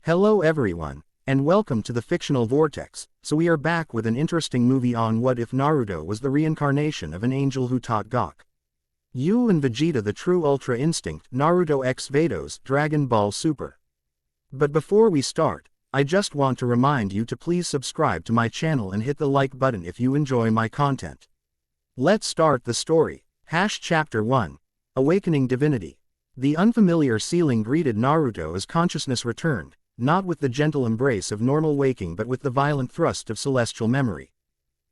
Hello everyone, and welcome to the Fictional Vortex. So we are back with an interesting movie on what if Naruto was the reincarnation of an angel who taught Goku and Vegeta the true Ultra Instinct, Naruto x Vados, Dragon Ball Super. But before we start, I just want to remind you to please subscribe to my channel and hit the like button if you enjoy my content. Let's start the story. Chapter 1. Awakening Divinity. The unfamiliar ceiling greeted Naruto as consciousness returned, not with the gentle embrace of normal waking but with the violent thrust of celestial memory.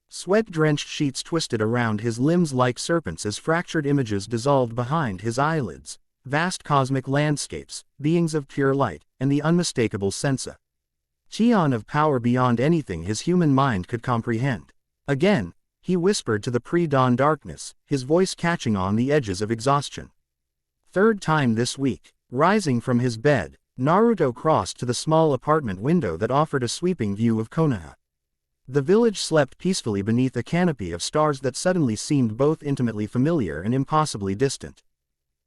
Sweat-drenched sheets twisted around his limbs like serpents as fractured images dissolved behind his eyelids, vast cosmic landscapes, beings of pure light, and the unmistakable sensa. Cheon of power beyond anything his human mind could comprehend. Again, he whispered to the pre-dawn darkness, his voice catching on the edges of exhaustion. Third time this week. Rising from his bed, Naruto crossed to the small apartment window that offered a sweeping view of Konoha. The village slept peacefully beneath a canopy of stars that suddenly seemed both intimately familiar and impossibly distant.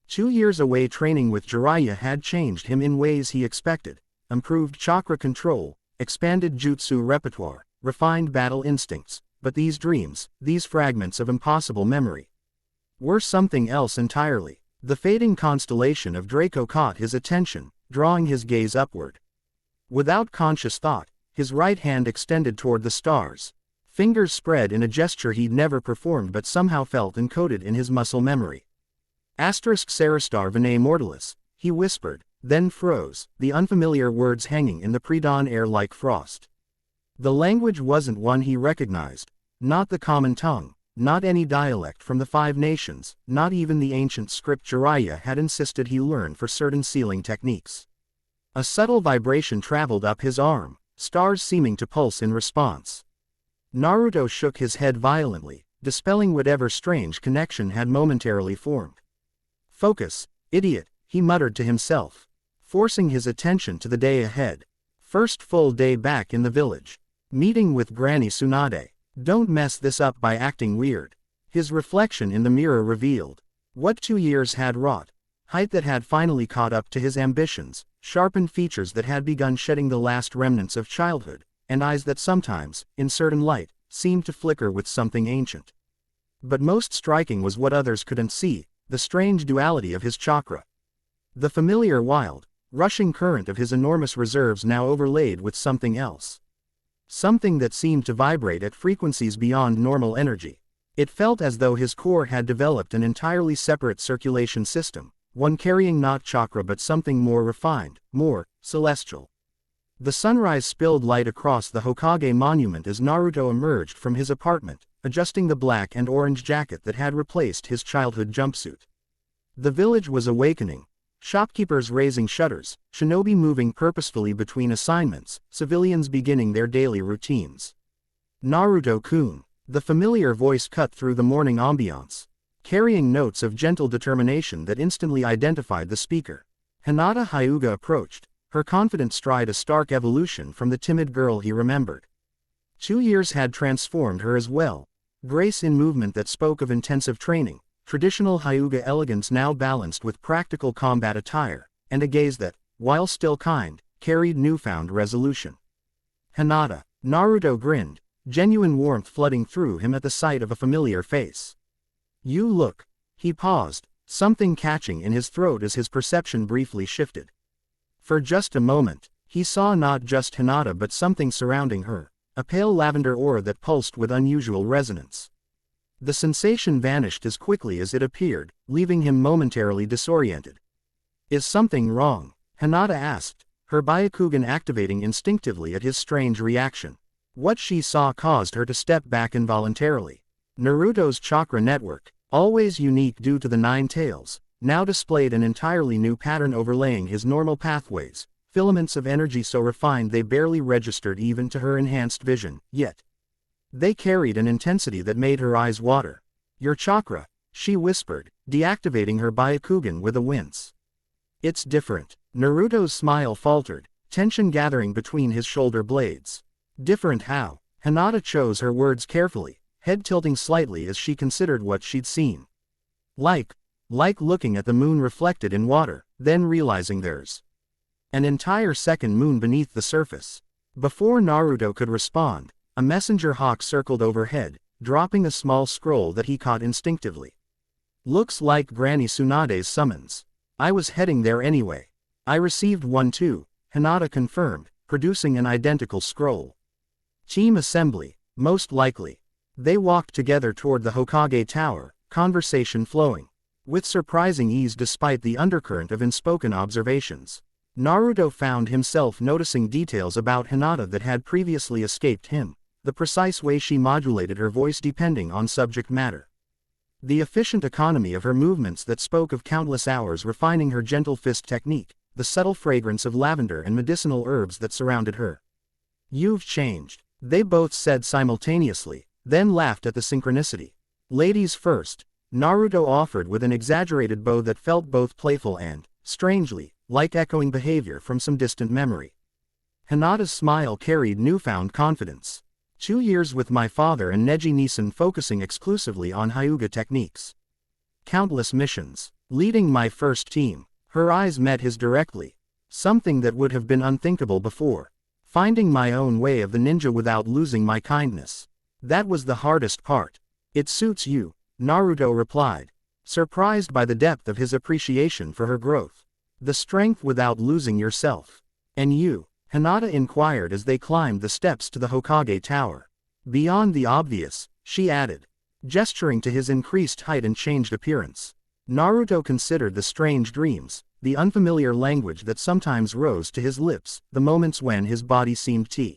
2 years away training with Jiraiya had changed him in ways he expected: improved chakra control, expanded jutsu repertoire, refined battle instincts, but these dreams, these fragments of impossible memory, were something else entirely. The fading constellation of Draco caught his attention, drawing his gaze upward. Without conscious thought, his right hand extended toward the stars. Fingers spread in a gesture he'd never performed but somehow felt encoded in his muscle memory. Serastar Vene Mortalis, he whispered, then froze, the unfamiliar words hanging in the pre-dawn air like frost. The language wasn't one he recognized, not the common tongue, not any dialect from the 5 nations, not even the ancient script Jiraiya had insisted he learn for certain sealing techniques. A subtle vibration traveled up his arm, stars seeming to pulse in response. Naruto shook his head violently, dispelling whatever strange connection had momentarily formed. "Focus, idiot," he muttered to himself, forcing his attention to the day ahead. First full day back in the village. Meeting with Granny Tsunade. Don't mess this up by acting weird. His reflection in the mirror revealed what 2 years had wrought: height that had finally caught up to his ambitions, sharpened features that had begun shedding the last remnants of childhood, and eyes that sometimes, in certain light, seemed to flicker with something ancient. But most striking was what others couldn't see: the strange duality of his chakra. The familiar wild, rushing current of his enormous reserves now overlaid with something else. Something that seemed to vibrate at frequencies beyond normal energy. It felt as though his core had developed an entirely separate circulation system, one carrying not chakra but something more refined, more celestial. The sunrise spilled light across the Hokage monument as Naruto emerged from his apartment, adjusting the black and orange jacket that had replaced his childhood jumpsuit. The village was awakening. Shopkeepers raising shutters, shinobi moving purposefully between assignments, civilians beginning their daily routines. "Naruto-kun," the familiar voice cut through the morning ambiance, carrying notes of gentle determination that instantly identified the speaker. Hinata Hyuga approached, her confident stride a stark evolution from the timid girl he remembered. 2 years had transformed her as well. Grace in movement that spoke of intensive training, traditional Hyuga elegance now balanced with practical combat attire, and a gaze that, while still kind, carried newfound resolution. "Hinata." Naruto grinned, genuine warmth flooding through him at the sight of a familiar face. "You look." He paused, something catching in his throat as his perception briefly shifted. For just a moment, he saw not just Hinata but something surrounding her, a pale lavender aura that pulsed with unusual resonance. The sensation vanished as quickly as it appeared, leaving him momentarily disoriented. "Is something wrong?" Hinata asked, her Byakugan activating instinctively at his strange reaction. What she saw caused her to step back involuntarily. Naruto's chakra network, always unique due to the 9 tails, now displayed an entirely new pattern overlaying his normal pathways, filaments of energy so refined they barely registered even to her enhanced vision, yet they carried an intensity that made her eyes water. "Your chakra," she whispered, deactivating her Byakugan with a wince. "It's different." Naruto's smile faltered, tension gathering between his shoulder blades. "Different how?" Hinata chose her words carefully, head tilting slightly as she considered what she'd seen. Like looking at the moon reflected in water, then realizing there's An entire second moon beneath the surface. Before Naruto could respond, a messenger hawk circled overhead, dropping a small scroll that he caught instinctively. Looks like Granny Tsunade's summons. I was heading there anyway. I received one too, Hinata confirmed, producing an identical scroll. Team assembly, most likely. They walked together toward the Hokage Tower, conversation flowing with surprising ease despite the undercurrent of unspoken observations. Naruto found himself noticing details about Hinata that had previously escaped him, the precise way she modulated her voice depending on subject matter. The efficient economy of her movements that spoke of countless hours refining her gentle fist technique, the subtle fragrance of lavender and medicinal herbs that surrounded her. You've changed, they both said simultaneously, then laughed at the synchronicity. Ladies first, Naruto offered with an exaggerated bow that felt both playful and, strangely, like echoing behavior from some distant memory. Hinata's smile carried newfound confidence. 2 years with my father and Neji Nisan focusing exclusively on Hyuga techniques. Countless missions. Leading my first team. Her eyes met his directly. Something that would have been unthinkable before. Finding my own way of the ninja without losing my kindness. That was the hardest part. It suits you, Naruto replied, surprised by the depth of his appreciation for her growth. The strength without losing yourself. And you? Hinata inquired as they climbed the steps to the Hokage Tower. Beyond the obvious, she added, gesturing to his increased height and changed appearance. Naruto considered the strange dreams, the unfamiliar language that sometimes rose to his lips, the moments when his body seemed to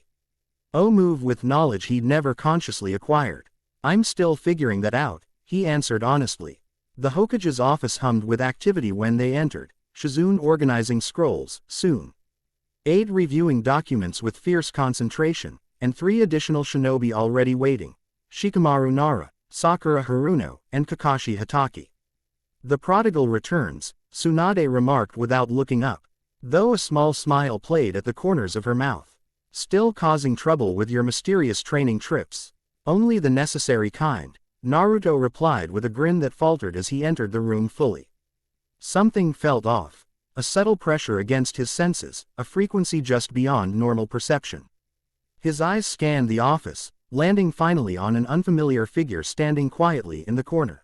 move with knowledge he'd never consciously acquired. I'm still figuring that out, he answered honestly. The Hokage's office hummed with activity when they entered, Shizune organizing scrolls, soon. Aide reviewing documents with fierce concentration, and 3 additional shinobi already waiting. Shikamaru Nara, Sakura Haruno, and Kakashi Hatake. The prodigal returns, Tsunade remarked without looking up, though a small smile played at the corners of her mouth. Still causing trouble with your mysterious training trips? Only the necessary kind, Naruto replied with a grin that faltered as he entered the room fully. Something felt off. A subtle pressure against his senses, a frequency just beyond normal perception. His eyes scanned the office, landing finally on an unfamiliar figure standing quietly in the corner.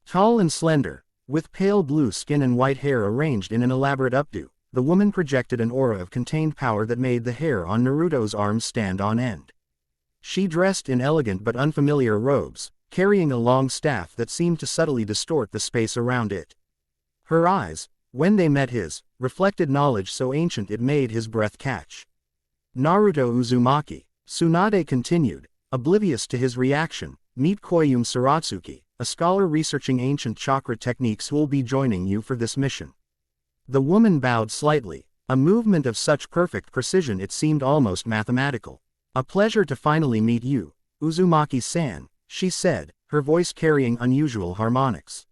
Tall and slender, with pale blue skin and white hair arranged in an elaborate updo, the woman projected an aura of contained power that made the hair on Naruto's arms stand on end. She dressed in elegant but unfamiliar robes, carrying a long staff that seemed to subtly distort the space around it. Her eyes, when they met his, reflected knowledge so ancient it made his breath catch. Naruto Uzumaki, Tsunade continued, oblivious to his reaction, meet Koyume Saratsuki, a scholar researching ancient chakra techniques who'll be joining you for this mission. The woman bowed slightly, a movement of such perfect precision it seemed almost mathematical. A pleasure to finally meet you, Uzumaki-san, she said, her voice carrying unusual harmonics.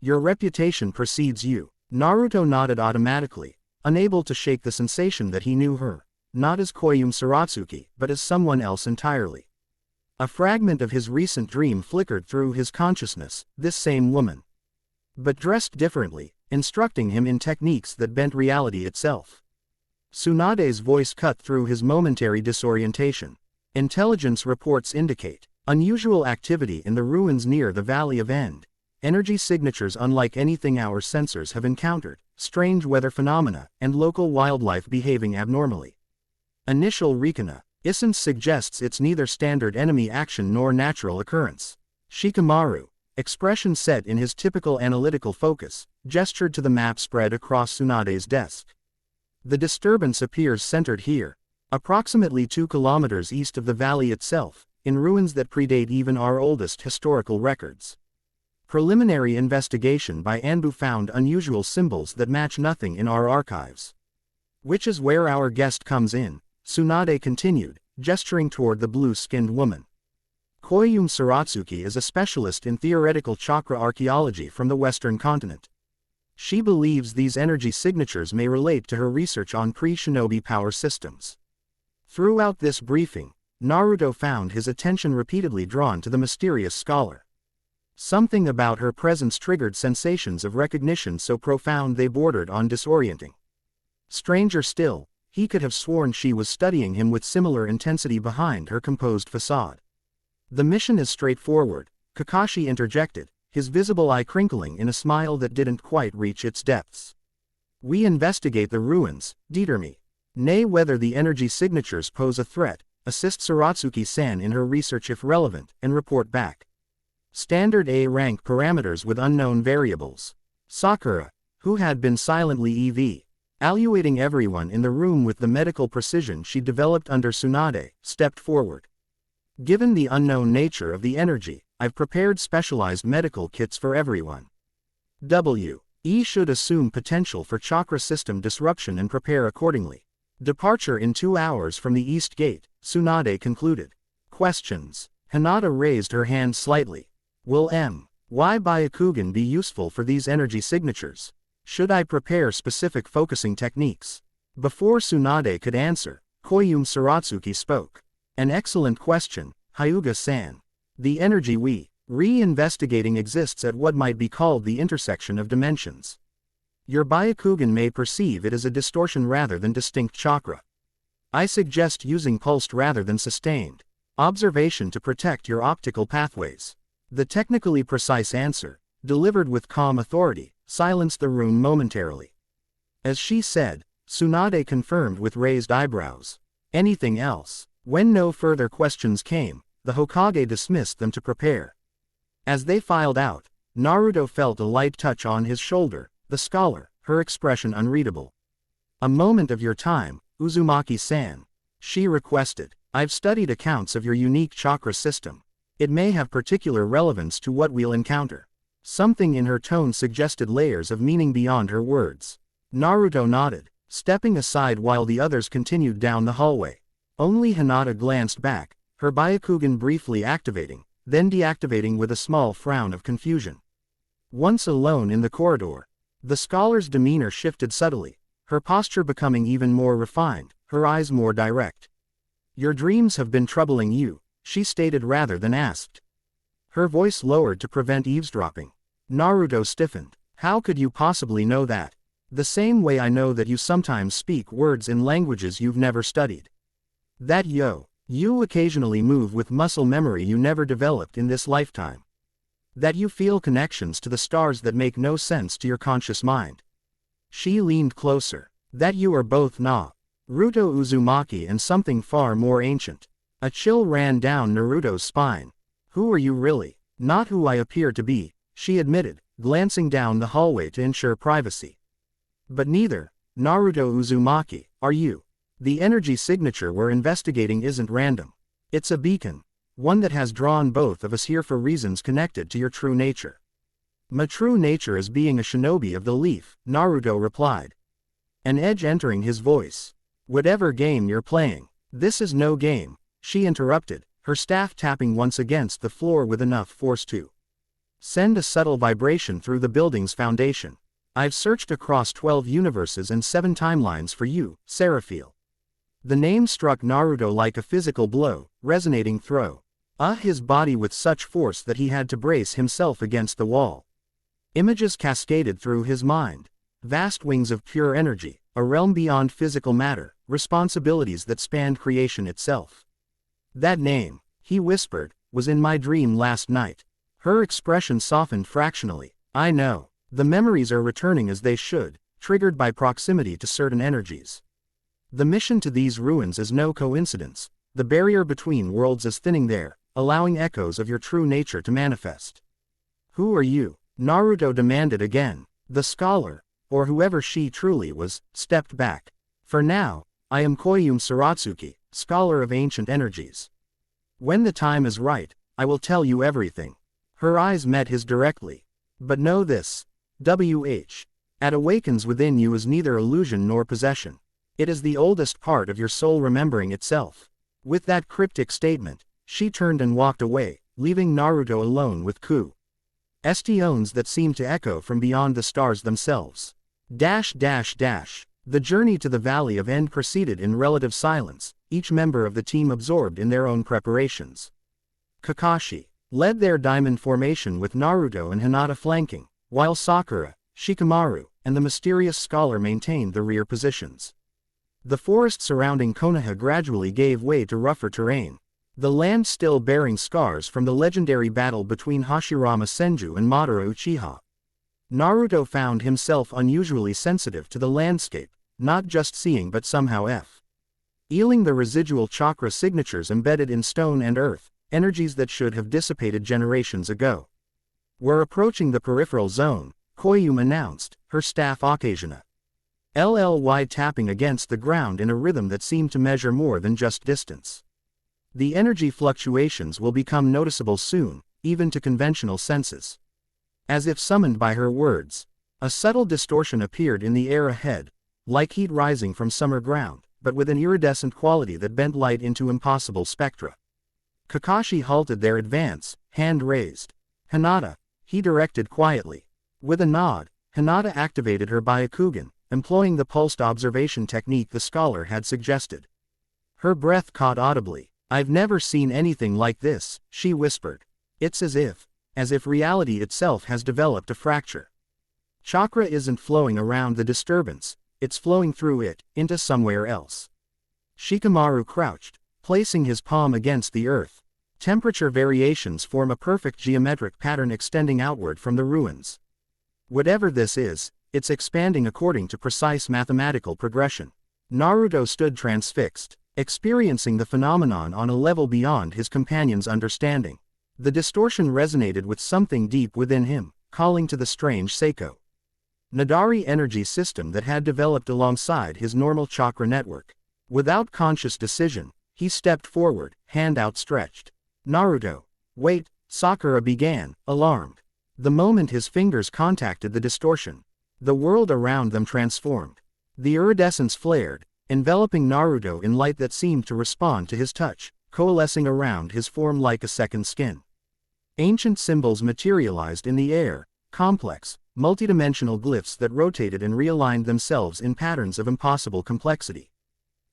Your reputation precedes you. Naruto nodded automatically, unable to shake the sensation that he knew her, not as Koyume Saratsuki, but as someone else entirely. A fragment of his recent dream flickered through his consciousness, this same woman. But dressed differently, instructing him in techniques that bent reality itself. Tsunade's voice cut through his momentary disorientation. Intelligence reports indicate unusual activity in the ruins near the Valley of End. Energy signatures unlike anything our sensors have encountered, strange weather phenomena, and local wildlife behaving abnormally. Initial recona. Essence suggests it's neither standard enemy action nor natural occurrence. Shikamaru, expression set in his typical analytical focus, gestured to the map spread across Tsunade's desk. The disturbance appears centered here, approximately 2 kilometers east of the valley itself, in ruins that predate even our oldest historical records. Preliminary investigation by Anbu found unusual symbols that match nothing in our archives. Which is where our guest comes in, Tsunade continued, gesturing toward the blue-skinned woman. Koyume Saratsuki is a specialist in theoretical chakra archaeology from the Western continent. She believes these energy signatures may relate to her research on pre-shinobi power systems. Throughout this briefing, Naruto found his attention repeatedly drawn to the mysterious scholar. Something about her presence triggered sensations of recognition so profound they bordered on disorienting. Stranger still, he could have sworn she was studying him with similar intensity behind her composed facade. The mission is straightforward, Kakashi interjected, his visible eye crinkling in a smile that didn't quite reach its depths. We investigate the ruins, Determi. Nay, whether the energy signatures pose a threat, assist Saratsuki-san in her research if relevant, and report back. Standard A rank parameters with unknown variables. Sakura, who had been silently evaluating everyone in the room with the medical precision she developed under Tsunade, stepped forward. Given the unknown nature of the energy, I've prepared specialized medical kits for everyone. We should assume potential for chakra system disruption and prepare accordingly. Departure in 2 hours from the East Gate, Tsunade concluded. Questions. Hinata raised her hand slightly. Will my Byakugan be useful for these energy signatures? Should I prepare specific focusing techniques? Before Tsunade could answer, Koyume Saratsuki spoke. An excellent question, Hyuga-san. The energy we re-investigating exists at what might be called the intersection of dimensions. Your Byakugan may perceive it as a distortion rather than distinct chakra. I suggest using pulsed rather than sustained observation to protect your optical pathways. The technically precise answer, delivered with calm authority, silenced the room momentarily. As she said, Tsunade confirmed with raised eyebrows. Anything else? When no further questions came, the Hokage dismissed them to prepare. As they filed out, Naruto felt a light touch on his shoulder, the scholar, her expression unreadable. A moment of your time, Uzumaki-san. She requested. I've studied accounts of your unique chakra system. It may have particular relevance to what we'll encounter. Something in her tone suggested layers of meaning beyond her words. Naruto nodded, stepping aside while the others continued down the hallway. Only Hinata glanced back, her Byakugan briefly activating, then deactivating with a small frown of confusion. Once alone in the corridor, the scholar's demeanor shifted subtly, her posture becoming even more refined, her eyes more direct. Your dreams have been troubling you, she stated rather than asked. Her voice lowered to prevent eavesdropping. Naruto stiffened. How could you possibly know that? The same way I know that you sometimes speak words in languages you've never studied. That you occasionally move with muscle memory you never developed in this lifetime. That you feel connections to the stars that make no sense to your conscious mind. She leaned closer. That you are both Naruto Uzumaki and something far more ancient. A chill ran down Naruto's spine. Who are you really? Not who I appear to be, she admitted, glancing down the hallway to ensure privacy. But neither, Naruto Uzumaki, are you. The energy signature we're investigating isn't random. It's a beacon. One that has drawn both of us here for reasons connected to your true nature. My true nature is being a shinobi of the leaf, Naruto replied. An edge entering his voice. Whatever game you're playing, this is no game, she interrupted, her staff tapping once against the floor with enough force to send a subtle vibration through the building's foundation. I've searched across 12 universes and 7 timelines for you, Seraphil. The name struck Naruto like a physical blow, resonating through his body with such force that he had to brace himself against the wall. Images cascaded through his mind. Vast wings of pure energy, a realm beyond physical matter, responsibilities that spanned creation itself. That name, he whispered, was in my dream last night. Her expression softened fractionally. I know. The memories are returning as they should, triggered by proximity to certain energies. The mission to these ruins is no coincidence. The barrier between worlds is thinning there, allowing echoes of your true nature to manifest. Who are you? Naruto demanded again. The scholar, or whoever she truly was, stepped back. For now, I am Koyume Saratsuki, scholar of ancient energies. When the time is right, I will tell you everything. Her eyes met his directly. But know this. At awakens within you is neither illusion nor possession. It is the oldest part of your soul remembering itself. With that cryptic statement, she turned and walked away, leaving Naruto alone with questions that seemed to echo from beyond the stars themselves. The journey to the Valley of End proceeded in relative silence, each member of the team absorbed in their own preparations. Kakashi led their diamond formation with Naruto and Hinata flanking, while Sakura, Shikamaru, and the mysterious scholar maintained the rear positions. The forest surrounding Konoha gradually gave way to rougher terrain, the land still bearing scars from the legendary battle between Hashirama Senju and Madara Uchiha. Naruto found himself unusually sensitive to the landscape, not just seeing but somehow feeling the residual chakra signatures embedded in stone and earth, energies that should have dissipated generations ago. "We're approaching the peripheral zone," Koyume announced, her staff Akazuna LLY tapping against the ground in a rhythm that seemed to measure more than just distance. "The energy fluctuations will become noticeable soon, even to conventional senses." As if summoned by her words, a subtle distortion appeared in the air ahead, like heat rising from summer ground, but with an iridescent quality that bent light into impossible spectra. Kakashi halted their advance, hand raised. "Hinata," he directed quietly. With a nod, Hinata activated her Byakugan, employing the pulsed observation technique the scholar had suggested. Her breath caught audibly. "I've never seen anything like this," she whispered. "It's as if reality itself has developed a fracture. Chakra isn't flowing around the disturbance, it's flowing through it, into somewhere else." Shikamaru crouched, placing his palm against the earth. Temperature variations form a perfect geometric pattern extending outward from the ruins. "Whatever this is, it's expanding according to precise mathematical progression." Naruto stood transfixed, experiencing the phenomenon on a level beyond his companion's understanding. The distortion resonated with something deep within him, calling to the strange Seiko Nadari energy system that had developed alongside his normal chakra network. Without conscious decision, he stepped forward, hand outstretched. "Naruto." "Wait," Sakura began, alarmed. The moment his fingers contacted the distortion, the world around them transformed. The iridescence flared, enveloping Naruto in light that seemed to respond to his touch, coalescing around his form like a second skin. Ancient symbols materialized in the air, complex, multidimensional glyphs that rotated and realigned themselves in patterns of impossible complexity.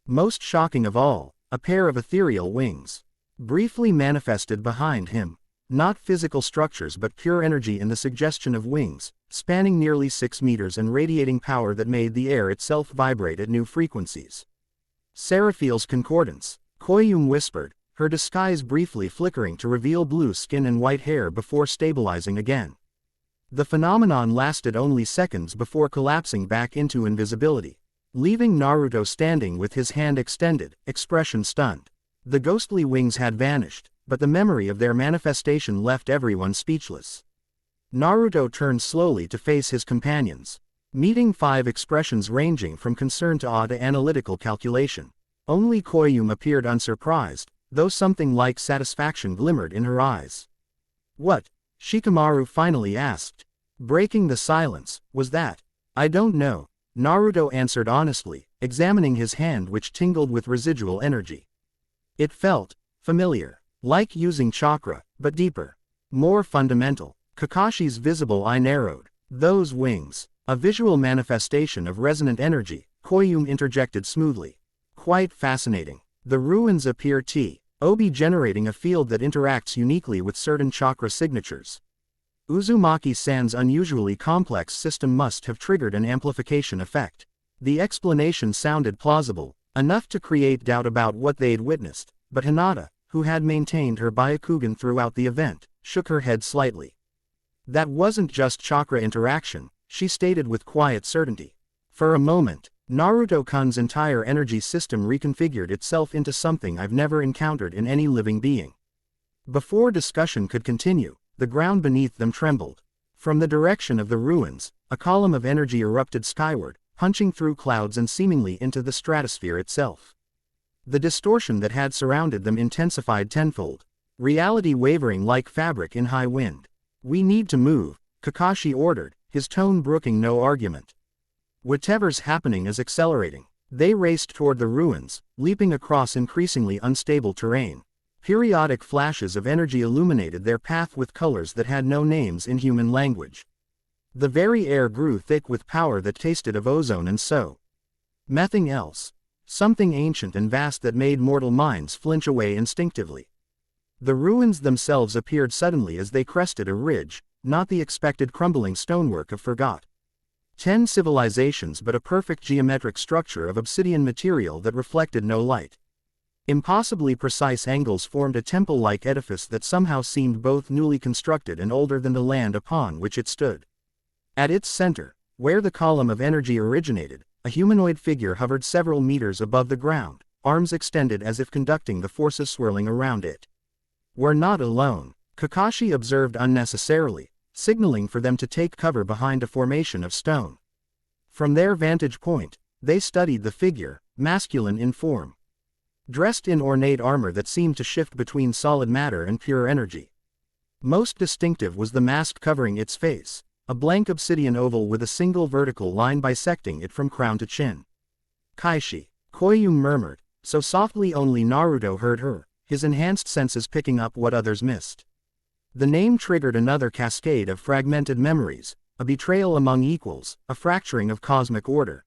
Most shocking of all, a pair of ethereal wings briefly manifested behind him. Not physical structures but pure energy in the suggestion of wings, spanning nearly 6 meters and radiating power that made the air itself vibrate at new frequencies. "Seraphiel's concordance," Koyume whispered, her disguise briefly flickering to reveal blue skin and white hair before stabilizing again. The phenomenon lasted only seconds before collapsing back into invisibility, leaving Naruto standing with his hand extended, expression stunned. The ghostly wings had vanished, but the memory of their manifestation left everyone speechless. Naruto turned slowly to face his companions, meeting 5 expressions ranging from concern to awe to analytical calculation. Only Koyume appeared unsurprised, though something like satisfaction glimmered in her eyes. "What?" Shikamaru finally asked. Breaking the silence, "Was that?" "I don't know," Naruto answered honestly, examining his hand which tingled with residual energy. It felt familiar, like using chakra, but deeper, more fundamental. Kakashi's visible eye narrowed. "Those wings, a visual manifestation of resonant energy," Koyume interjected smoothly. "Quite fascinating. The ruins appear to be generating a field that interacts uniquely with certain chakra signatures. Uzumaki-san's unusually complex system must have triggered an amplification effect." The explanation sounded plausible, enough to create doubt about what they'd witnessed, but Hinata, who had maintained her Byakugan throughout the event, shook her head slightly. "That wasn't just chakra interaction," she stated with quiet certainty. "For a moment, Naruto-kun's entire energy system reconfigured itself into something I've never encountered in any living being." Before discussion could continue, the ground beneath them trembled. From the direction of the ruins, a column of energy erupted skyward, punching through clouds and seemingly into the stratosphere itself. The distortion that had surrounded them intensified tenfold, reality wavering like fabric in high wind. "We need to move," Kakashi ordered, his tone brooking no argument. "Whatever's happening is accelerating." They raced toward the ruins, leaping across increasingly unstable terrain. Periodic flashes of energy illuminated their path with colors that had no names in human language. The very air grew thick with power that tasted of ozone and so nothing else. Something ancient and vast that made mortal minds flinch away instinctively. The ruins themselves appeared suddenly as they crested a ridge, not the expected crumbling stonework of Forgot. 10 civilizations but a perfect geometric structure of obsidian material that reflected no light. Impossibly precise angles formed a temple-like edifice that somehow seemed both newly constructed and older than the land upon which it stood. At its center, where the column of energy originated, a humanoid figure hovered several meters above the ground, arms extended as if conducting the forces swirling around it. "We're not alone," Kakashi observed unnecessarily, signaling for them to take cover behind a formation of stone. From their vantage point, they studied the figure, masculine in form, dressed in ornate armor that seemed to shift between solid matter and pure energy. Most distinctive was the mask covering its face, a blank obsidian oval with a single vertical line bisecting it from crown to chin. "Kaishi," Koyun murmured, so softly only Naruto heard her, his enhanced senses picking up what others missed. The name triggered another cascade of fragmented memories, a betrayal among equals, a fracturing of cosmic order.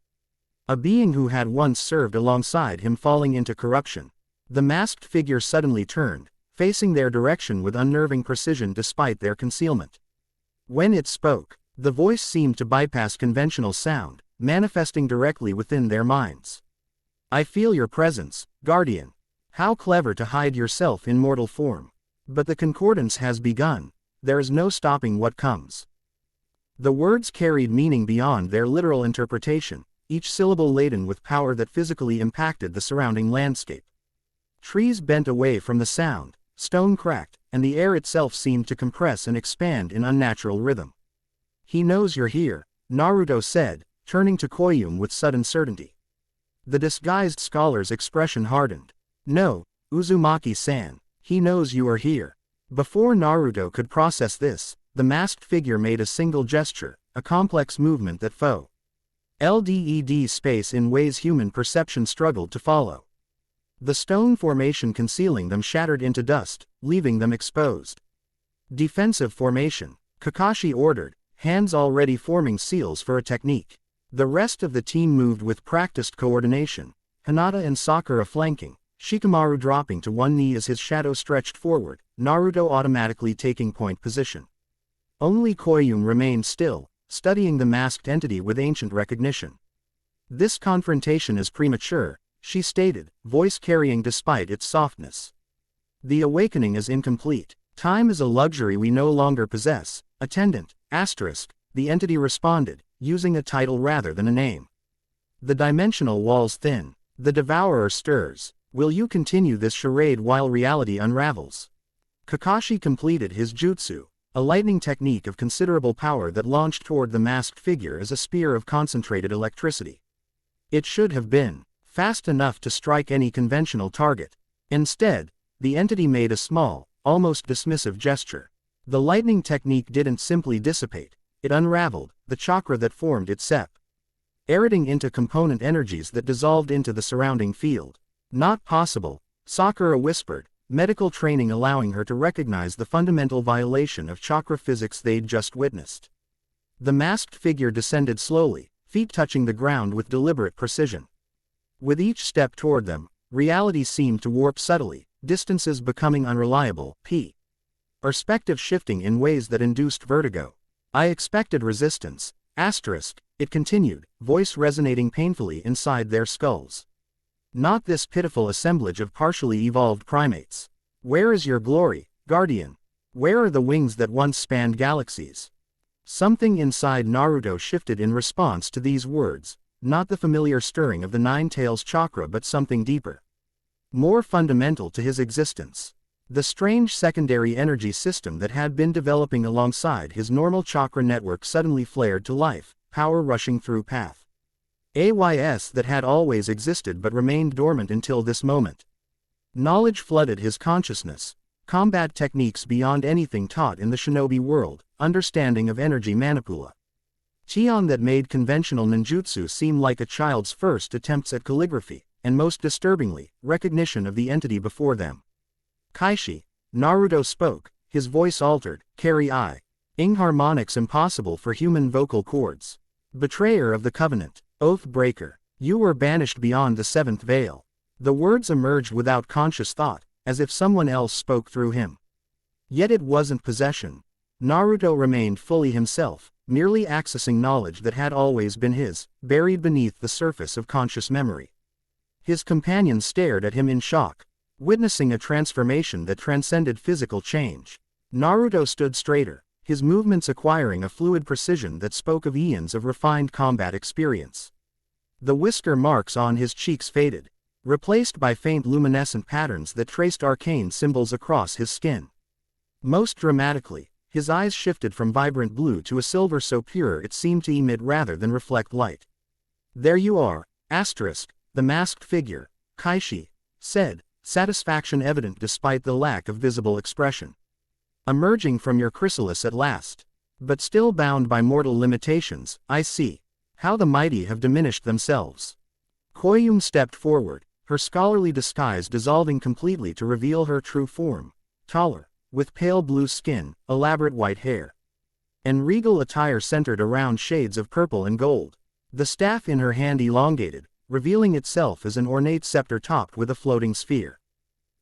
A being who had once served alongside him falling into corruption. The masked figure suddenly turned, facing their direction with unnerving precision despite their concealment. When it spoke, the voice seemed to bypass conventional sound, manifesting directly within their minds. "I feel your presence, Guardian. How clever to hide yourself in mortal form. But the concordance has begun, there is no stopping what comes." The words carried meaning beyond their literal interpretation, each syllable laden with power that physically impacted the surrounding landscape. Trees bent away from the sound, stone cracked, and the air itself seemed to compress and expand in unnatural rhythm. "He knows you're here," Naruto said, turning to Koyun with sudden certainty. The disguised scholar's expression hardened. "No, Uzumaki-san, he knows you are here." Before Naruto could process this, the masked figure made a single gesture, a complex movement that LDED space in ways human perception struggled to follow. The stone formation concealing them shattered into dust, leaving them exposed. "Defensive formation," Kakashi ordered, hands already forming seals for a technique. The rest of the team moved with practiced coordination, Hinata and Sakura flanking, Shikamaru dropping to one knee as his shadow stretched forward, Naruto automatically taking point position. Only Koyun remained still, studying the masked entity with ancient recognition. "This confrontation is premature," she stated, voice carrying despite its softness. "The awakening is incomplete. Time is a luxury we no longer possess." "Attendant, asterisk," the entity responded, using a title rather than a name. "The dimensional walls thin. The devourer stirs. Will you continue this charade while reality unravels?" Kakashi completed his jutsu, a lightning technique of considerable power that launched toward the masked figure as a spear of concentrated electricity. It should have been fast enough to strike any conventional target. Instead, the entity made a small, almost dismissive gesture. The lightning technique didn't simply dissipate, it unraveled, the chakra that formed its separating into component energies that dissolved into the surrounding field. "Not possible," Sakura whispered, medical training allowing her to recognize the fundamental violation of chakra physics they'd just witnessed. The masked figure descended slowly, feet touching the ground with deliberate precision. With each step toward them, reality seemed to warp subtly, distances becoming unreliable, perspective shifting in ways that induced vertigo. "I expected resistance, asterisk," it continued, voice resonating painfully inside their skulls. "Not this pitiful assemblage of partially evolved primates. Where is your glory, Guardian? Where are the wings that once spanned galaxies?" Something inside Naruto shifted in response to these words, not the familiar stirring of the Nine Tails chakra but something deeper, more fundamental to his existence. The strange secondary energy system that had been developing alongside his normal chakra network suddenly flared to life, power rushing through path AYS that had always existed but remained dormant until this moment. Knowledge flooded his consciousness, combat techniques beyond anything taught in the shinobi world, understanding of energy manipula. Chion that made conventional ninjutsu seem like a child's first attempts at calligraphy, and most disturbingly, recognition of the entity before them. "Kaishi," Naruto spoke, his voice altered, carry-ing harmonics impossible for human vocal cords. "Betrayer of the covenant, oath breaker, you were banished beyond the seventh veil." The words emerged without conscious thought, as if someone else spoke through him. Yet it wasn't possession. Naruto remained fully himself, merely accessing knowledge that had always been his, buried beneath the surface of conscious memory. His companions stared at him in shock, witnessing a transformation that transcended physical change. Naruto stood straighter, his movements acquiring a fluid precision that spoke of eons of refined combat experience. The whisker marks on his cheeks faded, replaced by faint luminescent patterns that traced arcane symbols across his skin. Most dramatically, his eyes shifted from vibrant blue to a silver so pure it seemed to emit rather than reflect light. "There you are, asterisk," the masked figure, Kaishi, said, satisfaction evident despite the lack of visible expression. "Emerging from your chrysalis at last. But still bound by mortal limitations, I see. How the mighty have diminished themselves." Koyun stepped forward, her scholarly disguise dissolving completely to reveal her true form, taller, with pale blue skin, elaborate white hair, and regal attire centered around shades of purple and gold. The staff in her hand elongated, revealing itself as an ornate scepter topped with a floating sphere.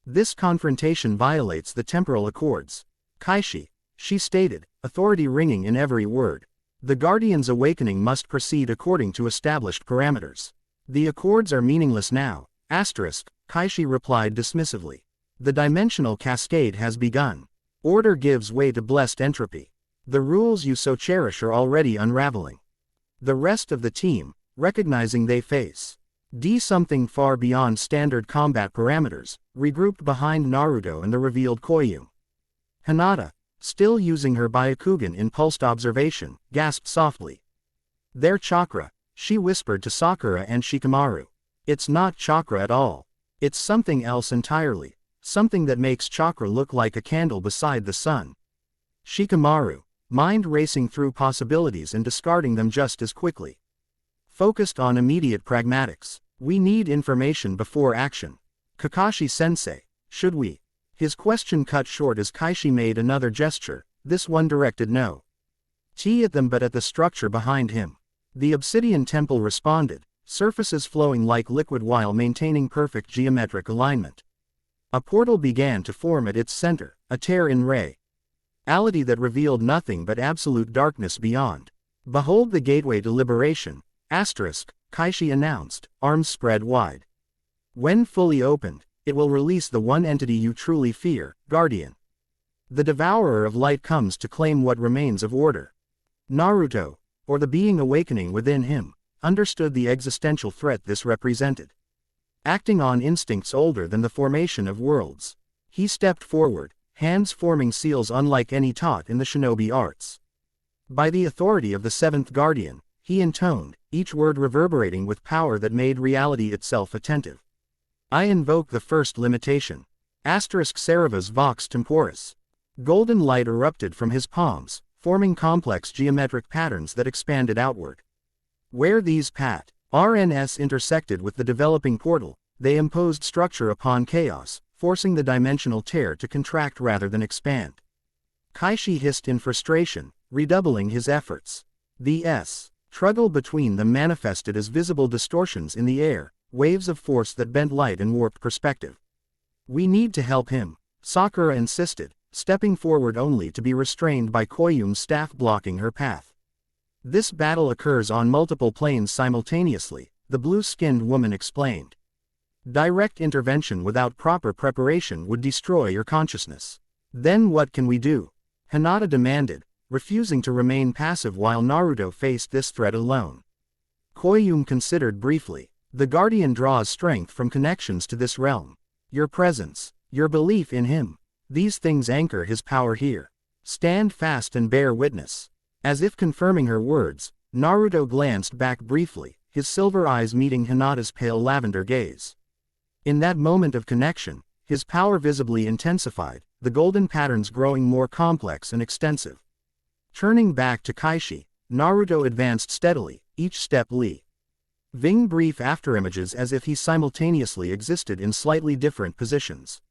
"This confrontation violates the temporal accords, Kaishi," she stated, authority ringing in every word. "The Guardian's awakening must proceed according to established parameters." "The accords are meaningless now, asterisk," Kaishi replied dismissively. "The dimensional cascade has begun. Order gives way to blessed entropy. The rules you so cherish are already unraveling." The rest of the team, recognizing they face something far beyond standard combat parameters, regrouped behind Naruto and the revealed Koyun. Hinata, still using her Byakugan in pulsed observation, gasped softly. "Their chakra," she whispered to Sakura and Shikamaru. "It's not chakra at all. It's something else entirely, something that makes chakra look like a candle beside the sun." Shikamaru, mind racing through possibilities and discarding them just as quickly. Focused on immediate pragmatics. "We need information before action. Kakashi-sensei, should we?" His question cut short as Kaishi made another gesture, this one directed no at them but at the structure behind him. The obsidian temple responded, surfaces flowing like liquid while maintaining perfect geometric alignment. A portal began to form at its center, a tear in reality that revealed nothing but absolute darkness beyond. "Behold the gateway to liberation," asterisk, Kaishi announced, arms spread wide. "When fully opened, it will release the one entity you truly fear, Guardian. The devourer of light comes to claim what remains of order." Naruto, or the being awakening within him, understood the existential threat this represented. Acting on instincts older than the formation of worlds, he stepped forward, hands forming seals unlike any taught in the shinobi arts. "By the authority of the seventh guardian," he intoned, each word reverberating with power that made reality itself attentive. "I invoke the first limitation. Asterisk Sarava's Vox Temporis." Golden light erupted from his palms, forming complex geometric patterns that expanded outward. Where these RNS intersected with the developing portal, they imposed structure upon chaos, forcing the dimensional tear to contract rather than expand. Kaishi hissed in frustration, redoubling his efforts. The struggle between them manifested as visible distortions in the air, waves of force that bent light and warped perspective. "We need to help him," Sakura insisted, stepping forward only to be restrained by Koyun's staff blocking her path. "This battle occurs on multiple planes simultaneously," the blue-skinned woman explained. "Direct intervention without proper preparation would destroy your consciousness." "Then what can we do?" Hinata demanded, refusing to remain passive while Naruto faced this threat alone. Koyun considered briefly. "The Guardian draws strength from connections to this realm. Your presence, your belief in him, these things anchor his power here. Stand fast and bear witness." As if confirming her words, Naruto glanced back briefly, his silver eyes meeting Hinata's pale lavender gaze. In that moment of connection, his power visibly intensified, the golden patterns growing more complex and extensive. Turning back to Kaishi, Naruto advanced steadily, each step leaving brief afterimages as if he simultaneously existed in slightly different positions.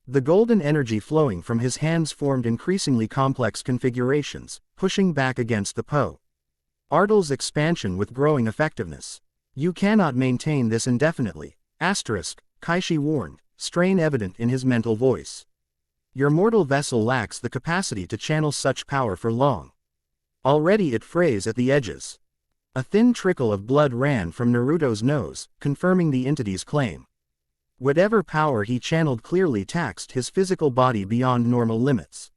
The golden energy flowing from his hands formed increasingly complex configurations, pushing back against the portal's expansion with growing effectiveness. "You cannot maintain this indefinitely," asterisk, Kaishi warned, strain evident in his mental voice. "Your mortal vessel lacks the capacity to channel such power for long." Already it frays at the edges. A thin trickle of blood ran from Naruto's nose, confirming the entity's claim. Whatever power he channeled clearly taxed his physical body beyond normal limits.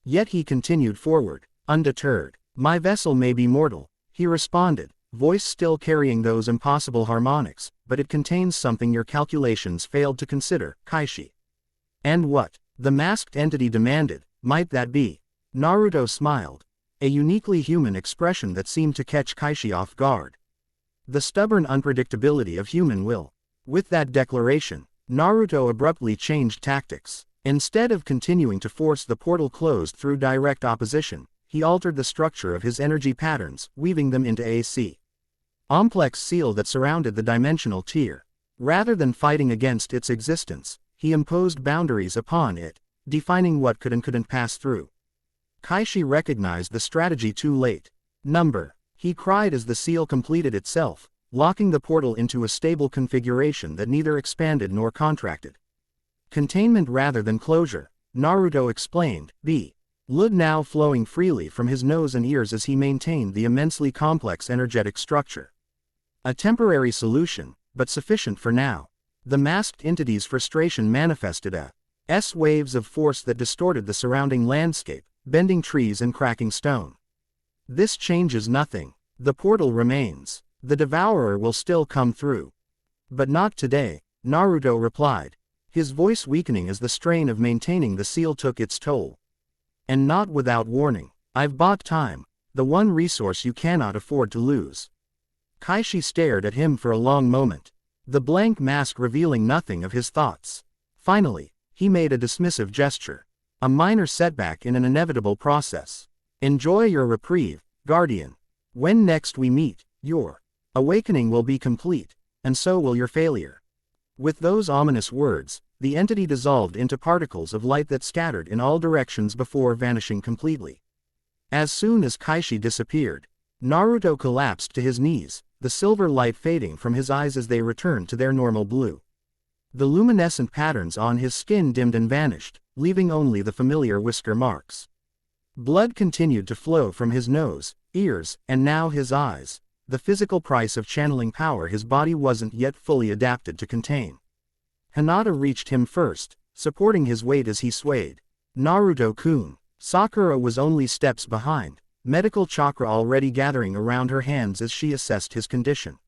Yet he continued forward, undeterred. "My vessel may be mortal," he responded, voice still carrying those impossible harmonics, "but it contains something your calculations failed to consider, Kaishi." "And what?" the masked entity demanded. "Might that be?" Naruto smiled, a uniquely human expression that seemed to catch Kaishi off guard. The stubborn unpredictability of human will. With that declaration, Naruto abruptly changed tactics. Instead of continuing to force the portal closed through direct opposition, he altered the structure of his energy patterns, weaving them into a complex seal that surrounded the dimensional tier. Rather than fighting against its existence, he imposed boundaries upon it, defining what could and couldn't pass through. Kaishi recognized the strategy too late. "Number," he cried as the seal completed itself, locking the portal into a stable configuration that neither expanded nor contracted. "Containment rather than closure," Naruto explained, blood now flowing freely from his nose and ears as he maintained the immensely complex energetic structure. "A temporary solution, but sufficient for now." The masked entity's frustration manifested as waves of force that distorted the surrounding landscape, bending trees and cracking stone. "This changes nothing. The portal remains. The devourer will still come through." "But not today," Naruto replied, his voice weakening as the strain of maintaining the seal took its toll. "And not without warning. I've bought time, the one resource you cannot afford to lose." Kaishi stared at him for a long moment, the blank mask revealing nothing of his thoughts. Finally, he made a dismissive gesture. "A minor setback in an inevitable process. Enjoy your reprieve, Guardian. When next we meet, your awakening will be complete, and so will your failure." With those ominous words, the entity dissolved into particles of light that scattered in all directions before vanishing completely. As soon as Kaishi disappeared, Naruto collapsed to his knees, the silver light fading from his eyes as they returned to their normal blue. The luminescent patterns on his skin dimmed and vanished, leaving only the familiar whisker marks. Blood continued to flow from his nose, ears, and now his eyes, the physical price of channeling power his body wasn't yet fully adapted to contain. Hinata reached him first, supporting his weight as he swayed. "Naruto-kun." Sakura was only steps behind, medical chakra already gathering around her hands as she assessed his condition.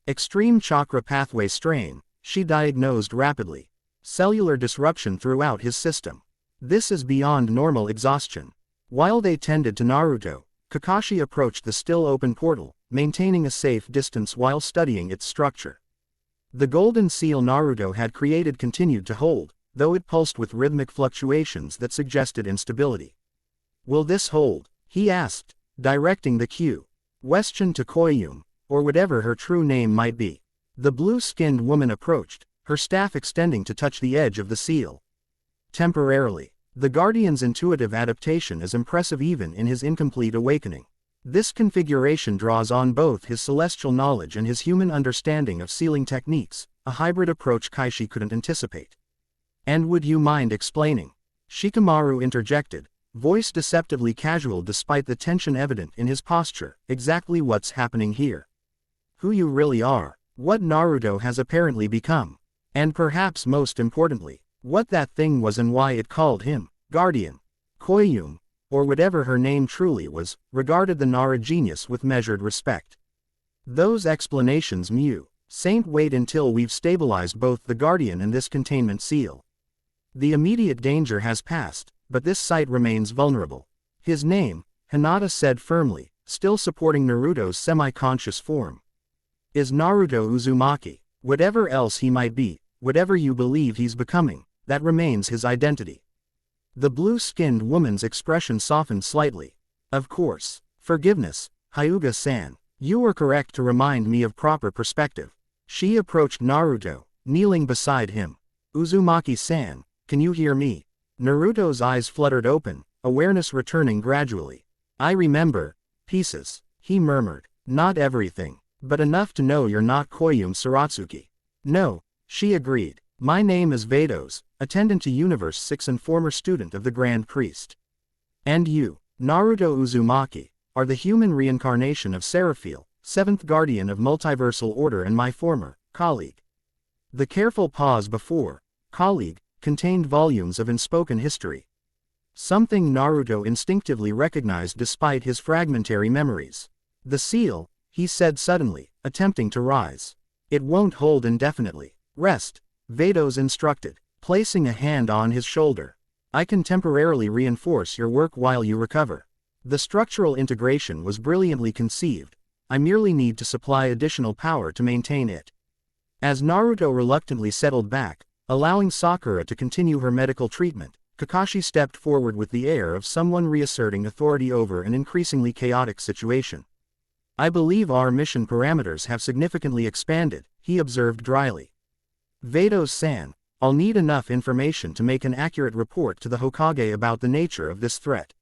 "Extreme chakra pathway strain," she diagnosed rapidly. "Cellular disruption throughout his system. This is beyond normal exhaustion." While they tended to Naruto, Kakashi approached the still open portal, maintaining a safe distance while studying its structure. The golden seal Naruto had created continued to hold, though it pulsed with rhythmic fluctuations that suggested instability. "Will this hold?" he asked, directing the question to Koyume, or whatever her true name might be. The blue-skinned woman approached, her staff extending to touch the edge of the seal. "Temporarily." The Guardian's intuitive adaptation is impressive even in his incomplete awakening. This configuration draws on both his celestial knowledge and his human understanding of sealing techniques, a hybrid approach Kaishi couldn't anticipate. "And would you mind explaining?" Shikamaru interjected, voice deceptively casual despite the tension evident in his posture, "exactly what's happening here. Who you really are, what Naruto has apparently become, and perhaps most importantly, what that thing was and why it called him Guardian." Koyume, or whatever her name truly was, regarded the Nara genius with measured respect. "Those explanations Saint, wait until we've stabilized both the Guardian and this containment seal. The immediate danger has passed, but this site remains vulnerable." "His name," Hinata said firmly, still supporting Naruto's semi-conscious form, "is Naruto Uzumaki. Whatever else he might be, whatever you believe he's becoming, that remains his identity." The blue-skinned woman's expression softened slightly. "Of course. Forgiveness, Hyuga-san. You were correct to remind me of proper perspective." She approached Naruto, kneeling beside him. "Uzumaki-san, can you hear me?" Naruto's eyes fluttered open, awareness returning gradually. "I remember pieces," he murmured. "Not everything, but enough to know you're not Koyume Saratsuki." "No," she agreed. "My name is Vados, attendant to Universe 6 and former student of the Grand Priest." "And you?" "Naruto Uzumaki." are the human reincarnation of Seraphil, seventh guardian of multiversal order and my former colleague. The careful pause before colleague contained volumes of unspoken history. Something Naruto instinctively recognized despite his fragmentary memories. The seal, he said suddenly, attempting to rise. It won't hold indefinitely. Rest, Vados instructed, placing a hand on his shoulder. I can temporarily reinforce your work while you recover. The structural integration was brilliantly conceived. I merely need to supply additional power to maintain it. As Naruto reluctantly settled back, allowing Sakura to continue her medical treatment, Kakashi stepped forward with the air of someone reasserting authority over an increasingly chaotic situation. I believe our mission parameters have significantly expanded, he observed dryly. Vados-san, I'll need enough information to make an accurate report to the Hokage about the nature of this threat.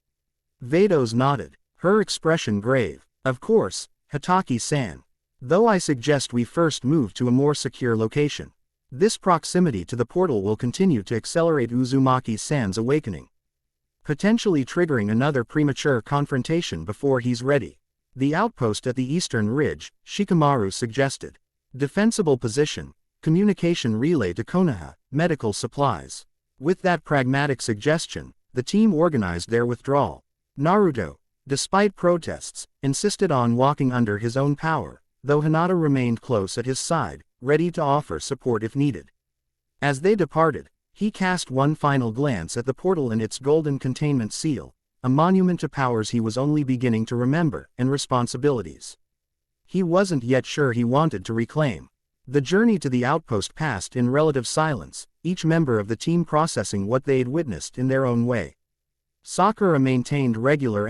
Vados nodded, her expression grave. Of course, Hataki-san. Though I suggest we first move to a more secure location. This proximity to the portal will continue to accelerate Uzumaki-san's awakening, potentially triggering another premature confrontation before he's ready. The outpost at the eastern ridge, Shikamaru suggested. Defensible position, communication relay to Konoha, medical supplies. With that pragmatic suggestion, the team organized their withdrawal. Naruto, despite protests, insisted on walking under his own power, though Hinata remained close at his side, ready to offer support if needed. As they departed, he cast one final glance at the portal and its golden containment seal, a monument to powers he was only beginning to remember, and responsibilities he wasn't yet sure he wanted to reclaim. The journey to the outpost passed in relative silence, each member of the team processing what they'd witnessed in their own way. Sakura maintained regular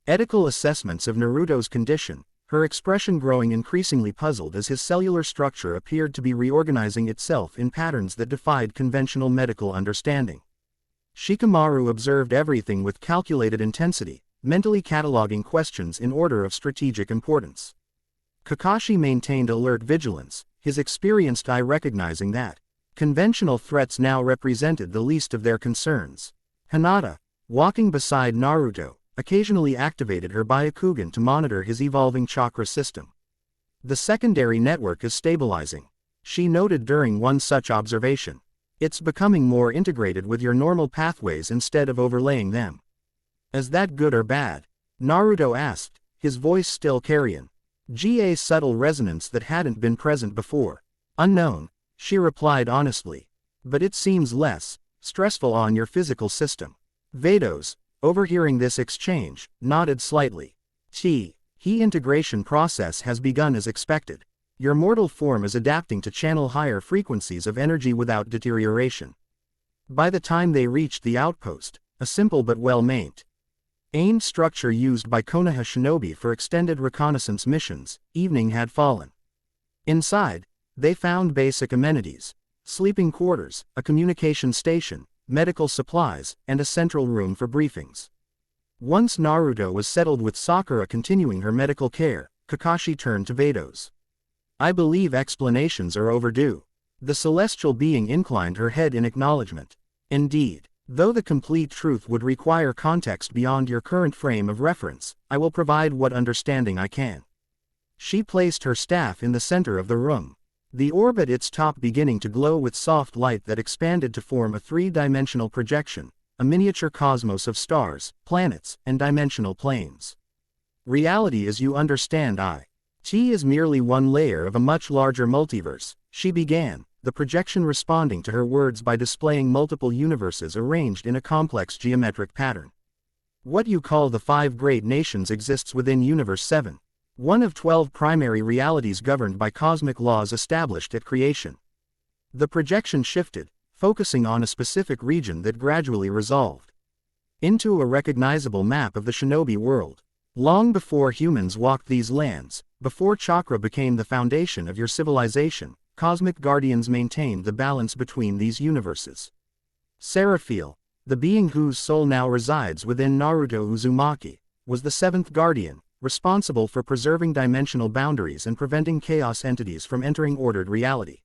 ethical assessments of Naruto's condition, her expression growing increasingly puzzled as his cellular structure appeared to be reorganizing itself in patterns that defied conventional medical understanding. Shikamaru observed everything with calculated intensity, mentally cataloging questions in order of strategic importance. Kakashi maintained alert vigilance, his experienced eye recognizing that conventional threats now represented the least of their concerns. Hinata, walking beside Naruto, occasionally activated her Byakugan to monitor his evolving chakra system. The secondary network is stabilizing, she noted during one such observation. It's becoming more integrated with your normal pathways instead of overlaying them. Is that good or bad? Naruto asked, his voice still carrying a subtle resonance that hadn't been present before. Unknown, she replied honestly. But it seems less stressful on your physical system. Vados, overhearing this exchange, nodded slightly. He integration process has begun as expected. Your mortal form is adapting to channel higher frequencies of energy without deterioration. By the time they reached the outpost, a simple but well-maintained structure used by Konoha shinobi for extended reconnaissance missions, evening had fallen. Inside, they found basic amenities, sleeping quarters, a communication station, medical supplies, and a central room for briefings. Once Naruto was settled with Sakura continuing her medical care, Kakashi turned to Vados. I believe explanations are overdue. The celestial being inclined her head in acknowledgement. Indeed, though the complete truth would require context beyond your current frame of reference, I will provide what understanding I can. She placed her staff in the center of the room, the orb at its top beginning to glow with soft light that expanded to form a three-dimensional projection, a miniature cosmos of stars, planets, and dimensional planes. Reality as you understand T is merely one layer of a much larger multiverse, she began, the projection responding to her words by displaying multiple universes arranged in a complex geometric pattern. What you call the 5 great nations exists within Universe 7, one of 12 primary realities governed by cosmic laws established at creation. The projection shifted, focusing on a specific region that gradually resolved into a recognizable map of the shinobi world. Long before humans walked these lands, before chakra became the foundation of your civilization, cosmic guardians maintained the balance between these universes. Seraphil, the being whose soul now resides within Naruto Uzumaki, was the 7th guardian, responsible for preserving dimensional boundaries and preventing chaos entities from entering ordered reality.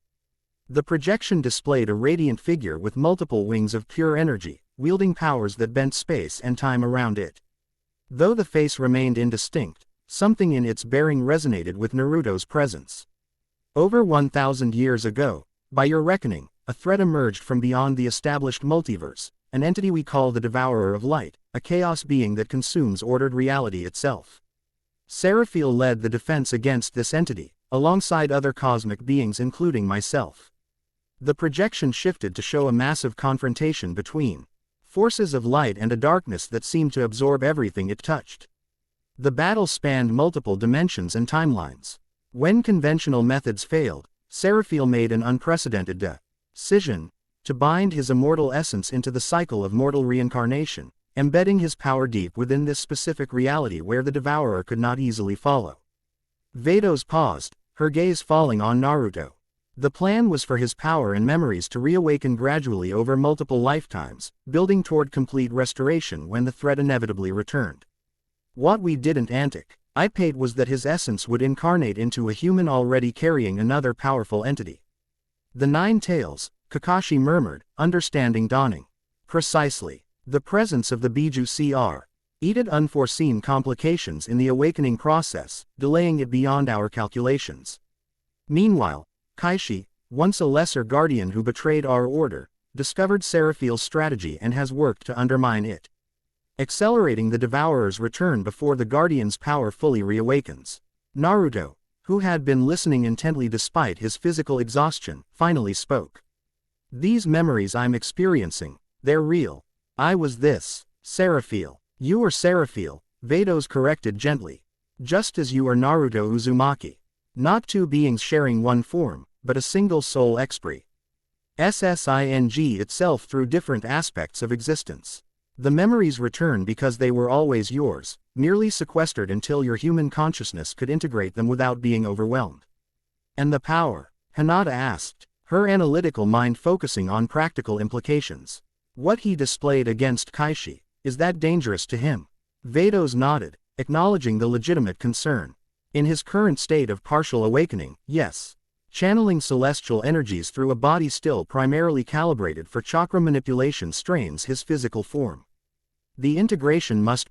The projection displayed a radiant figure with multiple wings of pure energy, wielding powers that bent space and time around it. Though the face remained indistinct, something in its bearing resonated with Naruto's presence. Over 1,000 years ago, by your reckoning, a threat emerged from beyond the established multiverse, an entity we call the Devourer of Light, a chaos being that consumes ordered reality itself. Seraphil led the defense against this entity, alongside other cosmic beings including myself. The projection shifted to show a massive confrontation between forces of light and a darkness that seemed to absorb everything it touched. The battle spanned multiple dimensions and timelines. When conventional methods failed, Seraphil made an unprecedented decision to bind his immortal essence into the cycle of mortal reincarnation, embedding his power deep within this specific reality where the Devourer could not easily follow. Vados paused, her gaze falling on Naruto. The plan was for his power and memories to reawaken gradually over multiple lifetimes, building toward complete restoration when the threat inevitably returned. What we didn't anticipate was that his essence would incarnate into a human already carrying another powerful entity. The Nine Tails, Kakashi murmured, understanding dawning. Precisely. The presence of the Biju Cr. Aided unforeseen complications in the awakening process, delaying it beyond our calculations. Meanwhile, Kaishi, once a lesser guardian who betrayed our order, discovered Seraphil's strategy and has worked to undermine it, accelerating the Devourer's return before the Guardian's power fully reawakens. Naruto, who had been listening intently despite his physical exhaustion, finally spoke. These memories I'm experiencing, they're real. I was this, Seraphil. You are Seraphil, Vados corrected gently. Just as you are Naruto Uzumaki. Not two beings sharing one form, but a single soul expri. SSING itself through different aspects of existence. The memories return because they were always yours, merely sequestered until your human consciousness could integrate them without being overwhelmed. And the power? Hinata asked, her analytical mind focusing on practical implications. What he displayed against Kaishi, is that dangerous to him? Vados nodded, acknowledging the legitimate concern. In his current state of partial awakening, yes. Channeling celestial energies through a body still primarily calibrated for chakra manipulation strains his physical form. The integration must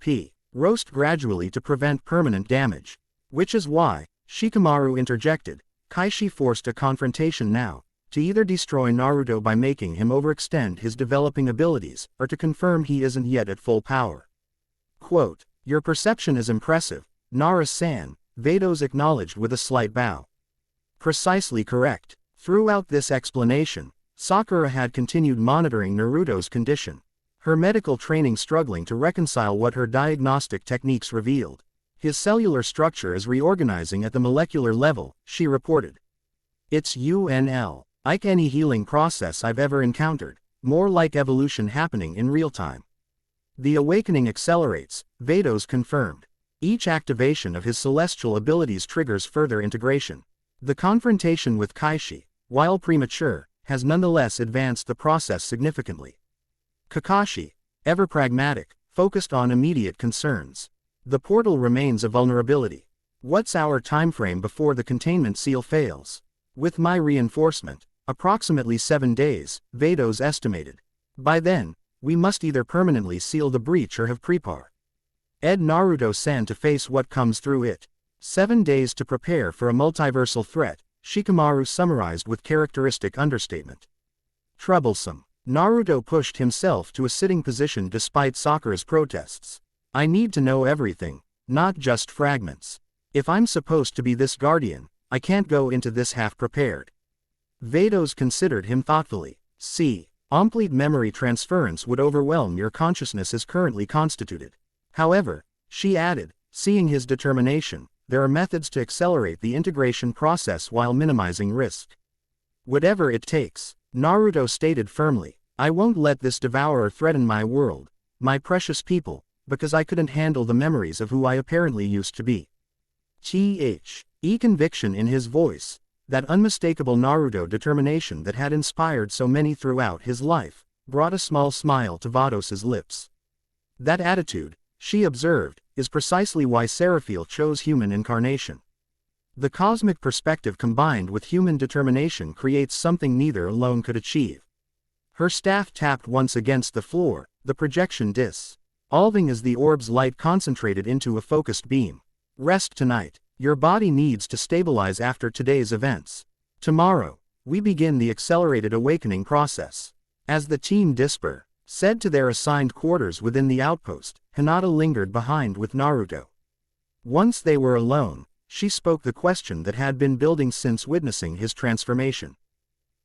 roast gradually to prevent permanent damage. Which is why, Shikamaru interjected, Kaishi forced a confrontation now, to either destroy Naruto by making him overextend his developing abilities, or to confirm he isn't yet at full power. Quote, your perception is impressive, Nara-san, Vados acknowledged with a slight bow. Precisely correct. Throughout this explanation, Sakura had continued monitoring Naruto's condition, her medical training struggling to reconcile what her diagnostic techniques revealed. His cellular structure is reorganizing at the molecular level, she reported. It's unlike any healing process I've ever encountered, more like evolution happening in real time. The awakening accelerates, Vados confirmed. Each activation of his celestial abilities triggers further integration. The confrontation with Kaishi, while premature, has nonetheless advanced the process significantly. Kakashi, ever pragmatic, focused on immediate concerns. The portal remains a vulnerability. What's our timeframe before the containment seal fails? With my reinforcement, approximately 7 days, Vados estimated. By then, we must either permanently seal the breach or have prepar. Ed Naruto-san to face what comes through it. 7 days to prepare for a multiversal threat, Shikamaru summarized with characteristic understatement. Troublesome. Naruto pushed himself to a sitting position despite Sakura's protests. I need to know everything, not just fragments. If I'm supposed to be this guardian, I can't go into this half-prepared. Vados considered him thoughtfully. See, complete memory transference would overwhelm your consciousness as currently constituted. However, she added, seeing his determination, there are methods to accelerate the integration process while minimizing risk. Whatever it takes, Naruto stated firmly, I won't let this devourer threaten my world, my precious people, because I couldn't handle the memories of who I apparently used to be. Conviction in his voice, that unmistakable Naruto determination that had inspired so many throughout his life, brought a small smile to Vados's lips. That attitude, she observed, is precisely why Seraphil chose human incarnation. The cosmic perspective combined with human determination creates something neither alone could achieve. Her staff tapped once against the floor, the projection alving as the orb's light concentrated into a focused beam. Rest tonight. Your body needs to stabilize after today's events. Tomorrow, we begin the accelerated awakening process. As the team said to their assigned quarters within the outpost, Hinata lingered behind with Naruto. Once they were alone, she spoke the question that had been building since witnessing his transformation.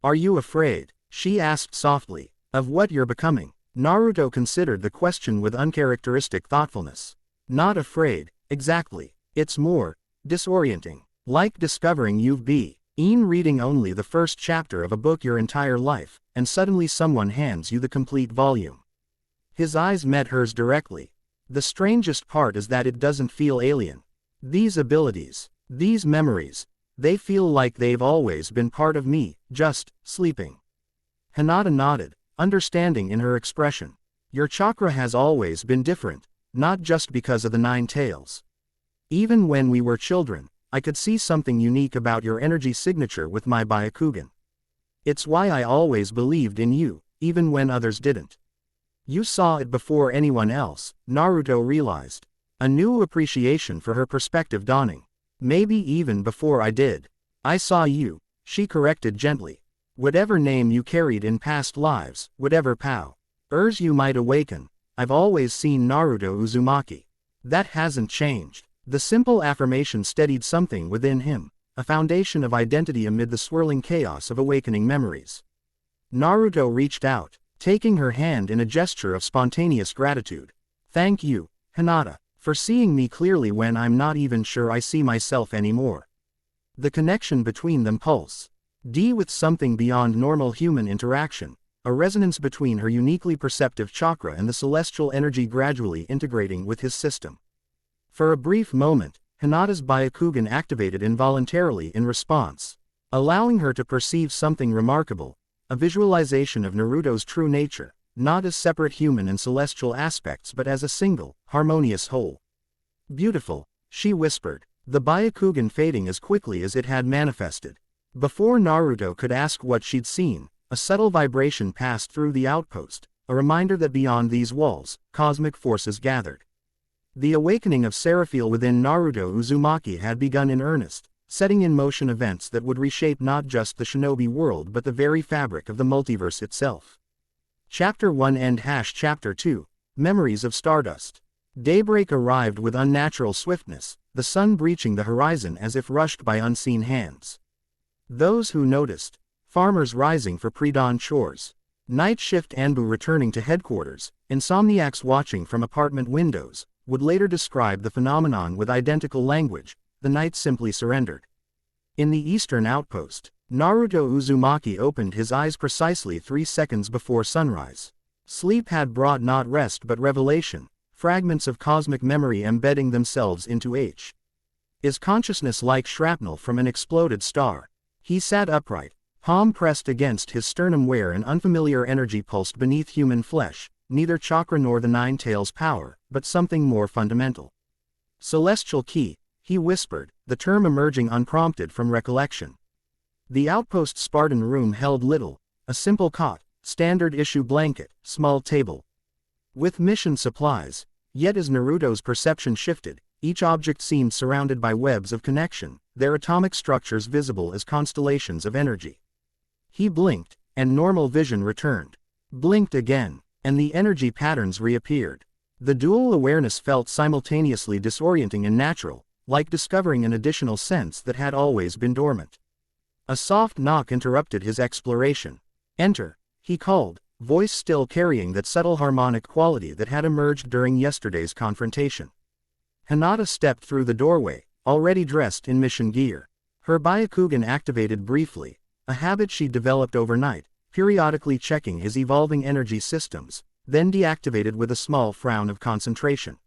Are you afraid? She asked softly. Of what you're becoming? Naruto considered the question with uncharacteristic thoughtfulness. Not afraid, exactly. It's more disorienting. Like discovering you've been reading only the first chapter of a book your entire life, and suddenly someone hands you the complete volume. His eyes met hers directly. The strangest part is that it doesn't feel alien. These abilities, these memories, they feel like they've always been part of me, just sleeping. Hinata nodded, understanding in her expression. Your chakra has always been different, not just because of the 9 tails. Even when we were children, I could see something unique about your energy signature with my Byakugan. It's why I always believed in you, even when others didn't. You saw it before anyone else, Naruto realized. A new appreciation for her perspective dawning. Maybe even before I did. I saw you, she corrected gently. Whatever name you carried in past lives, whatever powers you might awaken, I've always seen Naruto Uzumaki. That hasn't changed. The simple affirmation steadied something within him, a foundation of identity amid the swirling chaos of awakening memories. Naruto reached out, taking her hand in a gesture of spontaneous gratitude. Thank you, Hinata, for seeing me clearly when I'm not even sure I see myself anymore. The connection between them pulsed with something beyond normal human interaction, a resonance between her uniquely perceptive chakra and the celestial energy gradually integrating with his system. For a brief moment, Hinata's Byakugan activated involuntarily in response, allowing her to perceive something remarkable, a visualization of Naruto's true nature, not as separate human and celestial aspects but as a single, harmonious whole. Beautiful, she whispered, the Byakugan fading as quickly as it had manifested. Before Naruto could ask what she'd seen, a subtle vibration passed through the outpost, a reminder that beyond these walls, cosmic forces gathered. The awakening of Seraphil within Naruto Uzumaki had begun in earnest, setting in motion events that would reshape not just the shinobi world but the very fabric of the multiverse itself. Chapter 1 End Chapter 2, Memories of Stardust. Daybreak arrived with unnatural swiftness, the sun breaching the horizon as if rushed by unseen hands. Those who noticed, farmers rising for pre-dawn chores, night shift Anbu returning to headquarters, insomniacs watching from apartment windows, would later describe the phenomenon with identical language. The night simply surrendered. In the eastern outpost, Naruto Uzumaki opened his eyes precisely 3 seconds before sunrise. Sleep had brought not rest but revelation, fragments of cosmic memory embedding themselves into his consciousness like shrapnel from an exploded star. He sat upright, palm pressed against his sternum where an unfamiliar energy pulsed beneath human flesh, neither chakra nor the 9 tails power, but something more fundamental. Celestial Ki, he whispered, the term emerging unprompted from recollection. The outpost Spartan room held little, a simple cot, standard issue blanket, small table. With mission supplies, yet as Naruto's perception shifted, each object seemed surrounded by webs of connection, their atomic structures visible as constellations of energy. He blinked, and normal vision returned. Blinked again, and the energy patterns reappeared. The dual awareness felt simultaneously disorienting and natural, like discovering an additional sense that had always been dormant. A soft knock interrupted his exploration. Enter, he called, voice still carrying that subtle harmonic quality that had emerged during yesterday's confrontation. Hinata stepped through the doorway, already dressed in mission gear. Her Byakugan activated briefly, a habit she developed overnight, periodically checking his evolving energy systems, then deactivated with a small frown of concentration.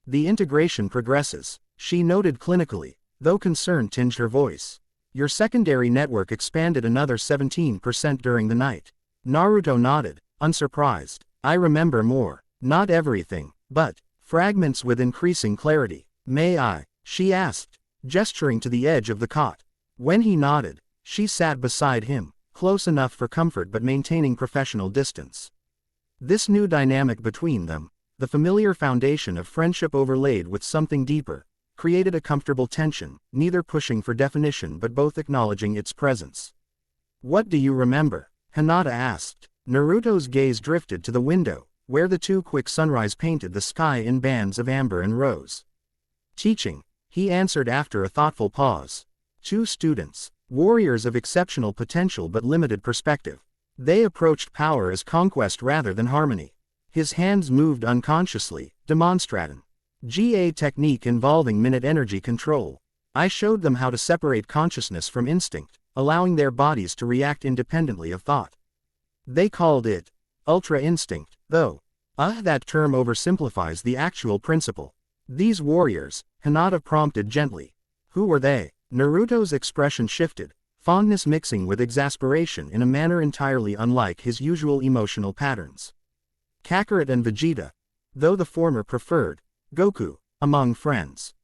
The integration progresses, she noted clinically, though concern tinged her voice. Your secondary network expanded another 17% during the night. Naruto nodded, unsurprised. I remember more. Not everything, but fragments with increasing clarity. May I? She asked, gesturing to the edge of the cot. When he nodded, she sat beside him, close enough for comfort but maintaining professional distance. This new dynamic between them, the familiar foundation of friendship overlaid with something deeper, created a comfortable tension, neither pushing for definition but both acknowledging its presence. "What do you remember?" Hinata asked. Naruto's gaze drifted to the window, where the two quick sunrise painted the sky in bands of amber and rose. "Teaching," he answered after a thoughtful pause. "Two students, warriors of exceptional potential but limited perspective. They approached power as conquest rather than harmony." His hands moved unconsciously, demonstrating a technique involving minute energy control. "I showed them how to separate consciousness from instinct, allowing their bodies to react independently of thought. They called it ultra instinct, though that term oversimplifies the actual principle." "These warriors," Hinata prompted gently. "Who were they?" Naruto's expression shifted, fondness mixing with exasperation in a manner entirely unlike his usual emotional patterns. "Kakarot and Vegeta, though the former preferred Goku among friends.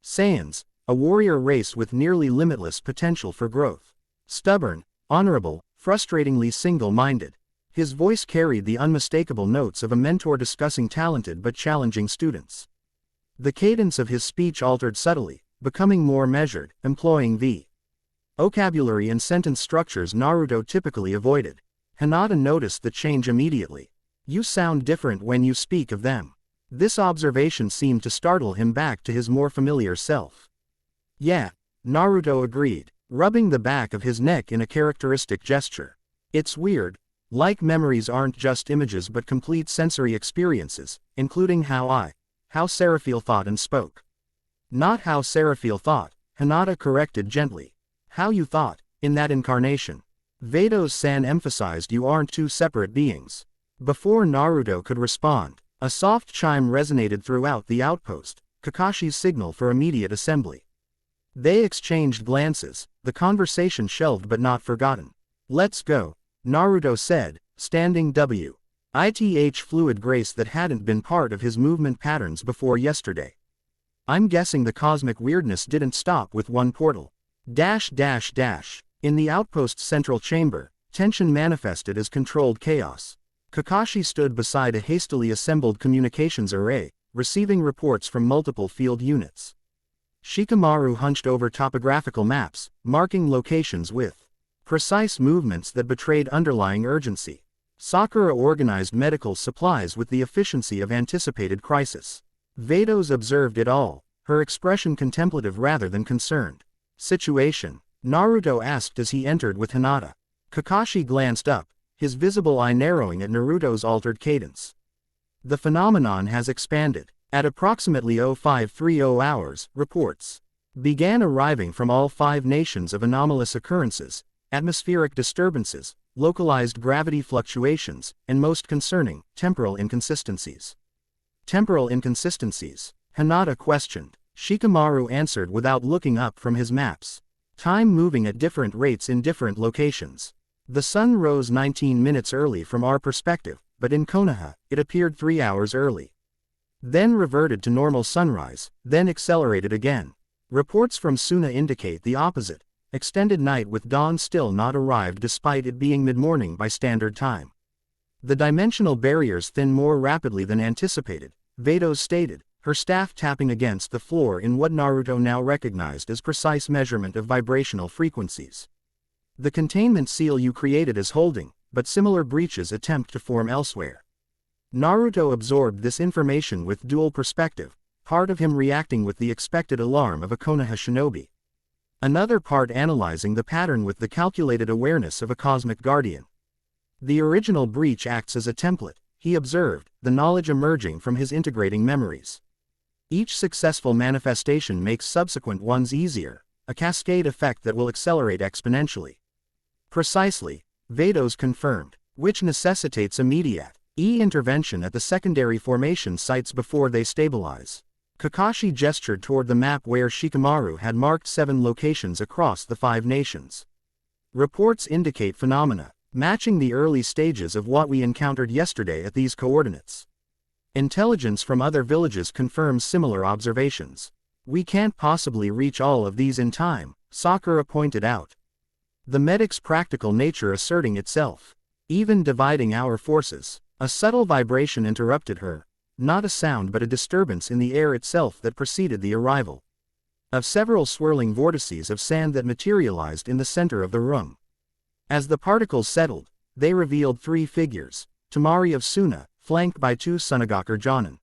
Saiyans, a warrior race with nearly limitless potential for growth. Stubborn, honorable, frustratingly single-minded." His voice carried the unmistakable notes of a mentor discussing talented but challenging students. The cadence of his speech altered subtly, becoming more measured, employing the vocabulary and sentence structures Naruto typically avoided. Hinata noticed the change immediately. "You sound different when you speak of them." This observation seemed to startle him back to his more familiar self. "Yeah," Naruto agreed, rubbing the back of his neck in a characteristic gesture. "It's weird. Like memories aren't just images but complete sensory experiences, including how Seraphil thought and spoke." "Not how Seraphil thought," Hinata corrected gently. "How you thought, in that incarnation." Vados-san emphasized you aren't two separate beings. Before Naruto could respond, a soft chime resonated throughout the outpost, Kakashi's signal for immediate assembly. They exchanged glances, the conversation shelved but not forgotten. "Let's go," Naruto said, standing with fluid grace that hadn't been part of his movement patterns before yesterday. "I'm guessing the cosmic weirdness didn't stop with one portal." In the outpost's central chamber, tension manifested as controlled chaos. Kakashi stood beside a hastily assembled communications array, receiving reports from multiple field units. Shikamaru hunched over topographical maps, marking locations with precise movements that betrayed underlying urgency. Sakura organized medical supplies with the efficiency of anticipated crisis. Vados observed it all, her expression contemplative rather than concerned. "Situation?" Naruto asked as he entered with Hinata. Kakashi glanced up, his visible eye narrowing at Naruto's altered cadence. "The phenomenon has expanded. At approximately 0530 hours, reports began arriving from all 5 nations of anomalous occurrences, atmospheric disturbances, localized gravity fluctuations, and most concerning, temporal inconsistencies." "Temporal inconsistencies?" Hinata questioned. Shikamaru answered without looking up from his maps. "Time moving at different rates in different locations. The sun rose 19 minutes early from our perspective, but in Konoha, it appeared 3 hours early. Then reverted to normal sunrise, then accelerated again. Reports from Suna indicate the opposite. Extended night with dawn still not arrived despite it being mid-morning by standard time. The dimensional barriers thin more rapidly than anticipated," Vados stated, her staff tapping against the floor in what Naruto now recognized as precise measurement of vibrational frequencies. "The containment seal you created is holding, but similar breaches attempt to form elsewhere." Naruto absorbed this information with dual perspective, part of him reacting with the expected alarm of a Konoha shinobi. Another part analyzing the pattern with the calculated awareness of a cosmic guardian. "The original breach acts as a template," he observed, the knowledge emerging from his integrating memories. "Each successful manifestation makes subsequent ones easier, a cascade effect that will accelerate exponentially." "Precisely," Vados confirmed, "which necessitates immediate intervention at the secondary formation sites before they stabilize." Kakashi gestured toward the map where Shikamaru had marked 7 locations across the 5 nations. "Reports indicate phenomena matching the early stages of what we encountered yesterday at these coordinates. Intelligence from other villages confirms similar observations. We can't possibly reach all of these in time," Sakura pointed out. "The medic's practical nature asserting itself. Even dividing our forces." A subtle vibration interrupted her. not a sound but a disturbance in the air itself that preceded the arrival of several swirling vortices of sand that materialized in the center of the room. As the particles settled, they revealed three figures: Tamari of Suna, flanked by two Sunagakure Jonin.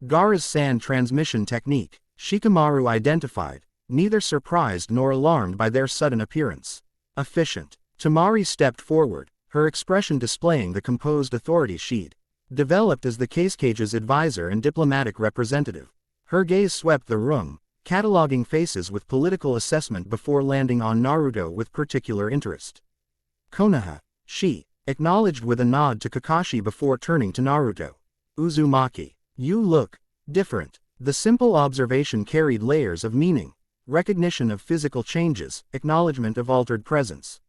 Gaara's sand transmission technique, Shikamaru identified, neither surprised nor alarmed by their sudden appearance. Efficient. Tamari stepped forward, her expression displaying the composed authority she'd developed as the Casecage's advisor and diplomatic representative. Her gaze swept the room, cataloging faces with political assessment before landing on Naruto with particular interest. Konoha, she acknowledged with a nod to Kakashi before turning to Naruto. Uzumaki, you look different. The simple observation carried layers of meaning: recognition of physical changes, acknowledgement of altered presence,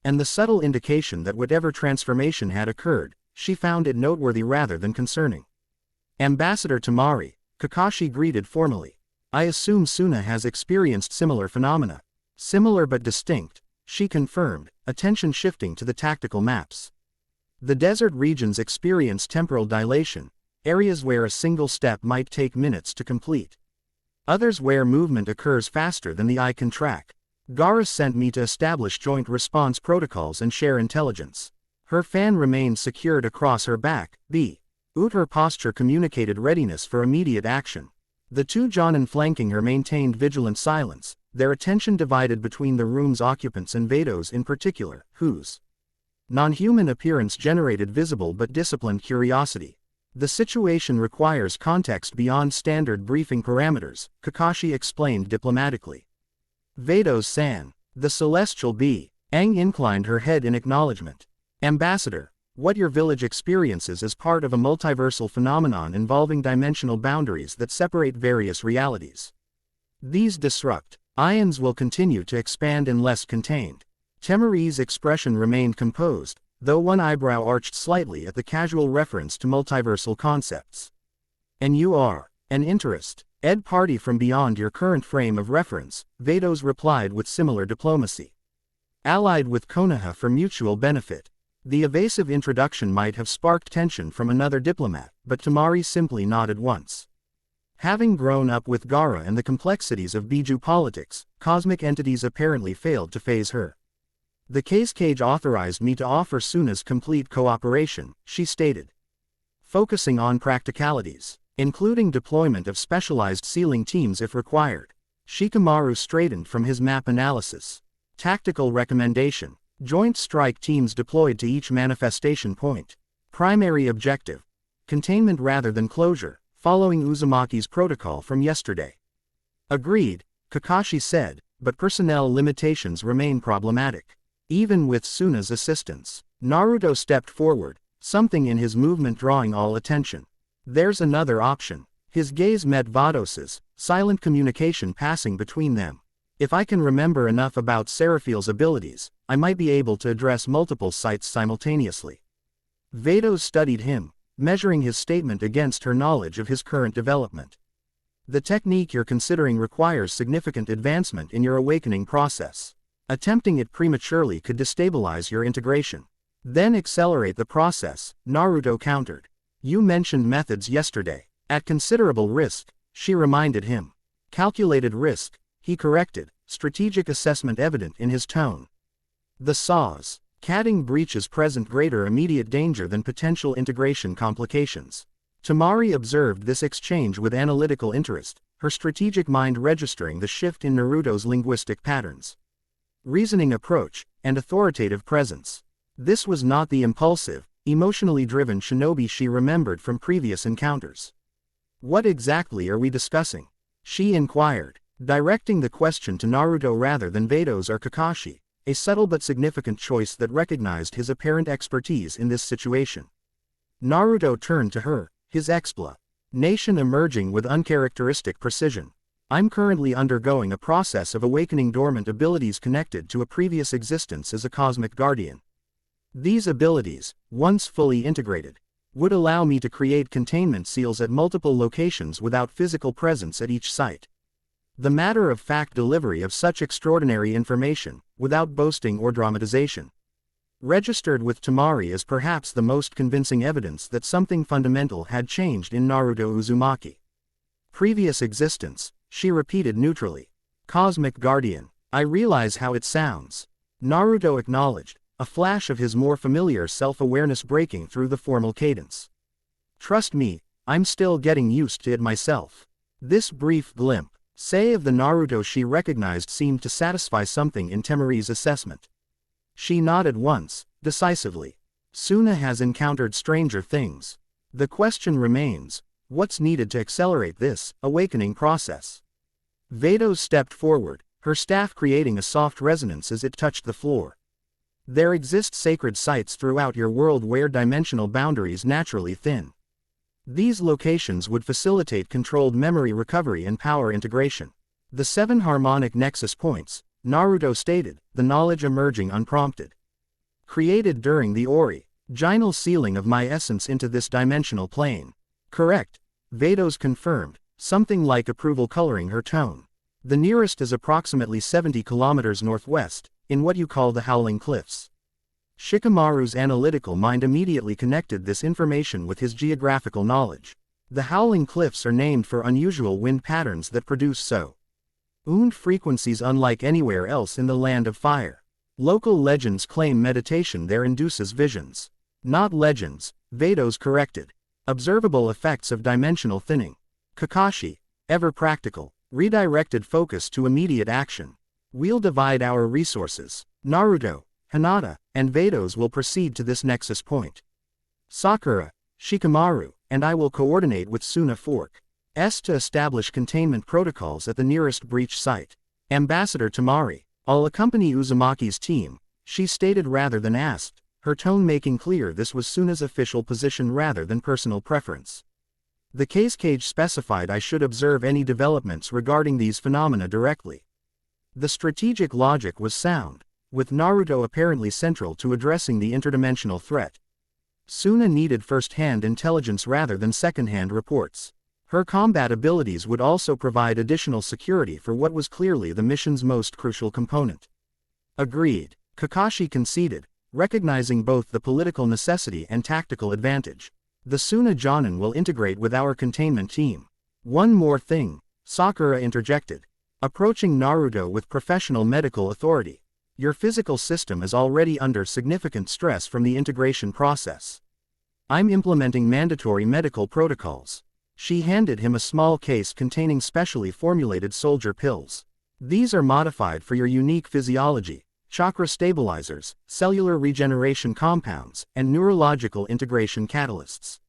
and the subtle indication that whatever transformation had occurred, she found it noteworthy rather than concerning. Ambassador Tamari, Kakashi greeted formally. I assume Suna has experienced similar phenomena. Similar but distinct, she confirmed, attention shifting to the tactical maps. The desert regions experience temporal dilation, areas where a single step might take minutes to complete. Others where movement occurs faster than the eye can track. Gaara sent me to establish joint response protocols and share intelligence. Her fan remained secured across her back. Her posture communicated readiness for immediate action. The two Jonin flanking her maintained vigilant silence, their attention divided between the room's occupants and Vados in particular, whose non-human appearance generated visible but disciplined curiosity. The situation requires context beyond standard briefing parameters, Kakashi explained diplomatically. Vados-san, the celestial bee. Aang inclined her head in acknowledgement. Ambassador, what your village experiences as part of a multiversal phenomenon involving dimensional boundaries that separate various realities. These disrupt ions will continue to expand unless contained. Temari's expression remained composed, though one eyebrow arched slightly at the casual reference to multiversal concepts. And you are an interest, ed party from beyond your current frame of reference, Vados replied with similar diplomacy. Allied with Konoha for mutual benefit. The evasive introduction might have sparked tension from another diplomat, but Tamari simply nodded once. Having grown up with Gaara and the complexities of Biju politics, cosmic entities apparently failed to faze her. The Casecage authorized me to offer Suna's complete cooperation, she stated. Focusing on practicalities, including deployment of specialized sealing teams if required. Shikamaru straightened from his map analysis. Tactical recommendation. Joint strike teams deployed to each manifestation point. Primary objective: containment rather than closure, following Uzumaki's protocol from yesterday. Agreed, Kakashi said, but personnel limitations remain problematic. Even with Suna's assistance. Naruto stepped forward, something in his movement drawing all attention. There's another option. His gaze met Vados's, silent communication passing between them. If I can remember enough about Seraphil's abilities, I might be able to address multiple sites simultaneously. Vados studied him, measuring his statement against her knowledge of his current development. The technique you're considering requires significant advancement in your awakening process. Attempting it prematurely could destabilize your integration. Then accelerate the process, Naruto countered. You mentioned methods yesterday. At considerable risk, she reminded him. Calculated risk, he corrected, strategic assessment evident in his tone. The saws. Catting breaches present greater immediate danger than potential integration complications. Tamari observed this exchange with analytical interest, her strategic mind registering the shift in Naruto's linguistic patterns, reasoning approach, and authoritative presence. This was not the impulsive, emotionally driven shinobi she remembered from previous encounters. What exactly are we discussing? She inquired, directing the question to Naruto rather than Vados or Kakashi, a subtle but significant choice that recognized his apparent expertise in this situation. Naruto turned to her, his explanation emerging with uncharacteristic precision. I'm currently undergoing a process of awakening dormant abilities connected to a previous existence as a cosmic guardian. These abilities, once fully integrated, would allow me to create containment seals at multiple locations without physical presence at each site. The matter-of-fact delivery of such extraordinary information, without boasting or dramatization. registered with Tamari as perhaps the most convincing evidence that something fundamental had changed in Naruto Uzumaki. Previous existence, she repeated neutrally. Cosmic Guardian. I realize how it sounds. Naruto acknowledged, a flash of his more familiar self-awareness breaking through the formal cadence. Trust me, I'm still getting used to it myself. This brief glimpse, say of the Naruto she recognized seemed to satisfy something in Temari's assessment. She nodded once, decisively. Suna has encountered stranger things. The question remains, what's needed to accelerate this awakening process? Vados stepped forward, her staff creating a soft resonance as it touched the floor. There exist sacred sites throughout your world where dimensional boundaries naturally thin. These locations would facilitate controlled memory recovery and power integration. The 7 harmonic nexus points, Naruto stated, the knowledge emerging unprompted. Created during the original sealing of my essence into this dimensional plane. Correct, Vados confirmed, something like approval coloring her tone. The nearest is approximately 70 kilometers northwest, in what you call the Howling Cliffs. Shikamaru's analytical mind immediately connected this information with his geographical knowledge. The Howling Cliffs are named for unusual wind patterns that produce sound frequencies unlike anywhere else in the Land of Fire. Local legends claim meditation there induces visions. Not legends, Vados corrected. Observable effects of dimensional thinning. Kakashi, ever practical, redirected focus to immediate action. We'll divide our resources. Naruto, Hinata, and Vados will proceed to this nexus point. Sakura, Shikamaru, and I will coordinate with Suna Fork S to establish containment protocols at the nearest breach site. Ambassador Tamari, I'll accompany Uzumaki's team, she stated rather than asked, her tone making clear this was Suna's official position rather than personal preference. The case cage specified I should observe any developments regarding these phenomena directly. The strategic logic was sound, with Naruto apparently central to addressing the interdimensional threat. Suna needed first-hand intelligence rather than second-hand reports. Her combat abilities would also provide additional security for what was clearly the mission's most crucial component. Agreed, Kakashi conceded, recognizing both the political necessity and tactical advantage. The Suna Jonin will integrate with our containment team. One more thing, Sakura interjected, approaching Naruto with professional medical authority. Your physical system is already under significant stress from the integration process. I'm implementing mandatory medical protocols. She handed him a small case containing specially formulated soldier pills. These are modified for your unique physiology, chakra stabilizers, cellular regeneration compounds, and neurological integration catalysts.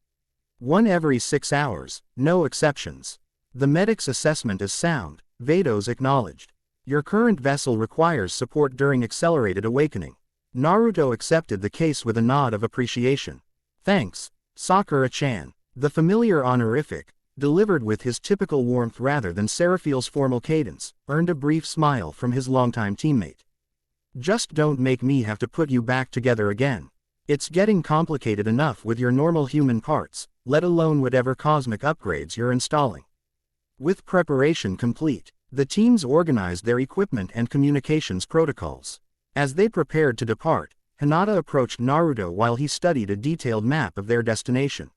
1 every 6 hours, no exceptions. The medic's assessment is sound, Vados acknowledged. Your current vessel requires support during accelerated awakening. Naruto accepted the case with a nod of appreciation. Thanks, Sakura-chan. The familiar honorific, delivered with his typical warmth rather than Seraphiel's formal cadence, earned a brief smile from his longtime teammate. Just don't make me have to put you back together again. It's getting complicated enough with your normal human parts, let alone whatever cosmic upgrades you're installing. With preparation complete, the teams organized their equipment and communications protocols. As they prepared to depart, Hinata approached Naruto while he studied a detailed map of their destination.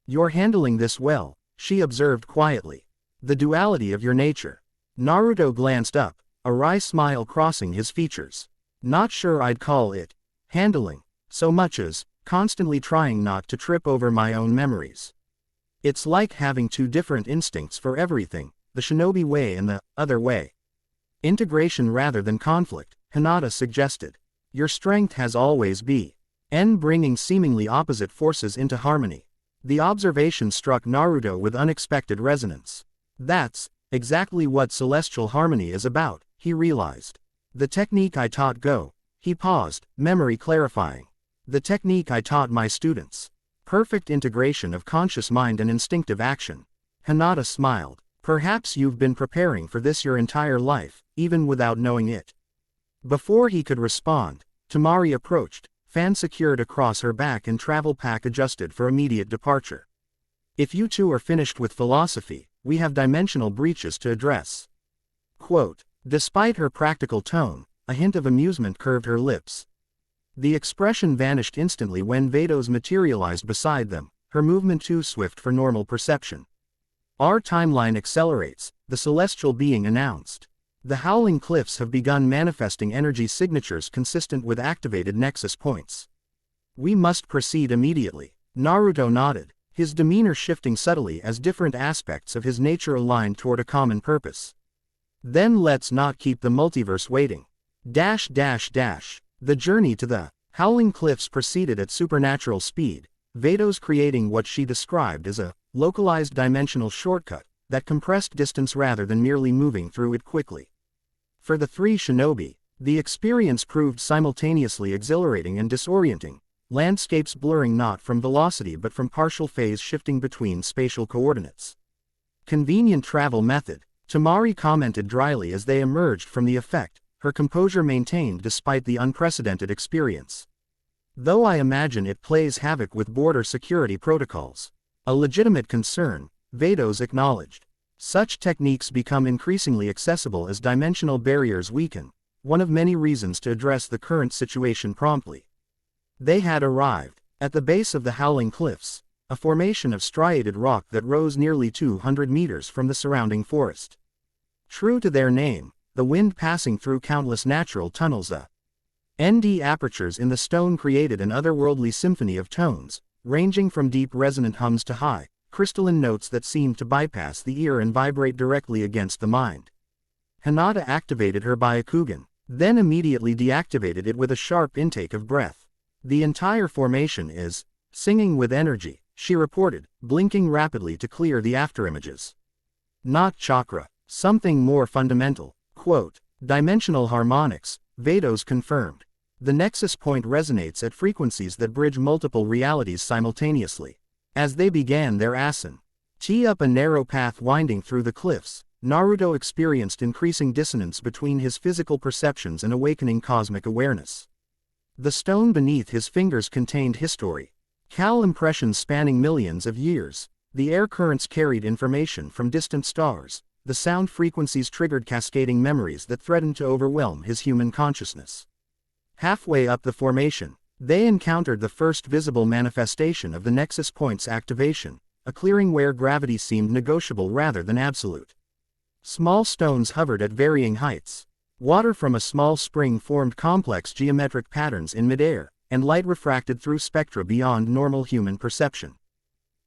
You're handling this well, she observed quietly. The duality of your nature. Naruto glanced up, a wry smile crossing his features. Not sure I'd call it handling, so much as constantly trying not to trip over my own memories. It's like having 2 different instincts for everything, the shinobi way and the other way. Integration rather than conflict, Hinata suggested. Your strength has always been bringing seemingly opposite forces into harmony. The observation struck Naruto with unexpected resonance. That's exactly what celestial harmony is about, he realized. The technique I taught he paused, memory clarifying. The technique I taught my students. Perfect integration of conscious mind and instinctive action. Hinata smiled. Perhaps you've been preparing for this your entire life, even without knowing it. Before he could respond, Tamari approached, fan secured across her back and travel pack adjusted for immediate departure. If you two are finished with philosophy, we have dimensional breaches to address. Quote, despite her practical tone, a hint of amusement curved her lips. The expression vanished instantly when Vados materialized beside them, her movement too swift for normal perception. Our timeline accelerates, the celestial being announced. The howling cliffs have begun manifesting energy signatures consistent with activated nexus points. We must proceed immediately. Naruto nodded, his demeanor shifting subtly as different aspects of his nature aligned toward a common purpose. Then let's not keep the multiverse waiting. The journey to the howling cliffs proceeded at supernatural speed, Vados creating what she described as a localized dimensional shortcut that compressed distance rather than merely moving through it quickly. For the three shinobi, the experience proved simultaneously exhilarating and disorienting, landscapes blurring not from velocity but from partial phase shifting between spatial coordinates. Convenient travel method, Tamari commented dryly as they emerged from the effect, her composure maintained despite the unprecedented experience. Though I imagine it plays havoc with border security protocols. A legitimate concern, Vados acknowledged. Such techniques become increasingly accessible as dimensional barriers weaken, one of many reasons to address the current situation promptly. They had arrived at the base of the howling cliffs, a formation of striated rock that rose nearly 200 meters from the surrounding forest. True to their name, the wind passing through countless natural tunnels, ND apertures in the stone created an otherworldly symphony of tones, ranging from deep resonant hums to high, crystalline notes that seemed to bypass the ear and vibrate directly against the mind. Hinata activated her Byakugan, then immediately deactivated it with a sharp intake of breath. The entire formation is singing with energy, she reported, blinking rapidly to clear the afterimages. Not chakra, something more fundamental. Quote, dimensional harmonics, Vados confirmed. The nexus point resonates at frequencies that bridge multiple realities simultaneously. As they began their ascent up a narrow path winding through the cliffs, Naruto experienced increasing dissonance between his physical perceptions and awakening cosmic awareness. The stone beneath his fingers contained history, cal impressions spanning millions of years. The air currents carried information from distant stars. The sound frequencies triggered cascading memories that threatened to overwhelm his human consciousness. Halfway up the formation, they encountered the first visible manifestation of the nexus point's activation, a clearing where gravity seemed negotiable rather than absolute. Small stones hovered at varying heights. Water from a small spring formed complex geometric patterns in midair, and light refracted through spectra beyond normal human perception.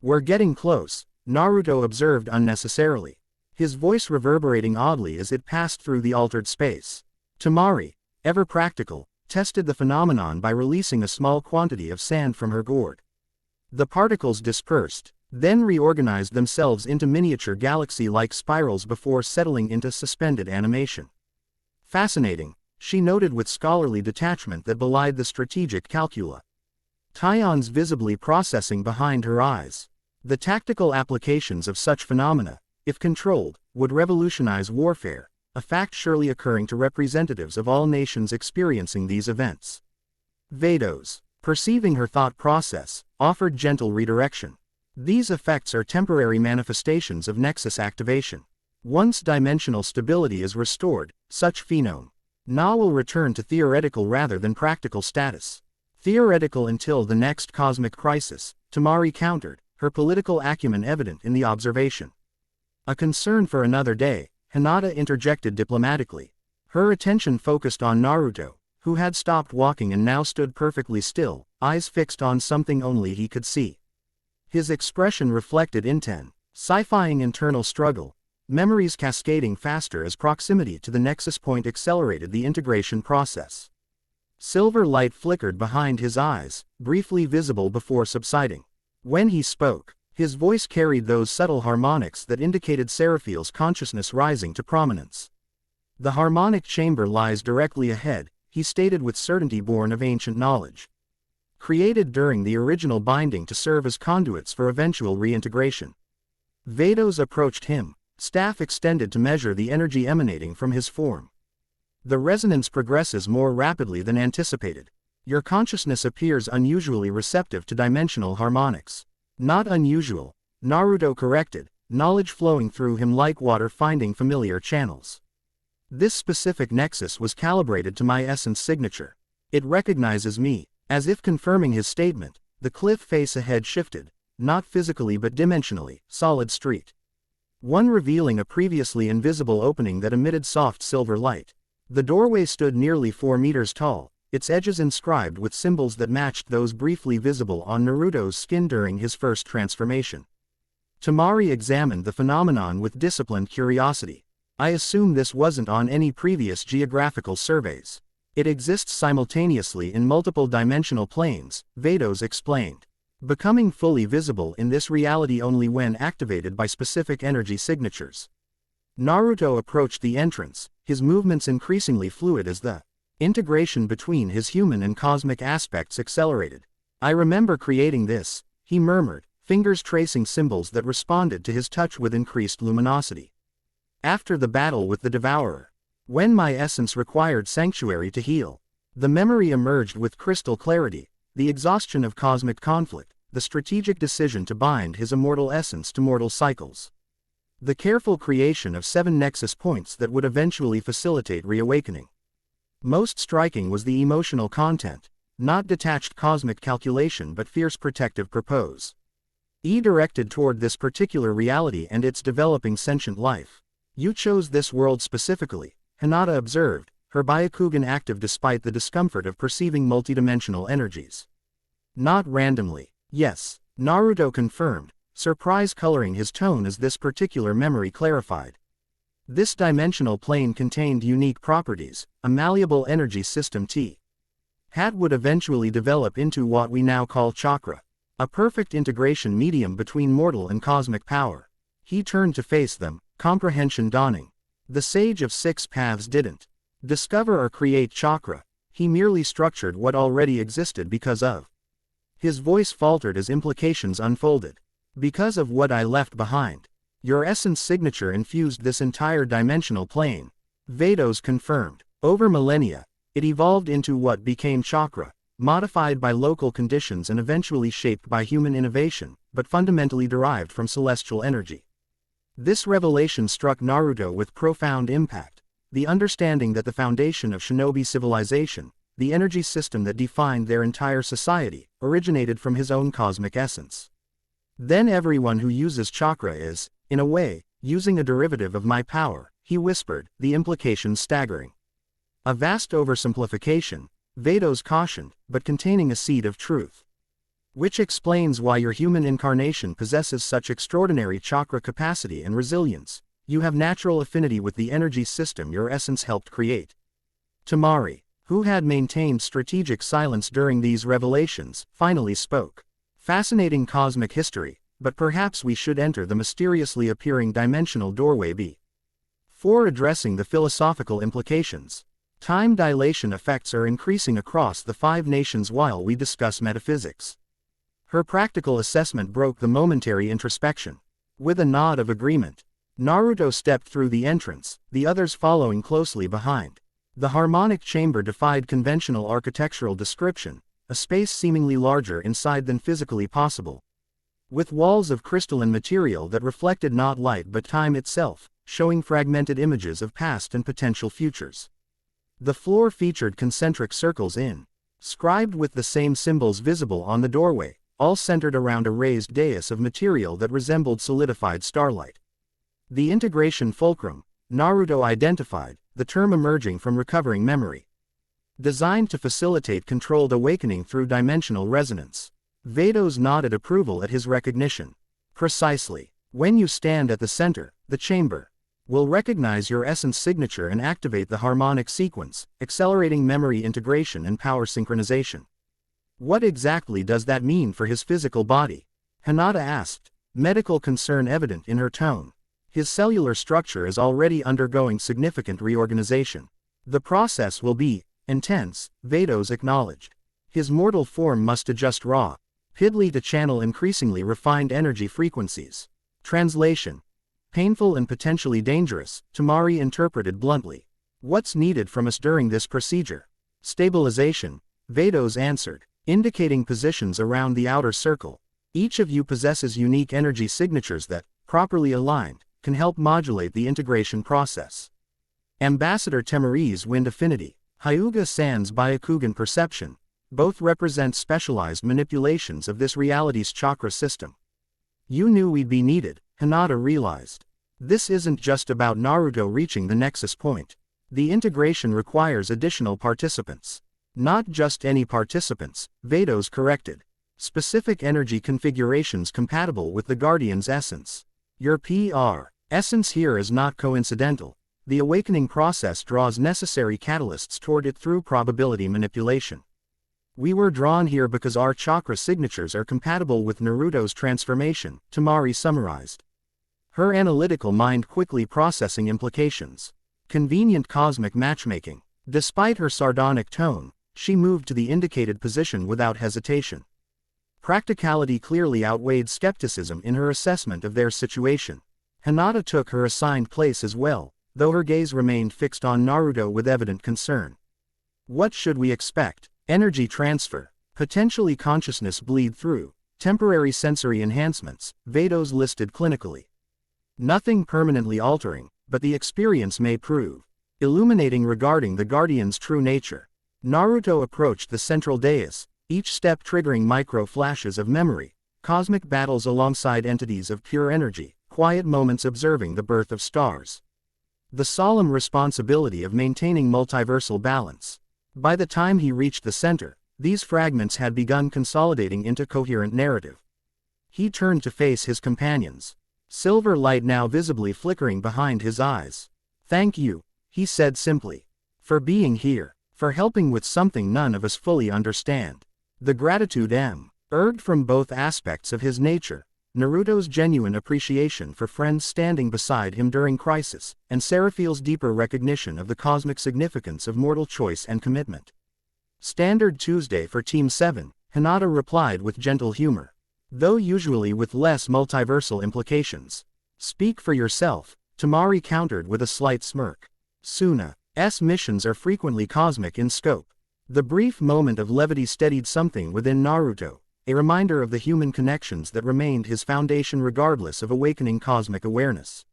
We're getting close, Naruto observed unnecessarily, his voice reverberating oddly as it passed through the altered space. Tamari, ever practical, tested the phenomenon by releasing a small quantity of sand from her gourd. The particles dispersed, then reorganized themselves into miniature galaxy-like spirals before settling into suspended animation. Fascinating, she noted with scholarly detachment that belied the strategic calcula. Tions visibly processing behind her eyes. The tactical applications of such phenomena, if controlled, would revolutionize warfare, a fact surely occurring to representatives of all nations experiencing these events. Vados, perceiving her thought process, offered gentle redirection. These effects are temporary manifestations of nexus activation. Once dimensional stability is restored, such phenom will return to theoretical rather than practical status. Theoretical until the next cosmic crisis, Tamari countered, her political acumen evident in the observation. A concern for another day, Hinata interjected diplomatically. Her attention focused on Naruto, who had stopped walking and now stood perfectly still, eyes fixed on something only he could see. His expression reflected sci-fying internal struggle, memories cascading faster as proximity to the nexus point accelerated the integration process. Silver light flickered behind his eyes, briefly visible before subsiding. When he spoke, his voice carried those subtle harmonics that indicated Seraphil's consciousness rising to prominence. The harmonic chamber lies directly ahead, he stated with certainty born of ancient knowledge. Created during the original binding to serve as conduits for eventual reintegration. Vados approached him, staff extended to measure the energy emanating from his form. The resonance progresses more rapidly than anticipated. Your consciousness appears unusually receptive to dimensional harmonics. Not unusual, Naruto corrected, knowledge flowing through him like water finding familiar channels. This specific nexus was calibrated to my essence signature. It recognizes me. As if confirming his statement, the cliff face ahead shifted, not physically but dimensionally, solid street. One revealing a previously invisible opening that emitted soft silver light. The doorway stood nearly 4 meters tall, its edges inscribed with symbols that matched those briefly visible on Naruto's skin during his first transformation. Temari examined the phenomenon with disciplined curiosity. I assume this wasn't on any previous geographical surveys. It exists simultaneously in multiple dimensional planes, Vados explained. Becoming fully visible in this reality only when activated by specific energy signatures. Naruto approached the entrance, his movements increasingly fluid as the integration between his human and cosmic aspects accelerated. I remember creating this, he murmured, fingers tracing symbols that responded to his touch with increased luminosity. After the battle with the Devourer, when my essence required sanctuary to heal, the memory emerged with crystal clarity, the exhaustion of cosmic conflict, the strategic decision to bind his immortal essence to mortal cycles. The careful creation of 7 nexus points that would eventually facilitate reawakening. Most striking was the emotional content, not detached cosmic calculation but fierce protective purpose. Directed toward this particular reality and its developing sentient life. You chose this world specifically, Hinata observed, her Byakugan active despite the discomfort of perceiving multidimensional energies. Not randomly. Yes, Naruto confirmed, surprise coloring his tone as this particular memory clarified. This dimensional plane contained unique properties, a malleable energy system T. Would eventually develop into what we now call chakra. A perfect integration medium between mortal and cosmic power. He turned to face them, comprehension dawning. The Sage of 6 Paths didn't discover or create chakra, he merely structured what already existed because of. His voice faltered as implications unfolded. Because of what I left behind. Your essence signature infused this entire dimensional plane. Vados confirmed. Over millennia, it evolved into what became chakra, modified by local conditions and eventually shaped by human innovation, but fundamentally derived from celestial energy. This revelation struck Naruto with profound impact. The understanding that the foundation of shinobi civilization, the energy system that defined their entire society, originated from his own cosmic essence. Then everyone who uses chakra is, in a way, using a derivative of my power, he whispered, the implications staggering. A vast oversimplification, Vados cautioned, but containing a seed of truth. Which explains why your human incarnation possesses such extraordinary chakra capacity and resilience. You have natural affinity with the energy system your essence helped create. Temari, who had maintained strategic silence during these revelations, finally spoke. Fascinating cosmic history, but perhaps we should enter the mysteriously appearing dimensional doorway before addressing the philosophical implications. Time dilation effects are increasing across the 5 nations while we discuss metaphysics. Her practical assessment broke the momentary introspection. With a nod of agreement, Naruto stepped through the entrance, the others following closely behind. The harmonic chamber defied conventional architectural description, a space seemingly larger inside than physically possible. With walls of crystalline material that reflected not light but time itself, showing fragmented images of past and potential futures. The floor featured concentric circles inscribed with the same symbols visible on the doorway, all centered around a raised dais of material that resembled solidified starlight. The integration fulcrum, Naruto identified, the term emerging from recovering memory. Designed to facilitate controlled awakening through dimensional resonance. Vados nodded approval at his recognition. Precisely. When you stand at the center, the chamber will recognize your essence signature and activate the harmonic sequence, accelerating memory integration and power synchronization. What exactly does that mean for his physical body? Hinata asked, medical concern evident in her tone. His cellular structure is already undergoing significant reorganization. The process will be intense, Vados acknowledged. His mortal form must adjust rapidly to channel increasingly refined energy frequencies. Translation. Painful and potentially dangerous, Temari interpreted bluntly. What's needed from us during this procedure? Stabilization, Vados answered, indicating positions around the outer circle. Each of you possesses unique energy signatures that, properly aligned, can help modulate the integration process. Ambassador Temari's wind affinity. Hyuga sans Byakugan perception. Both represent specialized manipulations of this reality's chakra system. You knew we'd be needed, Hinata realized. This isn't just about Naruto reaching the nexus point. The integration requires additional participants. Not just any participants, Vados corrected. Specific energy configurations compatible with the Guardian's essence. Your PR. Essence here is not coincidental. The awakening process draws necessary catalysts toward it through probability manipulation. We were drawn here because our chakra signatures are compatible with Naruto's transformation, Temari summarized. Her analytical mind quickly processing implications. Convenient cosmic matchmaking. Despite her sardonic tone, she moved to the indicated position without hesitation. Practicality clearly outweighed skepticism in her assessment of their situation. Hinata took her assigned place as well, though her gaze remained fixed on Naruto with evident concern. What should we expect? Energy transfer. Potentially consciousness bleed through. Temporary sensory enhancements, Vados listed clinically. Nothing permanently altering, but the experience may prove illuminating regarding the Guardian's true nature. Naruto approached the central dais, each step triggering micro-flashes of memory, cosmic battles alongside entities of pure energy, quiet moments observing the birth of stars. The solemn responsibility of maintaining multiversal balance. By the time he reached the center, these fragments had begun consolidating into coherent narrative. He turned to face his companions. Silver light now visibly flickering behind his eyes. "Thank you," he said simply. "For being here. For helping with something none of us fully understand." The gratitude urged from both aspects of his nature. Naruto's genuine appreciation for friends standing beside him during crisis, and Seraphiel's deeper recognition of the cosmic significance of mortal choice and commitment. Standard Tuesday for Team 7, Hinata replied with gentle humor. Though usually with less multiversal implications. Speak for yourself, Temari countered with a slight smirk. Suna's missions are frequently cosmic in scope. The brief moment of levity steadied something within Naruto, a reminder of the human connections that remained his foundation regardless of awakening cosmic awareness.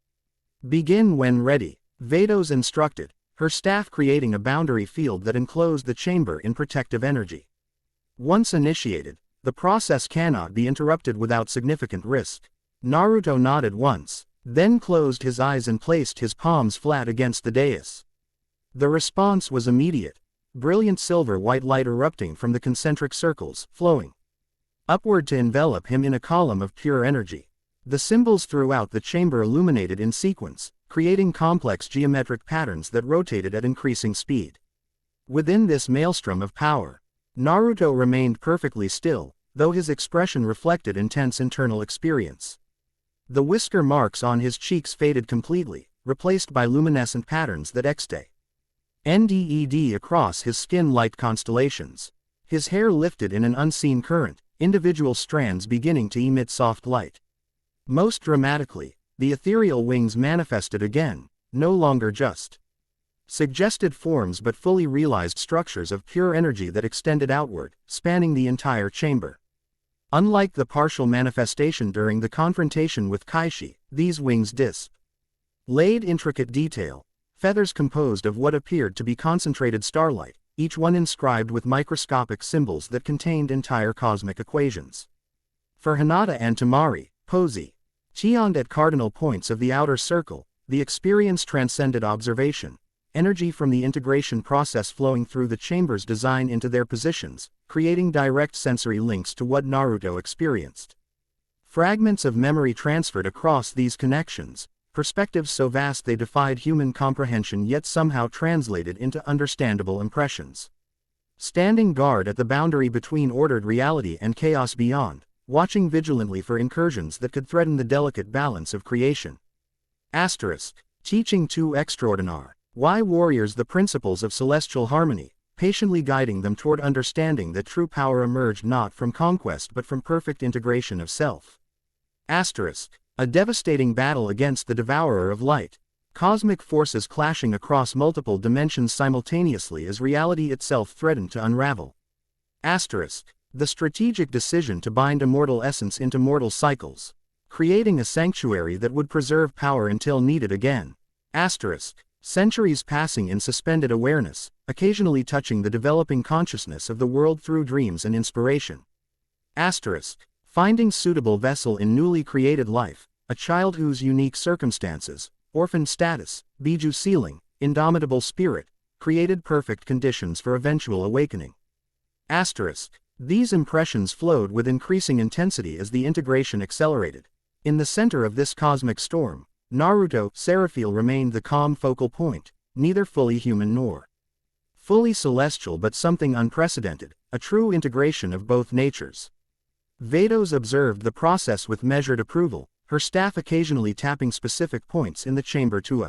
Begin when ready, Vados instructed, her staff creating a boundary field that enclosed the chamber in protective energy. Once initiated, the process cannot be interrupted without significant risk. Naruto nodded once, then closed his eyes and placed his palms flat against the dais. The response was immediate, brilliant silver-white light erupting from the concentric circles, flowing upward to envelop him in a column of pure energy. The symbols throughout the chamber illuminated in sequence, creating complex geometric patterns that rotated at increasing speed. Within this maelstrom of power, Naruto remained perfectly still, though his expression reflected intense internal experience. The whisker marks on his cheeks faded completely, replaced by luminescent patterns that extended across his skin like constellations. His hair lifted in an unseen current, individual strands beginning to emit soft light. Most dramatically, the ethereal wings manifested again, no longer just suggested forms but fully realized structures of pure energy that extended outward, spanning the entire chamber. Unlike the partial manifestation during the confrontation with Kaishi, these wings displayed intricate detail, feathers composed of what appeared to be concentrated starlight, each one inscribed with microscopic symbols that contained entire cosmic equations. For Hinata and Temari, positioned at cardinal points of the outer circle, the experience transcended observation, energy from the integration process flowing through the chamber's design into their positions, creating direct sensory links to what Naruto experienced. Fragments of memory transferred across these connections, perspectives so vast they defied human comprehension yet somehow translated into understandable impressions. Standing guard at the boundary between ordered reality and chaos beyond, watching vigilantly for incursions that could threaten the delicate balance of creation. Teaching too extraordinary. Why warriors the principles of celestial harmony, patiently guiding them toward understanding that true power emerged not from conquest but from perfect integration of self. A devastating battle against the devourer of light. Cosmic forces clashing across multiple dimensions simultaneously as reality itself threatened to unravel. The strategic decision to bind immortal essence into mortal cycles, creating a sanctuary that would preserve power until needed again. Centuries passing in suspended awareness, occasionally touching the developing consciousness of the world through dreams and inspiration. Asterisk. Finding suitable vessel in newly created life, a child whose unique circumstances, orphan status, Biju sealing, indomitable spirit, created perfect conditions for eventual awakening. Asterisk. These impressions flowed with increasing intensity as the integration accelerated. In the center of this cosmic storm, Naruto Seraphil remained the calm focal point, neither fully human nor fully celestial but something unprecedented, a true integration of both natures. Vados observed the process with measured approval, her staff occasionally tapping specific points in the chamber to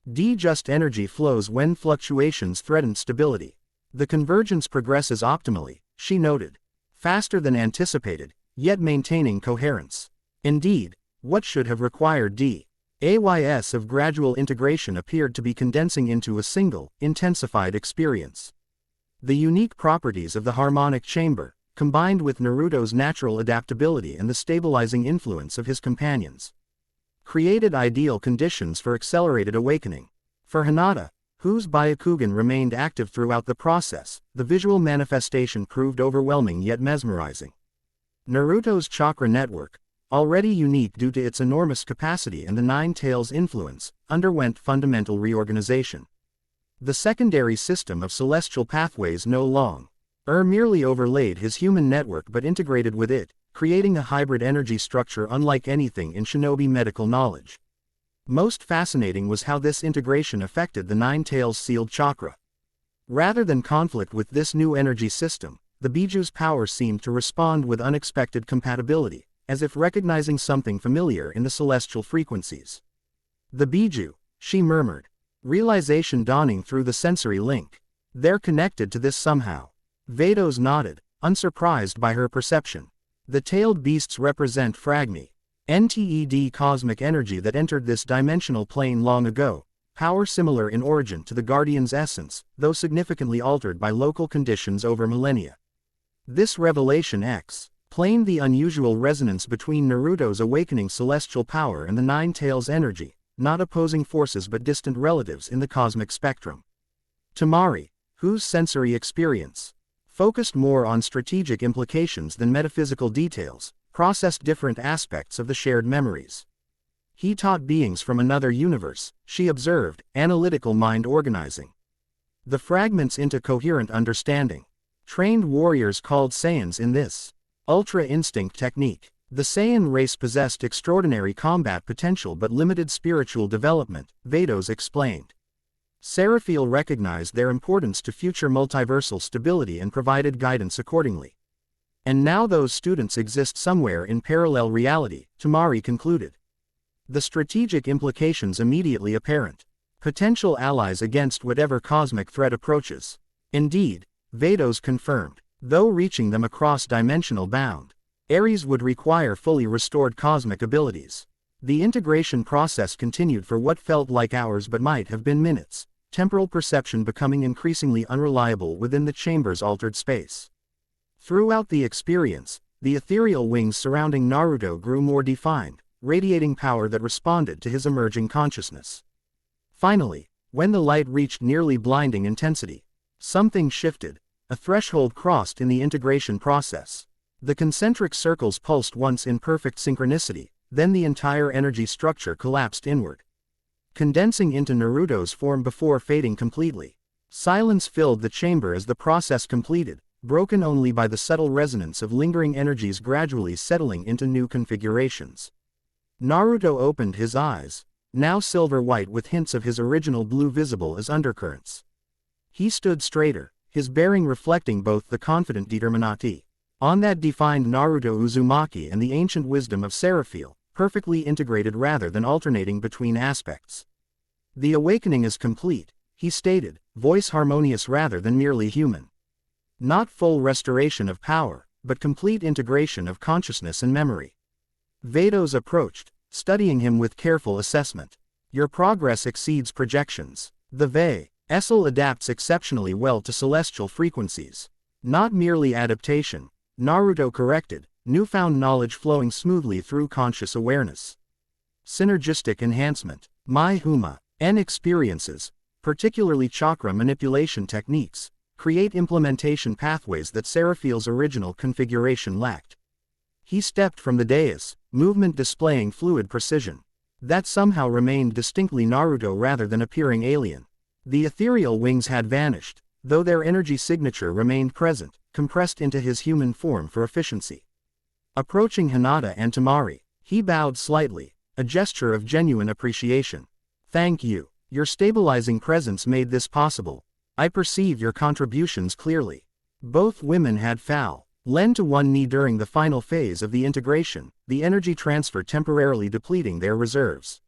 adjust energy flows when fluctuations threatened stability. The convergence progresses optimally, she noted. Faster than anticipated, yet maintaining coherence. Indeed, what should have required days of gradual integration appeared to be condensing into a single, intensified experience. The unique properties of the harmonic chamber, combined with Naruto's natural adaptability and the stabilizing influence of his companions, created ideal conditions for accelerated awakening. For Hinata, whose Byakugan remained active throughout the process, the visual manifestation proved overwhelming yet mesmerizing. Naruto's chakra network, already unique due to its enormous capacity and the Nine Tails' influence, underwent fundamental reorganization. The secondary system of celestial pathways no longer merely overlaid his human network but integrated with it, creating a hybrid energy structure unlike anything in shinobi medical knowledge. Most fascinating was how this integration affected the Nine Tails' sealed chakra. Rather than conflict with this new energy system, the Biju's power seemed to respond with unexpected compatibility, as if recognizing something familiar in the celestial frequencies. The Biju, she murmured. Realization dawning through the sensory link. They're connected to this somehow. Vados nodded, unsurprised by her perception. The tailed beasts represent fragmi. NTED cosmic energy that entered this dimensional plane long ago, power similar in origin to the Guardian's essence, though significantly altered by local conditions over millennia. This revelation explained the unusual resonance between Naruto's awakening celestial power and the Nine Tails' energy, not opposing forces but distant relatives in the cosmic spectrum. Tamari, whose sensory experience focused more on strategic implications than metaphysical details, processed different aspects of the shared memories. He taught beings from another universe, she observed, analytical mind organizing the fragments into coherent understanding. Trained warriors called Saiyans in this ultra instinct technique. The Saiyan race possessed extraordinary combat potential but limited spiritual development, Vados explained. Seraphil recognized their importance to future multiversal stability and provided guidance accordingly. And now those students exist somewhere in parallel reality, Tamari concluded. The strategic implications immediately apparent. Potential allies against whatever cosmic threat approaches. Indeed, Vados confirmed, though reaching them across dimensional bound Ares would require fully restored cosmic abilities. The integration process continued for what felt like hours but might have been minutes, temporal perception becoming increasingly unreliable within the chamber's altered space. Throughout the experience, the ethereal wings surrounding Naruto grew more defined, radiating power that responded to his emerging consciousness. Finally, when the light reached nearly blinding intensity, something shifted, a threshold crossed in the integration process. The concentric circles pulsed once in perfect synchronicity, then the entire energy structure collapsed inward, condensing into Naruto's form before fading completely. Silence filled the chamber as the process completed, broken only by the subtle resonance of lingering energies gradually settling into new configurations. Naruto opened his eyes, now silver-white with hints of his original blue visible as undercurrents. He stood straighter, his bearing reflecting both the confident determinati on that defined Naruto Uzumaki and the ancient wisdom of Seraphil, perfectly integrated rather than alternating between aspects. The awakening is complete, he stated, voice harmonious rather than merely human. Not full restoration of power, but complete integration of consciousness and memory. Vados approached, studying him with careful assessment. Your progress exceeds projections. The vessel adapts exceptionally well to celestial frequencies. Not merely adaptation, Naruto corrected, newfound knowledge flowing smoothly through conscious awareness. Synergistic enhancement. My Huma, N experiences, particularly chakra manipulation techniques, create implementation pathways that Seraphiel's original configuration lacked. He stepped from the dais, movement displaying fluid precision. That somehow remained distinctly Naruto rather than appearing alien. The ethereal wings had vanished, though their energy signature remained present, compressed into his human form for efficiency. Approaching Hinata and Temari, he bowed slightly, a gesture of genuine appreciation. Thank you. Your stabilizing presence made this possible. I perceive your contributions clearly. Both women had fallen to one knee during the final phase of the integration, the energy transfer temporarily depleting their reserves.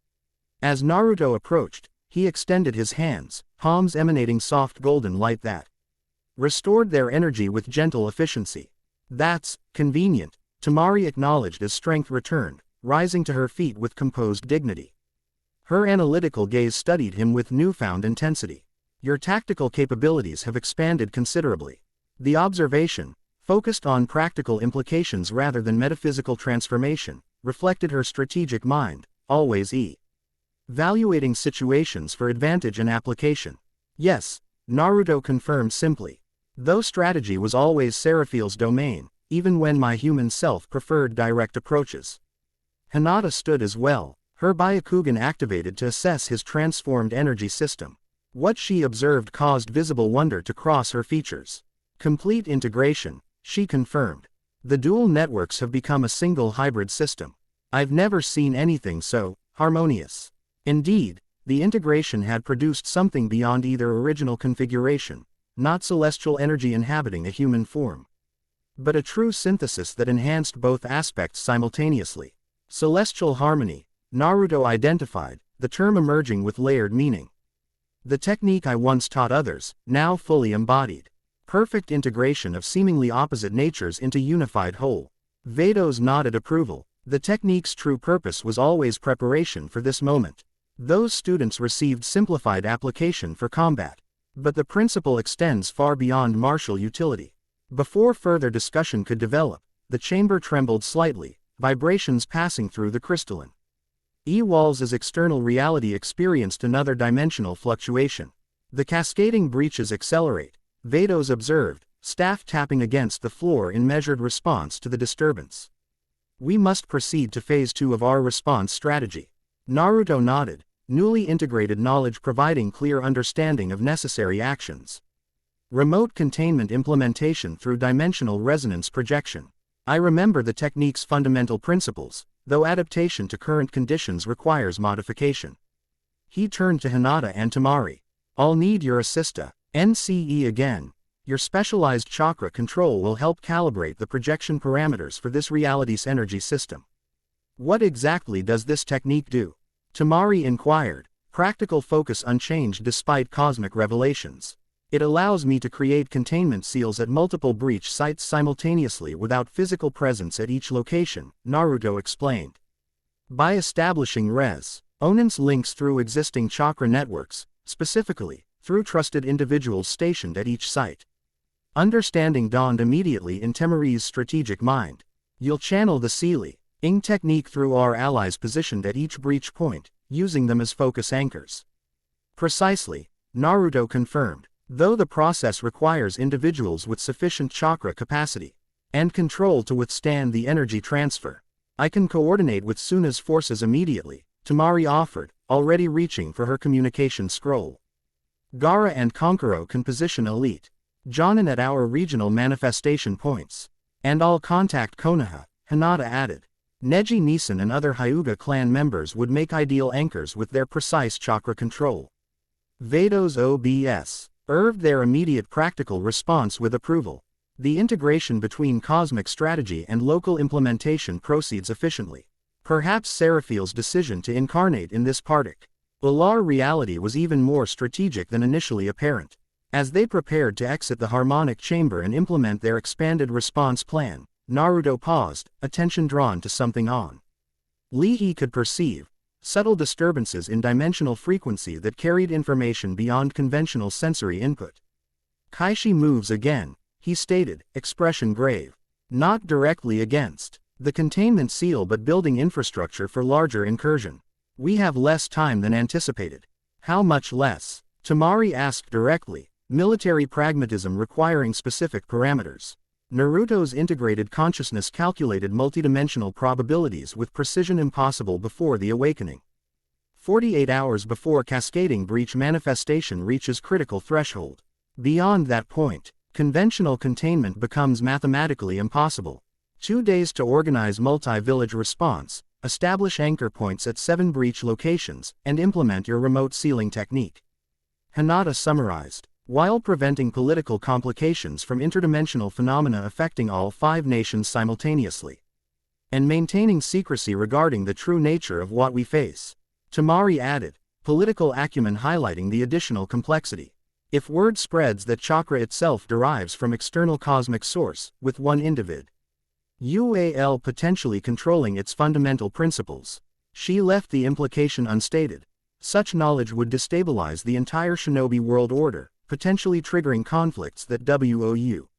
As Naruto approached, he extended his hands, palms emanating soft golden light that restored their energy with gentle efficiency. That's convenient, Temari acknowledged as strength returned, rising to her feet with composed dignity. Her analytical gaze studied him with newfound intensity. Your tactical capabilities have expanded considerably. The observation, focused on practical implications rather than metaphysical transformation, reflected her strategic mind, always evaluating situations for advantage and application. Yes, Naruto confirmed simply. Though strategy was always Seraphiel's domain, even when my human self preferred direct approaches. Hinata stood as well, her Byakugan activated to assess his transformed energy system. What she observed caused visible wonder to cross her features. Complete integration, she confirmed. The dual networks have become a single hybrid system. I've never seen anything so harmonious. Indeed, the integration had produced something beyond either original configuration, not celestial energy inhabiting a human form, but a true synthesis that enhanced both aspects simultaneously. Celestial harmony, Naruto identified, the term emerging with layered meaning. The technique I once taught others, now fully embodied. Perfect integration of seemingly opposite natures into unified whole. Vados nodded approval. The technique's true purpose was always preparation for this moment. Those students received simplified application for combat. But the principle extends far beyond martial utility. Before further discussion could develop, the chamber trembled slightly, vibrations passing through the crystalline walls' external reality experienced another dimensional fluctuation. The cascading breaches accelerate, Vados observed, staff tapping against the floor in measured response to the disturbance. We must proceed to phase 2 of our response strategy. Naruto nodded, newly integrated knowledge providing clear understanding of necessary actions. Remote containment implementation through dimensional resonance projection. I remember the technique's fundamental principles, though adaptation to current conditions requires modification. He turned to Hinata and Temari. I'll need your NCE again. Your specialized chakra control will help calibrate the projection parameters for this reality's energy system. What exactly does this technique do? Temari inquired, practical focus unchanged despite cosmic revelations. It allows me to create containment seals at multiple breach sites simultaneously without physical presence at each location, Naruto explained. By establishing resonance links through existing chakra networks, specifically, through trusted individuals stationed at each site. Understanding dawned immediately in Temari's strategic mind. You'll channel the sealing technique through our allies positioned at each breach point, using them as focus anchors. Precisely, Naruto confirmed. Though the process requires individuals with sufficient chakra capacity and control to withstand the energy transfer, I can coordinate with Suna's forces immediately, Temari offered, already reaching for her communication scroll. Gaara and Konkuro can position elite Jonin at our regional manifestation points. And I'll contact Konoha, Hinata added. Neji Nisan and other Hyuga clan members would make ideal anchors with their precise chakra control. Vados OBS urged their immediate practical response with approval. The integration between cosmic strategy and local implementation proceeds efficiently. Perhaps Seraphiel's decision to incarnate in this particular reality was even more strategic than initially apparent. As they prepared to exit the harmonic chamber and implement their expanded response plan, Naruto paused, attention drawn to something on. He could perceive subtle disturbances in dimensional frequency that carried information beyond conventional sensory input. Kaishi moves again, he stated, expression grave. Not directly against the containment seal but building infrastructure for larger incursion. We have less time than anticipated. How much less? Temari asked directly, military pragmatism requiring specific parameters. Naruto's integrated consciousness calculated multidimensional probabilities with precision impossible before the awakening. 48 hours before cascading breach manifestation reaches critical threshold. Beyond that point, conventional containment becomes mathematically impossible. 2 days to organize multi-village response, establish anchor points at 7 breach locations, and implement your remote sealing technique. Hinata summarized, while preventing political complications from interdimensional phenomena affecting all 5 nations simultaneously. And maintaining secrecy regarding the true nature of what we face. Temari added, political acumen highlighting the additional complexity. If word spreads that chakra itself derives from external cosmic source, with one individ UAL potentially controlling its fundamental principles. She left the implication unstated. Such knowledge would destabilize the entire shinobi world order, potentially triggering conflicts that WOU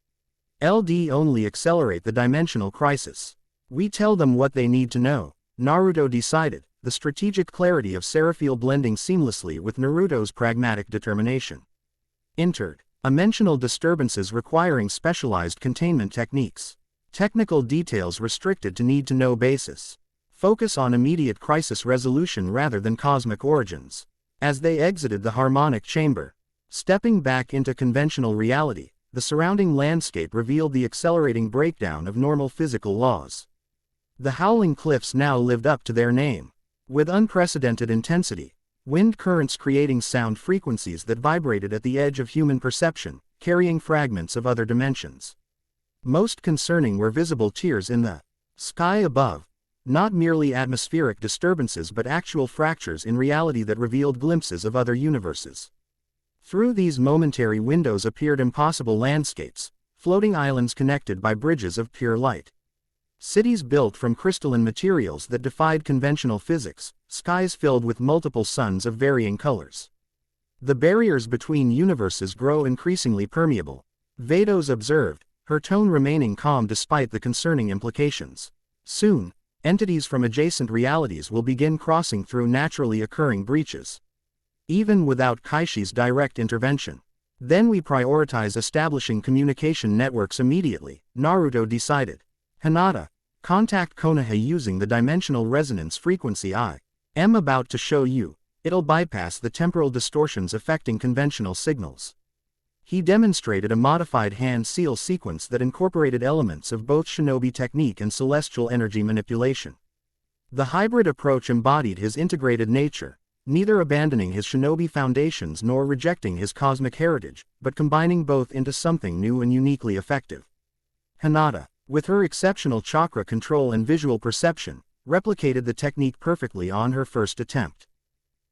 LD only accelerate the dimensional crisis. We tell them what they need to know, Naruto decided, the strategic clarity of Seraphil blending seamlessly with Naruto's pragmatic determination. Entered. Dimensional disturbances requiring specialized containment techniques. Technical details restricted to need-to-know basis. Focus on immediate crisis resolution rather than cosmic origins. As they exited the harmonic chamber, stepping back into conventional reality, the surrounding landscape revealed the accelerating breakdown of normal physical laws. The howling cliffs now lived up to their name. With unprecedented intensity, wind currents creating sound frequencies that vibrated at the edge of human perception, carrying fragments of other dimensions. Most concerning were visible tears in the sky above, not merely atmospheric disturbances but actual fractures in reality that revealed glimpses of other universes. Through these momentary windows appeared impossible landscapes, floating islands connected by bridges of pure light. Cities built from crystalline materials that defied conventional physics, skies filled with multiple suns of varying colors. The barriers between universes grow increasingly permeable, Vados observed, her tone remaining calm despite the concerning implications. Soon, entities from adjacent realities will begin crossing through naturally occurring breaches. Even without Kaishi's direct intervention. Then we prioritize establishing communication networks immediately, Naruto decided. Hinata, contact Konoha using the dimensional resonance frequency I am about to show you. It'll bypass the temporal distortions affecting conventional signals. He demonstrated a modified hand seal sequence that incorporated elements of both shinobi technique and celestial energy manipulation. The hybrid approach embodied his integrated nature, neither abandoning his shinobi foundations nor rejecting his cosmic heritage, but combining both into something new and uniquely effective. Hinata, with her exceptional chakra control and visual perception, replicated the technique perfectly on her first attempt.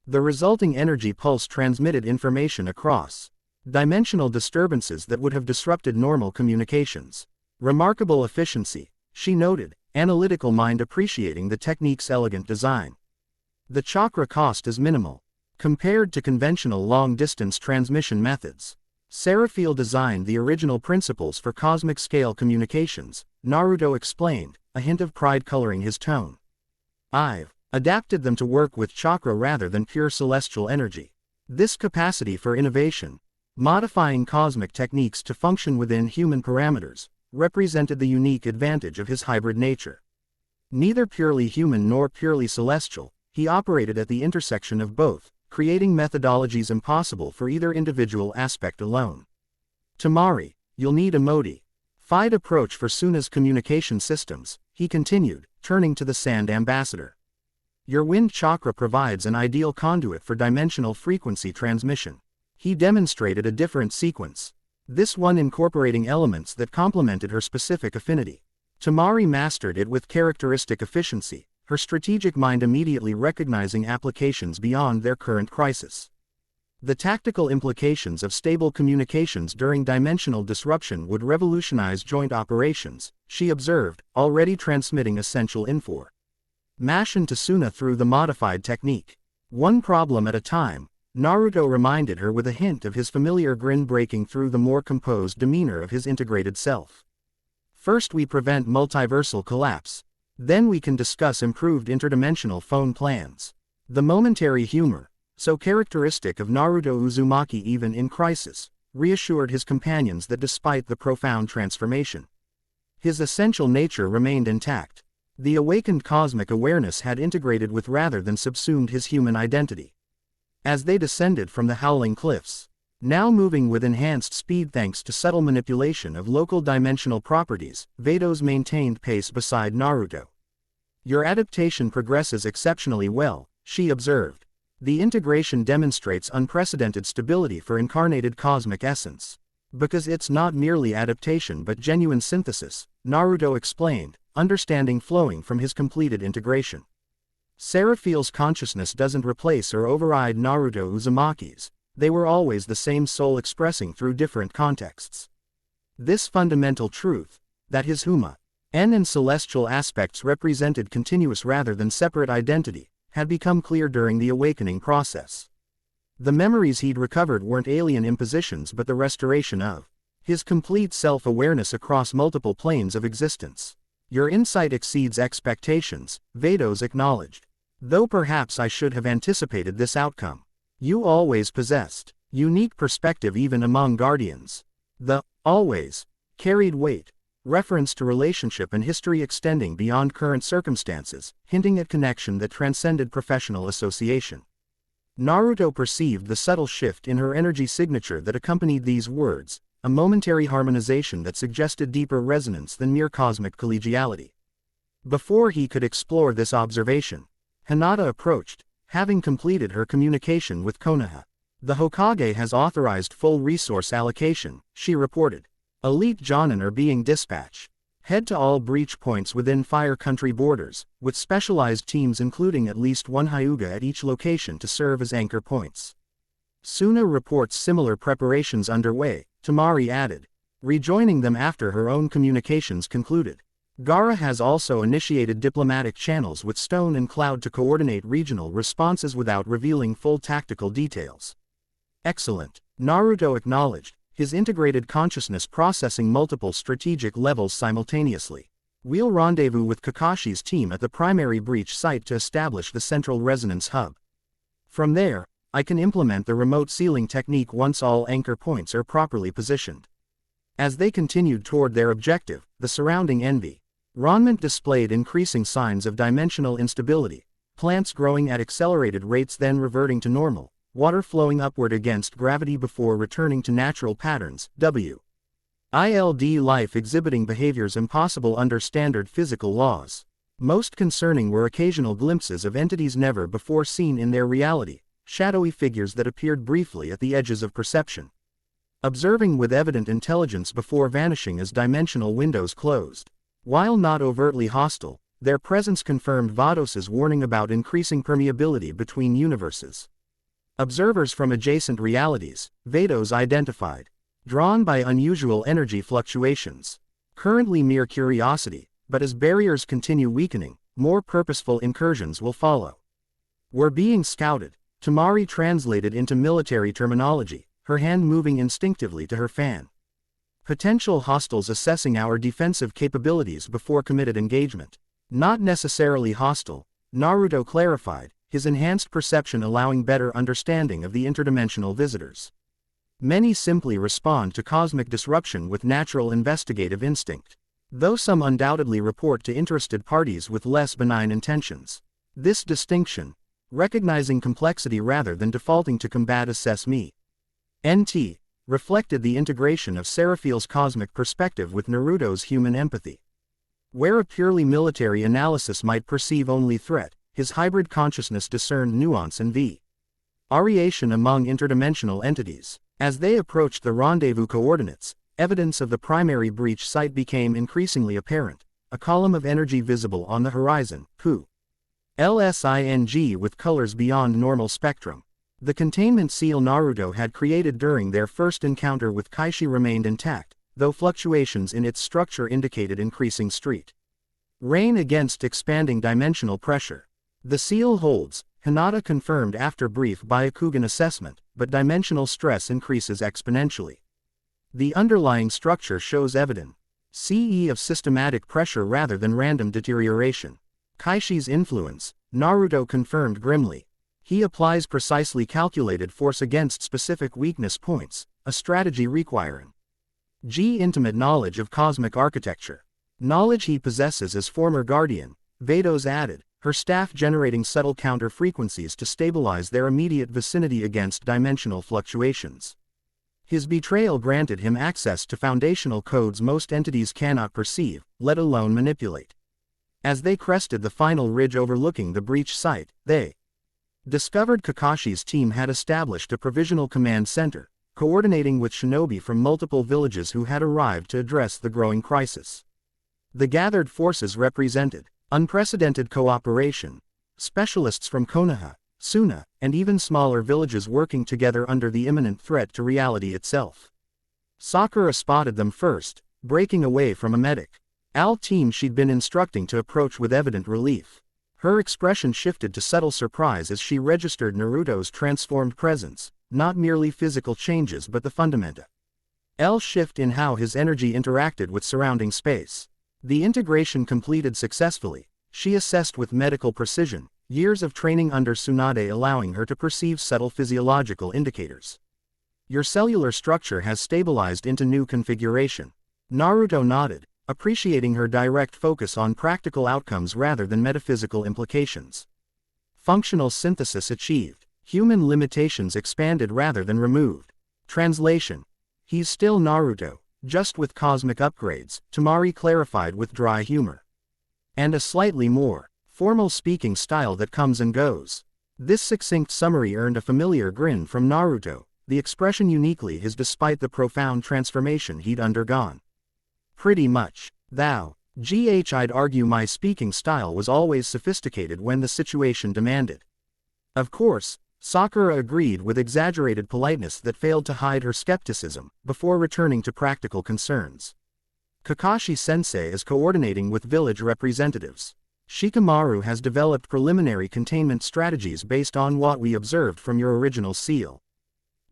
The resulting energy pulse transmitted information across dimensional disturbances that would have disrupted normal communications. Remarkable efficiency, she noted, analytical mind appreciating the technique's elegant design. The chakra cost is minimal, compared to conventional long-distance transmission methods. Seraphil designed the original principles for cosmic-scale communications, Naruto explained, a hint of pride coloring his tone. I've adapted them to work with chakra rather than pure celestial energy. This capacity for innovation, modifying cosmic techniques to function within human parameters, represented the unique advantage of his hybrid nature. Neither purely human nor purely celestial, he operated at the intersection of both, creating methodologies impossible for either individual aspect alone. Temari, you'll need a modified approach for Suna's communication systems, he continued, turning to the Sand Ambassador. Your wind chakra provides an ideal conduit for dimensional frequency transmission. He demonstrated a different sequence, this one incorporating elements that complemented her specific affinity. Temari mastered it with characteristic efficiency, her strategic mind immediately recognizing applications beyond their current crisis. The tactical implications of stable communications during dimensional disruption would revolutionize joint operations, she observed, already transmitting essential information to Suna through the modified technique. One problem at a time, Naruto reminded her with a hint of his familiar grin breaking through the more composed demeanor of his integrated self. First we prevent multiversal collapse. Then we can discuss improved interdimensional phone plans. The momentary humor, so characteristic of Naruto Uzumaki even in crisis, reassured his companions that despite the profound transformation, his essential nature remained intact. The awakened cosmic awareness had integrated with rather than subsumed his human identity. As they descended from the howling cliffs, now moving with enhanced speed thanks to subtle manipulation of local dimensional properties, Vados maintained pace beside Naruto. "Your adaptation progresses exceptionally well," she observed. "The integration demonstrates unprecedented stability for incarnated cosmic essence." "Because it's not merely adaptation but genuine synthesis," Naruto explained, understanding flowing from his completed integration. Seraphiel's consciousness doesn't replace or override Naruto Uzumaki's. They were always the same soul expressing through different contexts. This fundamental truth, that his Huma, En and celestial aspects represented continuous rather than separate identity, had become clear during the awakening process. The memories he'd recovered weren't alien impositions but the restoration of his complete self-awareness across multiple planes of existence. "Your insight exceeds expectations," Vados acknowledged. "Though perhaps I should have anticipated this outcome. You always possessed unique perspective even among guardians." The "always" carried weight, reference to relationship and history extending beyond current circumstances, hinting at connection that transcended professional association. Naruto perceived the subtle shift in her energy signature that accompanied these words, a momentary harmonization that suggested deeper resonance than mere cosmic collegiality. Before he could explore this observation, Hinata approached, having completed her communication with Konoha. "The Hokage has authorized full resource allocation," she reported. "Elite Jonin are being dispatched. Head to all breach points within Fire Country borders, with specialized teams including at least one Hyuga at each location to serve as anchor points." Suna reports similar preparations underway, Tamari added, rejoining them after her own communications concluded. Gaara has also initiated diplomatic channels with Stone and Cloud to coordinate regional responses without revealing full tactical details. "Excellent," Naruto acknowledged, his integrated consciousness processing multiple strategic levels simultaneously. "We'll rendezvous with Kakashi's team at the primary breach site to establish the central resonance hub. From there, I can implement the remote sealing technique once all anchor points are properly positioned." As they continued toward their objective, the surrounding environment displayed increasing signs of dimensional instability, plants growing at accelerated rates then reverting to normal, water flowing upward against gravity before returning to natural patterns, wild life exhibiting behaviors impossible under standard physical laws. Most concerning were occasional glimpses of entities never before seen in their reality, shadowy figures that appeared briefly at the edges of perception, observing with evident intelligence before vanishing as dimensional windows closed. While not overtly hostile, their presence confirmed Vados' warning about increasing permeability between universes. Observers from adjacent realities, Vados identified, drawn by unusual energy fluctuations. Currently mere curiosity, but as barriers continue weakening, more purposeful incursions will follow. "We're being scouted," Tamari translated into military terminology, her hand moving instinctively to her fan. "Potential hostiles assessing our defensive capabilities before committed engagement." "Not necessarily hostile," Naruto clarified, his enhanced perception allowing better understanding of the interdimensional visitors. "Many simply respond to cosmic disruption with natural investigative instinct, though some undoubtedly report to interested parties with less benign intentions. This distinction, recognizing complexity rather than defaulting to combat assess me, NT, reflected the integration of Seraphiel's cosmic perspective with Naruto's human empathy. Where a purely military analysis might perceive only threat, his hybrid consciousness discerned nuance and variation among interdimensional entities. As they approached the rendezvous coordinates, evidence of the primary breach site became increasingly apparent, a column of energy visible on the horizon, LSING with colors beyond normal spectrum. The containment seal Naruto had created during their first encounter with Kaishi remained intact, though fluctuations in its structure indicated increasing rain against expanding dimensional pressure. "The seal holds," Hinata confirmed after brief Byakugan assessment, but dimensional stress increases exponentially. "The underlying structure shows evident CE of systematic pressure rather than random deterioration." Kaishi's influence, Naruto confirmed grimly. He applies precisely calculated force against specific weakness points, a strategy requiring intimate knowledge of cosmic architecture. Knowledge he possesses as former guardian, Vados added, her staff generating subtle counter frequencies to stabilize their immediate vicinity against dimensional fluctuations. His betrayal granted him access to foundational codes most entities cannot perceive, let alone manipulate. As they crested the final ridge overlooking the breach site, they discovered Kakashi's team had established a provisional command center, coordinating with shinobi from multiple villages who had arrived to address the growing crisis. The gathered forces represented unprecedented cooperation, specialists from Konoha, Suna, and even smaller villages working together under the imminent threat to reality itself. Sakura spotted them first, breaking away from a medic team she'd been instructing to approach with evident relief. Her expression shifted to subtle surprise as she registered Naruto's transformed presence, not merely physical changes but the fundamental shift in how his energy interacted with surrounding space. The integration completed successfully, she assessed with medical precision, years of training under Tsunade allowing her to perceive subtle physiological indicators. Your cellular structure has stabilized into new configuration. Naruto nodded, appreciating her direct focus on practical outcomes rather than metaphysical implications. Functional synthesis achieved. Human limitations expanded rather than removed. Translation. He's still Naruto, just with cosmic upgrades, Tamari clarified with dry humor. And a slightly more formal speaking style that comes and goes. This succinct summary earned a familiar grin from Naruto, the expression uniquely his despite the profound transformation he'd undergone. Pretty much. I'd argue my speaking style was always sophisticated when the situation demanded. Of course, Sakura agreed with exaggerated politeness that failed to hide her skepticism, before returning to practical concerns. Kakashi-sensei is coordinating with village representatives. Shikamaru has developed preliminary containment strategies based on what we observed from your original seal.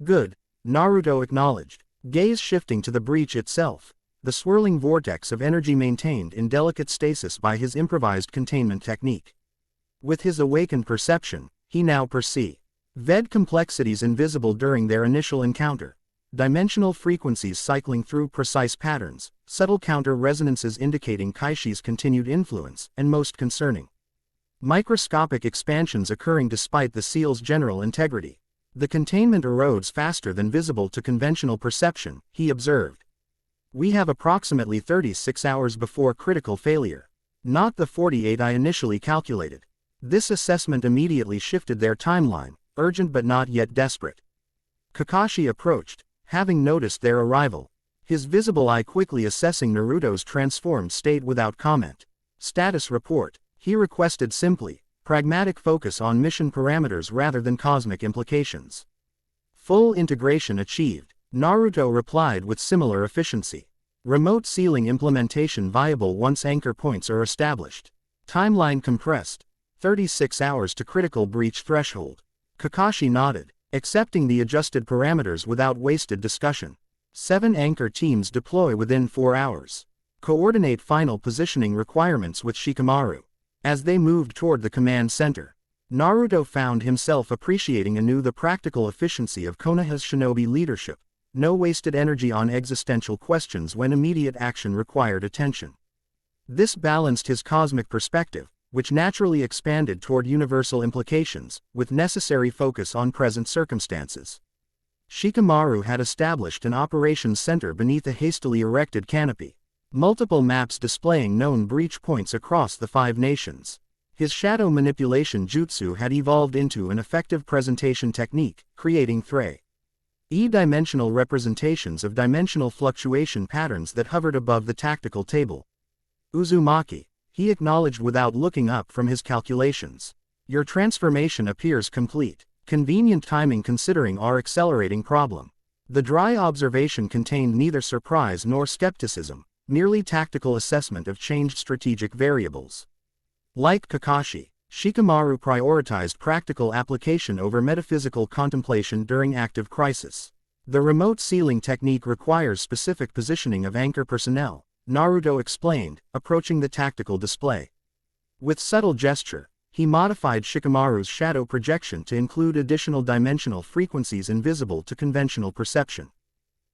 Good, Naruto acknowledged, gaze shifting to the breach itself, the swirling vortex of energy maintained in delicate stasis by his improvised containment technique. With his awakened perception, he now perceived complexities invisible during their initial encounter, dimensional frequencies cycling through precise patterns, subtle counter-resonances indicating Kaishi's continued influence, and most concerning, microscopic expansions occurring despite the seal's general integrity. The containment erodes faster than visible to conventional perception, he observed. We have approximately 36 hours before critical failure. Not the 48 I initially calculated. This assessment immediately shifted their timeline, urgent but not yet desperate. Kakashi approached, having noticed their arrival, his visible eye quickly assessing Naruto's transformed state without comment. Status report, he requested simply, pragmatic focus on mission parameters rather than cosmic implications. Full integration achieved, Naruto replied with similar efficiency. Remote sealing implementation viable once anchor points are established. Timeline compressed. 36 hours to critical breach threshold. Kakashi nodded, accepting the adjusted parameters without wasted discussion. 7 anchor teams deploy within 4 hours. Coordinate final positioning requirements with Shikamaru. As they moved toward the command center, Naruto found himself appreciating anew the practical efficiency of Konoha's shinobi leadership. No wasted energy on existential questions when immediate action required attention. This balanced his cosmic perspective, which naturally expanded toward universal implications, with necessary focus on present circumstances. Shikamaru had established an operations center beneath a hastily erected canopy, multiple maps displaying known breach points across the 5 nations. His shadow manipulation jutsu had evolved into an effective presentation technique, creating dimensional representations of dimensional fluctuation patterns that hovered above the tactical table. Uzumaki, he acknowledged without looking up from his calculations. Your transformation appears complete. Convenient timing considering our accelerating problem. The dry observation contained neither surprise nor skepticism, merely tactical assessment of changed strategic variables. Like Kakashi, Shikamaru prioritized practical application over metaphysical contemplation during active crisis. The remote sealing technique requires specific positioning of anchor personnel, Naruto explained, approaching the tactical display. With subtle gesture, he modified Shikamaru's shadow projection to include additional dimensional frequencies invisible to conventional perception.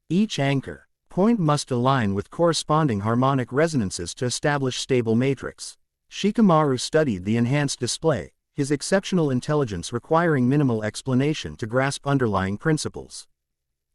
Each anchor point must align with corresponding harmonic resonances to establish stable matrix. Shikamaru studied the enhanced display, his exceptional intelligence requiring minimal explanation to grasp underlying principles.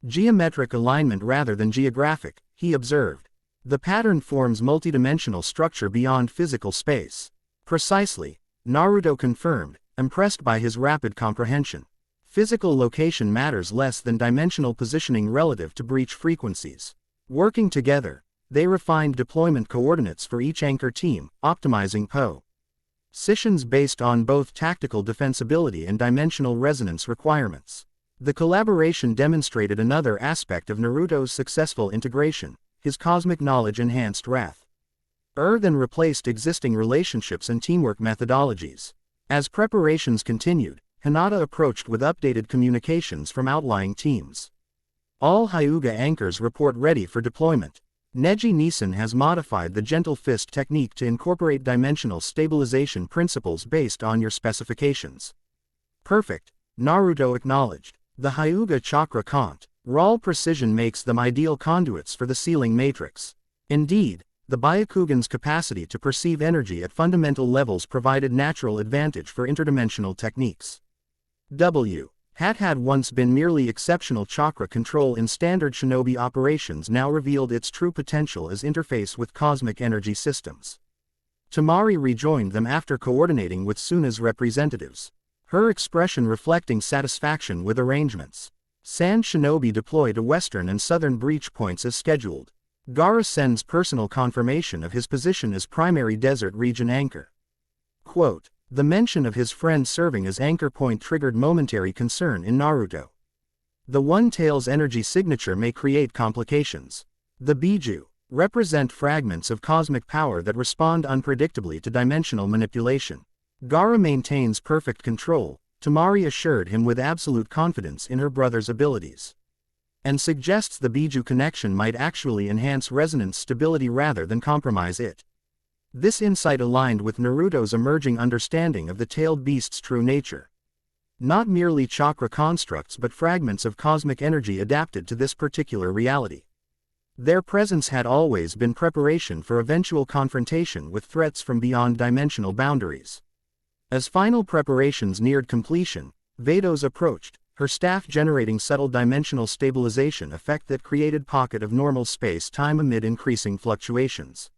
Geometric alignment rather than geographic, he observed. The pattern forms multidimensional structure beyond physical space. Precisely, Naruto confirmed, impressed by his rapid comprehension. Physical location matters less than dimensional positioning relative to breach frequencies. Working together, they refined deployment coordinates for each anchor team, optimizing positions based on both tactical defensibility and dimensional resonance requirements. The collaboration demonstrated another aspect of Naruto's successful integration, his cosmic knowledge enhanced wrath. Then replaced existing relationships and teamwork methodologies. As preparations continued, Hinata approached with updated communications from outlying teams. All Hyuga anchors report ready for deployment. Neji Nissen has modified the gentle fist technique to incorporate dimensional stabilization principles based on your specifications. Perfect, Naruto acknowledged. The Hyuga chakra can't. Raw precision makes them ideal conduits for the sealing matrix. Indeed, the Byakugan's capacity to perceive energy at fundamental levels provided natural advantage for interdimensional techniques. Had once been merely exceptional chakra control in standard shinobi operations now revealed its true potential as interface with cosmic energy systems. Tamari rejoined them after coordinating with Suna's representatives. Her expression reflecting satisfaction with arrangements. Sand shinobi deploy to western and southern breach points as scheduled. Gaara sends personal confirmation of his position as primary desert region anchor. Quote, the mention of his friend serving as anchor point triggered momentary concern in Naruto. The One-Tail's energy signature may create complications. The Biju represent fragments of cosmic power that respond unpredictably to dimensional manipulation. Gaara maintains perfect control, Tamari assured him with absolute confidence in her brother's abilities. And suggests the Biju connection might actually enhance resonance stability rather than compromise it. This insight aligned with Naruto's emerging understanding of the tailed beast's true nature. Not merely chakra constructs but fragments of cosmic energy adapted to this particular reality. Their presence had always been preparation for eventual confrontation with threats from beyond dimensional boundaries. As final preparations neared completion, Vados approached, her staff generating subtle dimensional stabilization effect that created pocket of normal space-time amid increasing fluctuations.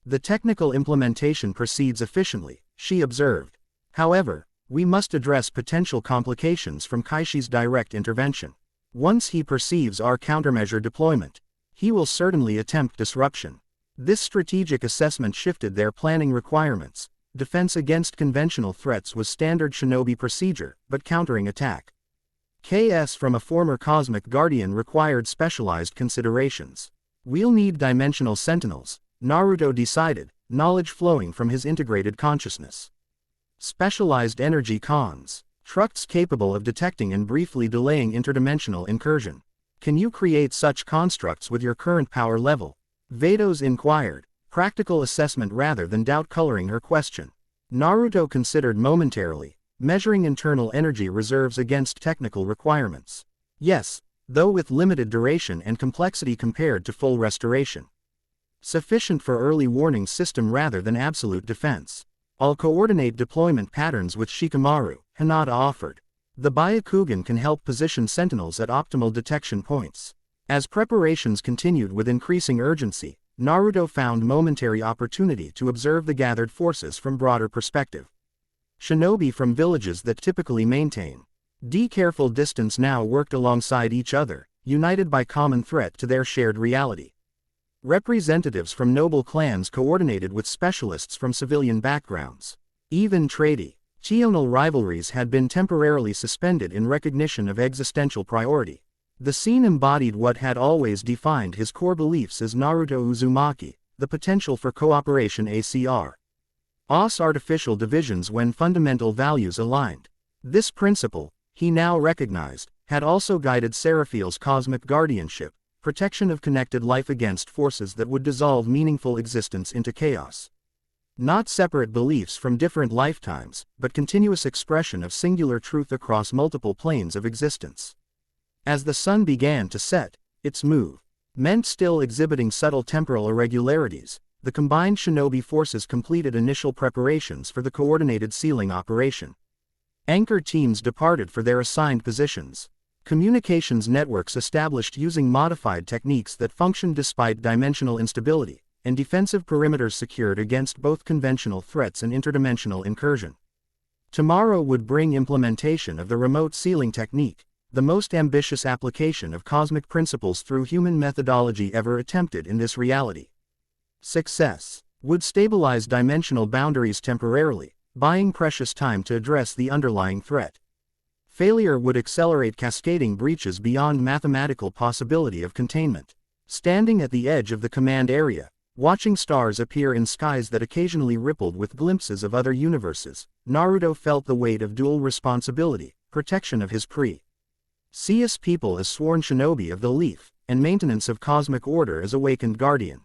The technical implementation proceeds efficiently, she observed. However, we must address potential complications from Kaishi's direct intervention. Once he perceives our countermeasure deployment, he will certainly attempt disruption. This strategic assessment shifted their planning requirements. Defense against conventional threats was standard shinobi procedure, but countering attack. KS from a former cosmic guardian required specialized considerations. We'll need dimensional sentinels, Naruto decided, knowledge flowing from his integrated consciousness. Specialized energy constructs capable of detecting and briefly delaying interdimensional incursion. Can you create such constructs with your current power level? Vados inquired, practical assessment rather than doubt coloring her question. Naruto considered momentarily, measuring internal energy reserves against technical requirements. Yes, though with limited duration and complexity compared to full restoration. Sufficient for early warning system rather than absolute defense. I'll coordinate deployment patterns with Shikamaru, Hinata offered. The Byakugan can help position sentinels at optimal detection points. As preparations continued with increasing urgency, Naruto found momentary opportunity to observe the gathered forces from broader perspective. Shinobi from villages that typically maintain careful distance now worked alongside each other, united by common threat to their shared reality. Representatives from noble clans coordinated with specialists from civilian backgrounds. Even traditional rivalries had been temporarily suspended in recognition of existential priority. The scene embodied what had always defined his core beliefs as Naruto Uzumaki, the potential for cooperation across artificial divisions when fundamental values aligned. This principle, he now recognized, had also guided Seraphiel's cosmic guardianship, protection of connected life against forces that would dissolve meaningful existence into chaos. Not separate beliefs from different lifetimes, but continuous expression of singular truth across multiple planes of existence. As the sun began to set, its movement still exhibiting subtle temporal irregularities, the combined shinobi forces completed initial preparations for the coordinated sealing operation. Anchor teams departed for their assigned positions. Communications networks established using modified techniques that functioned despite dimensional instability, and defensive perimeters secured against both conventional threats and interdimensional incursion. Tomorrow would bring implementation of the remote sealing technique, the most ambitious application of cosmic principles through human methodology ever attempted in this reality. Success would stabilize dimensional boundaries temporarily, buying precious time to address the underlying threat. Failure would accelerate cascading breaches beyond mathematical possibility of containment. Standing at the edge of the command area, watching stars appear in skies that occasionally rippled with glimpses of other universes, Naruto felt the weight of dual responsibility, protection of his precious people as sworn shinobi of the Leaf, and maintenance of cosmic order as awakened guardian.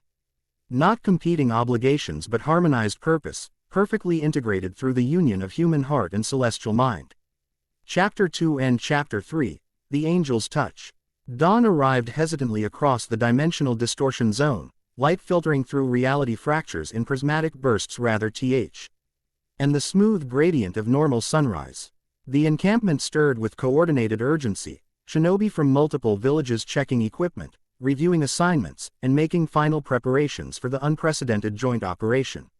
Not competing obligations but harmonized purpose, perfectly integrated through the union of human heart and celestial mind. Chapter 2 and Chapter 3, The Angel's Touch. Dawn arrived hesitantly across the dimensional distortion zone, light filtering through reality fractures in prismatic bursts and the smooth gradient of normal sunrise. The encampment stirred with coordinated urgency, shinobi from multiple villages checking equipment, reviewing assignments, and making final preparations for the unprecedented joint operation.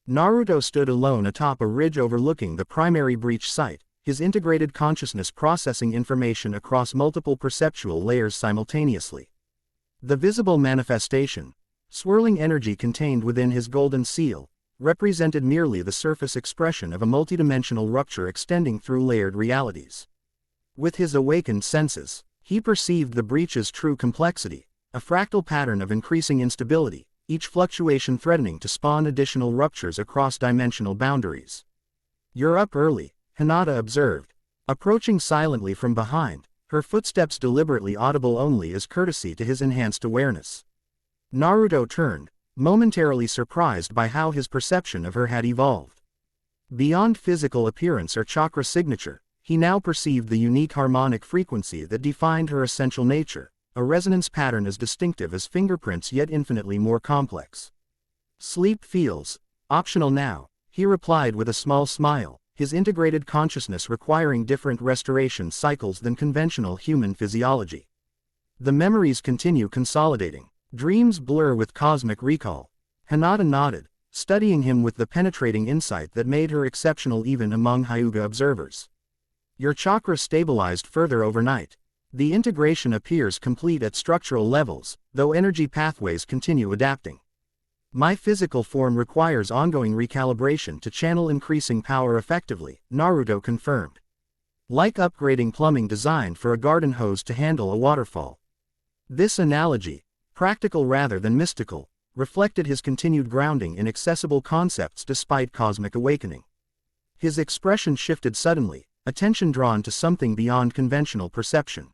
Naruto stood alone atop a ridge overlooking the primary breach site, his integrated consciousness processing information across multiple perceptual layers simultaneously. The visible manifestation, swirling energy contained within his golden seal, represented merely the surface expression of a multidimensional rupture extending through layered realities. With his awakened senses, he perceived the breach's true complexity, a fractal pattern of increasing instability, each fluctuation threatening to spawn additional ruptures across dimensional boundaries. "You're up early," Hinata observed. Approaching silently from behind, her footsteps deliberately audible only as courtesy to his enhanced awareness. Naruto turned, momentarily surprised by how his perception of her had evolved. Beyond physical appearance or chakra signature, he now perceived the unique harmonic frequency that defined her essential nature, a resonance pattern as distinctive as fingerprints yet infinitely more complex. "Sleep feels optional now," he replied with a small smile, his integrated consciousness requiring different restoration cycles than conventional human physiology. "The memories continue consolidating. Dreams blur with cosmic recall." Hinata nodded, studying him with the penetrating insight that made her exceptional even among Hyuga observers. "Your chakra stabilized further overnight. The integration appears complete at structural levels, though energy pathways continue adapting. My physical form requires ongoing recalibration to channel increasing power effectively," Naruto confirmed. "Like upgrading plumbing designed for a garden hose to handle a waterfall." This analogy, practical rather than mystical, reflected his continued grounding in accessible concepts despite cosmic awakening. His expression shifted suddenly, attention drawn to something beyond conventional perception.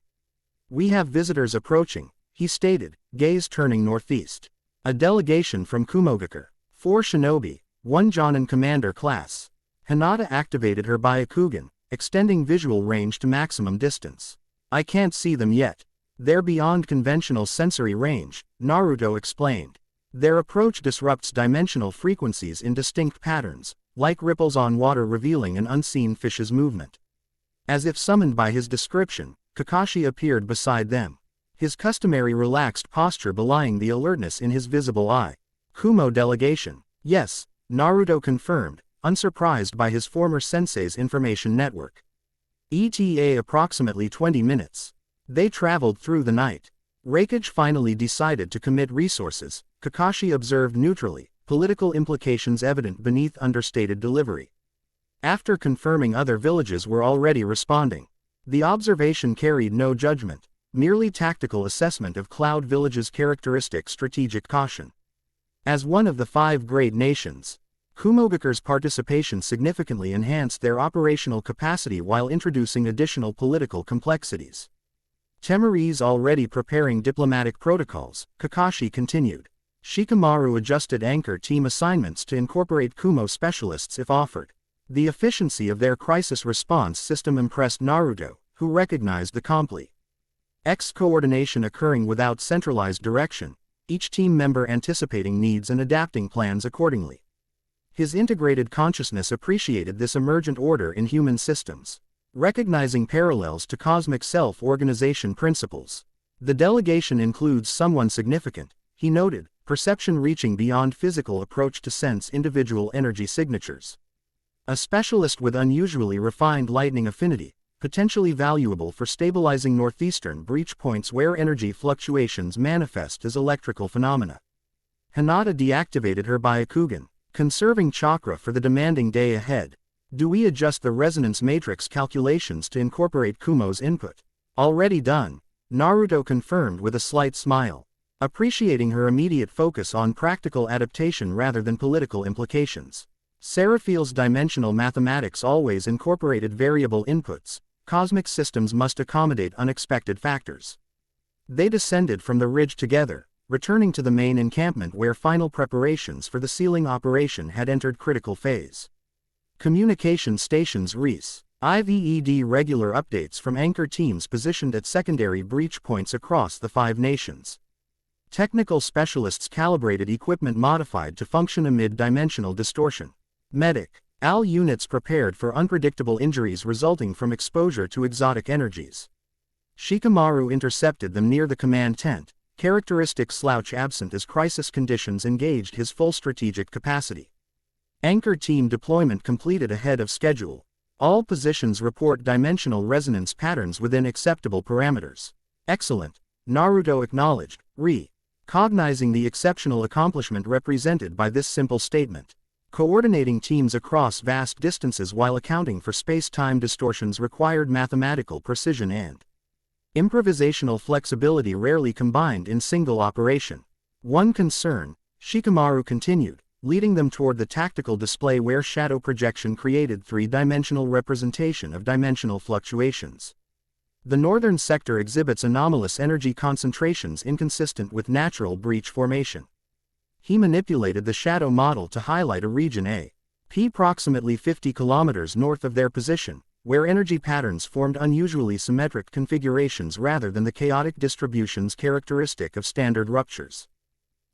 "We have visitors approaching," he stated, gaze turning northeast. "A delegation from Kumogakure. 4 shinobi, 1 Jonin commander class." Hinata activated her Byakugan, extending visual range to maximum distance. "I can't see them yet. They're beyond conventional sensory range," Naruto explained. "Their approach disrupts dimensional frequencies in distinct patterns, like ripples on water revealing an unseen fish's movement." As if summoned by his description, Kakashi appeared beside them, his customary relaxed posture belying the alertness in his visible eye. "Kumo delegation." "Yes," Naruto confirmed, unsurprised by his former sensei's information network. "ETA approximately 20 minutes. They traveled through the night." Reikage finally decided to commit resources, Kakashi observed neutrally, political implications evident beneath understated delivery. After confirming other villages were already responding, the observation carried no judgment, merely tactical assessment of Cloud Village's characteristic strategic caution. As one of the 5 great nations, Kumogakure's participation significantly enhanced their operational capacity while introducing additional political complexities. "Temuri's already preparing diplomatic protocols," Kakashi continued. Shikamaru adjusted Anchor Team assignments to incorporate Kumo specialists if offered. The efficiency of their crisis response system impressed Naruto, who recognized the complex coordination occurring without centralized direction, each team member anticipating needs and adapting plans accordingly. His integrated consciousness appreciated this emergent order in human systems, recognizing parallels to cosmic self-organization principles. The delegation includes someone significant, he noted, perception reaching beyond physical approach to sense individual energy signatures. A specialist with unusually refined lightning affinity, potentially valuable for stabilizing northeastern breach points where energy fluctuations manifest as electrical phenomena. Hinata deactivated her Byakugan, conserving chakra for the demanding day ahead. Do we adjust the resonance matrix calculations to incorporate Kumo's input? Already done, Naruto confirmed with a slight smile, appreciating her immediate focus on practical adaptation rather than political implications. Seraphiel's dimensional mathematics always incorporated variable inputs. Cosmic systems must accommodate unexpected factors. They descended from the ridge together, returning to the main encampment where final preparations for the sealing operation had entered critical phase. Communication stations IVED regular updates from anchor teams positioned at secondary breach points across the 5 nations. Technical specialists calibrated equipment modified to function amid dimensional distortion. Medic-AL units prepared for unpredictable injuries resulting from exposure to exotic energies. Shikamaru intercepted them near the command tent, characteristic slouch absent as crisis conditions engaged his full strategic capacity. Anchor team deployment completed ahead of schedule. All positions report dimensional resonance patterns within acceptable parameters. Excellent, Naruto acknowledged, recognizing the exceptional accomplishment represented by this simple statement. Coordinating teams across vast distances while accounting for space-time distortions required mathematical precision and improvisational flexibility rarely combined in single operation. One concern, Shikamaru continued, leading them toward the tactical display where shadow projection created 3-dimensional representation of dimensional fluctuations. The northern sector exhibits anomalous energy concentrations inconsistent with natural breach formation. He manipulated the shadow model to highlight a region approximately 50 kilometers north of their position, where energy patterns formed unusually symmetric configurations rather than the chaotic distributions characteristic of standard ruptures.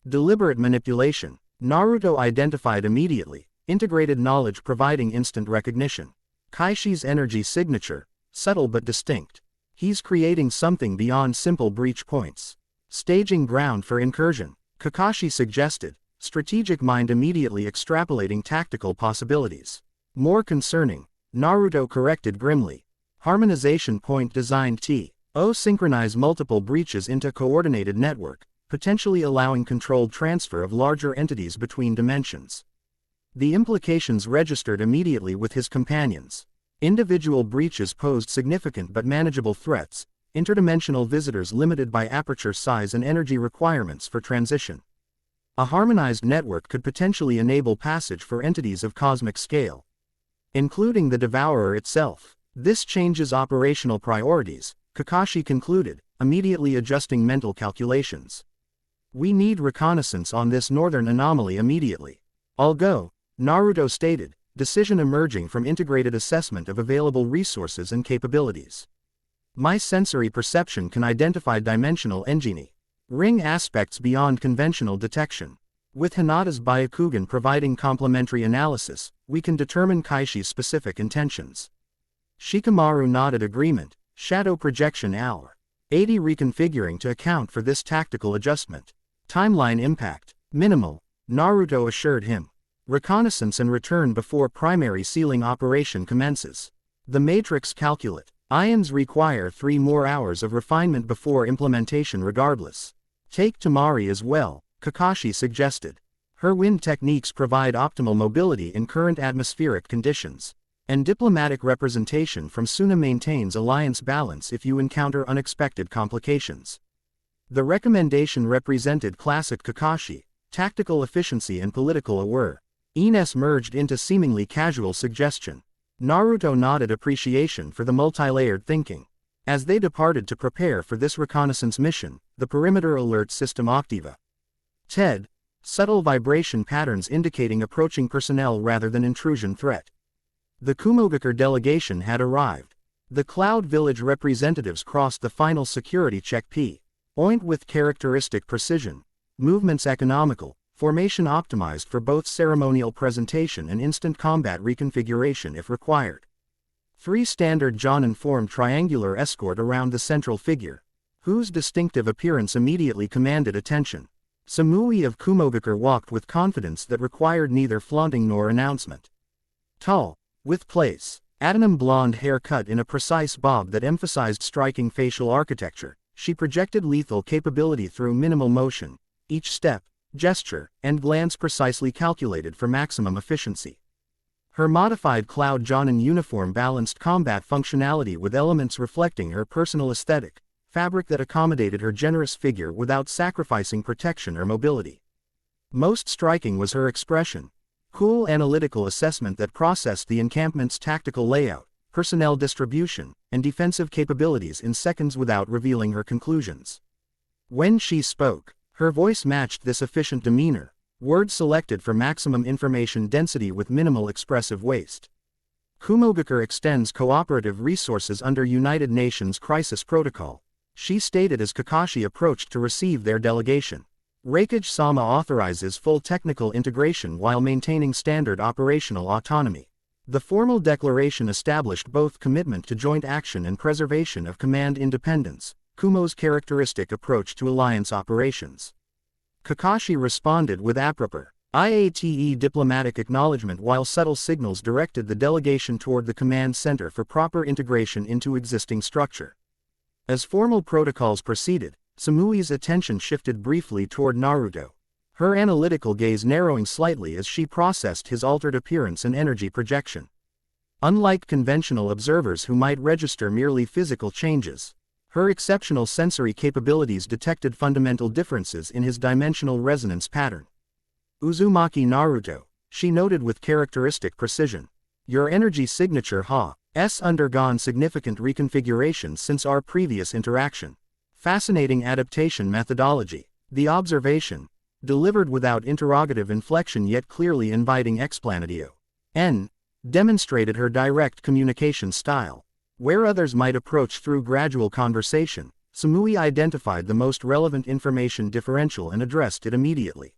Deliberate manipulation, Naruto identified immediately, integrated knowledge providing instant recognition. Kaishi's energy signature, subtle but distinct. He's creating something beyond simple breach points. Staging ground for incursion, Kakashi suggested, strategic mind immediately extrapolating tactical possibilities. More concerning, Naruto corrected grimly. Harmonization point designed to synchronize multiple breaches into coordinated network, potentially allowing controlled transfer of larger entities between dimensions. The implications registered immediately with his companions. Individual breaches posed significant but manageable threats, interdimensional visitors limited by aperture size and energy requirements for transition. A harmonized network could potentially enable passage for entities of cosmic scale, including the Devourer itself. This changes operational priorities, Kakashi concluded, immediately adjusting mental calculations. We need reconnaissance on this northern anomaly immediately. I'll go, Naruto stated, decision emerging from integrated assessment of available resources and capabilities. My sensory perception can identify dimensional ring aspects beyond conventional detection. With Hinata's Byakugan providing complementary analysis, we can determine Kaishi's specific intentions. Shikamaru nodded agreement, shadow projection hour. 80 reconfiguring to account for this tactical adjustment. Timeline impact, minimal, Naruto assured him. Reconnaissance and return before primary sealing operation commences. The matrix calculate. Ions require 3 more hours of refinement before implementation regardless. Take Tamari as well, Kakashi suggested. Her wind techniques provide optimal mobility in current atmospheric conditions. And diplomatic representation from Suna maintains alliance balance if you encounter unexpected complications. The recommendation represented classic Kakashi, tactical efficiency and political awareness merged into seemingly casual suggestion. Naruto nodded appreciation for the multi-layered thinking. As they departed to prepare for this reconnaissance mission, the perimeter alert system Octiva subtle vibration patterns indicating approaching personnel rather than intrusion threat. The Kumogakure delegation had arrived. The Cloud Village representatives crossed the final security checkpoint with characteristic precision. Movements economical, formation optimized for both ceremonial presentation and instant combat reconfiguration if required. 3 standard Jonin formed triangular escort around the central figure, whose distinctive appearance immediately commanded attention. Samui of Kumogakure walked with confidence that required neither flaunting nor announcement. Tall, with place, platinum blonde hair cut in a precise bob that emphasized striking facial architecture, she projected lethal capability through minimal motion, each step, gesture, and glance precisely calculated for maximum efficiency. Her modified Cloud Jonin uniform balanced combat functionality with elements reflecting her personal aesthetic, fabric that accommodated her generous figure without sacrificing protection or mobility. Most striking was her expression. Cool analytical assessment that processed the encampment's tactical layout, personnel distribution, and defensive capabilities in seconds without revealing her conclusions. When she spoke, her voice matched this efficient demeanor, words selected for maximum information density with minimal expressive waste. Kumogakure extends cooperative resources under United Nations Crisis Protocol, she stated as Kakashi approached to receive their delegation. Reikage-sama authorizes full technical integration while maintaining standard operational autonomy. The formal declaration established both commitment to joint action and preservation of command independence, Kumo's characteristic approach to alliance operations. Kakashi responded with aproper IATE diplomatic acknowledgement while subtle signals directed the delegation toward the command center for proper integration into existing structure. As formal protocols proceeded, Samui's attention shifted briefly toward Naruto, her analytical gaze narrowing slightly as she processed his altered appearance and energy projection. Unlike conventional observers who might register merely physical changes, her exceptional sensory capabilities detected fundamental differences in his dimensional resonance pattern. Uzumaki Naruto, she noted with characteristic precision. Your energy signature has undergone significant reconfiguration since our previous interaction. Fascinating adaptation methodology. The observation, delivered without interrogative inflection yet clearly inviting explanatio, demonstrated her direct communication style. Where others might approach through gradual conversation, Samui identified the most relevant information differential and addressed it immediately.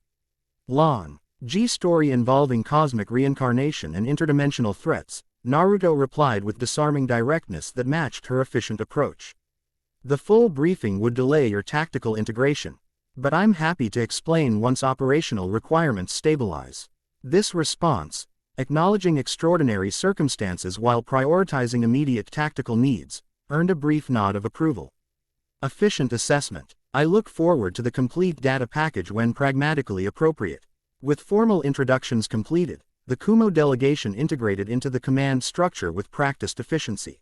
Lon G story involving cosmic reincarnation and interdimensional threats, Naruto replied with disarming directness that matched her efficient approach. The full briefing would delay your tactical integration, but I'm happy to explain once operational requirements stabilize. This response, acknowledging extraordinary circumstances while prioritizing immediate tactical needs, earned a brief nod of approval. Efficient assessment. I look forward to the complete data package when pragmatically appropriate. With formal introductions completed, the Kumo delegation integrated into the command structure with practiced efficiency.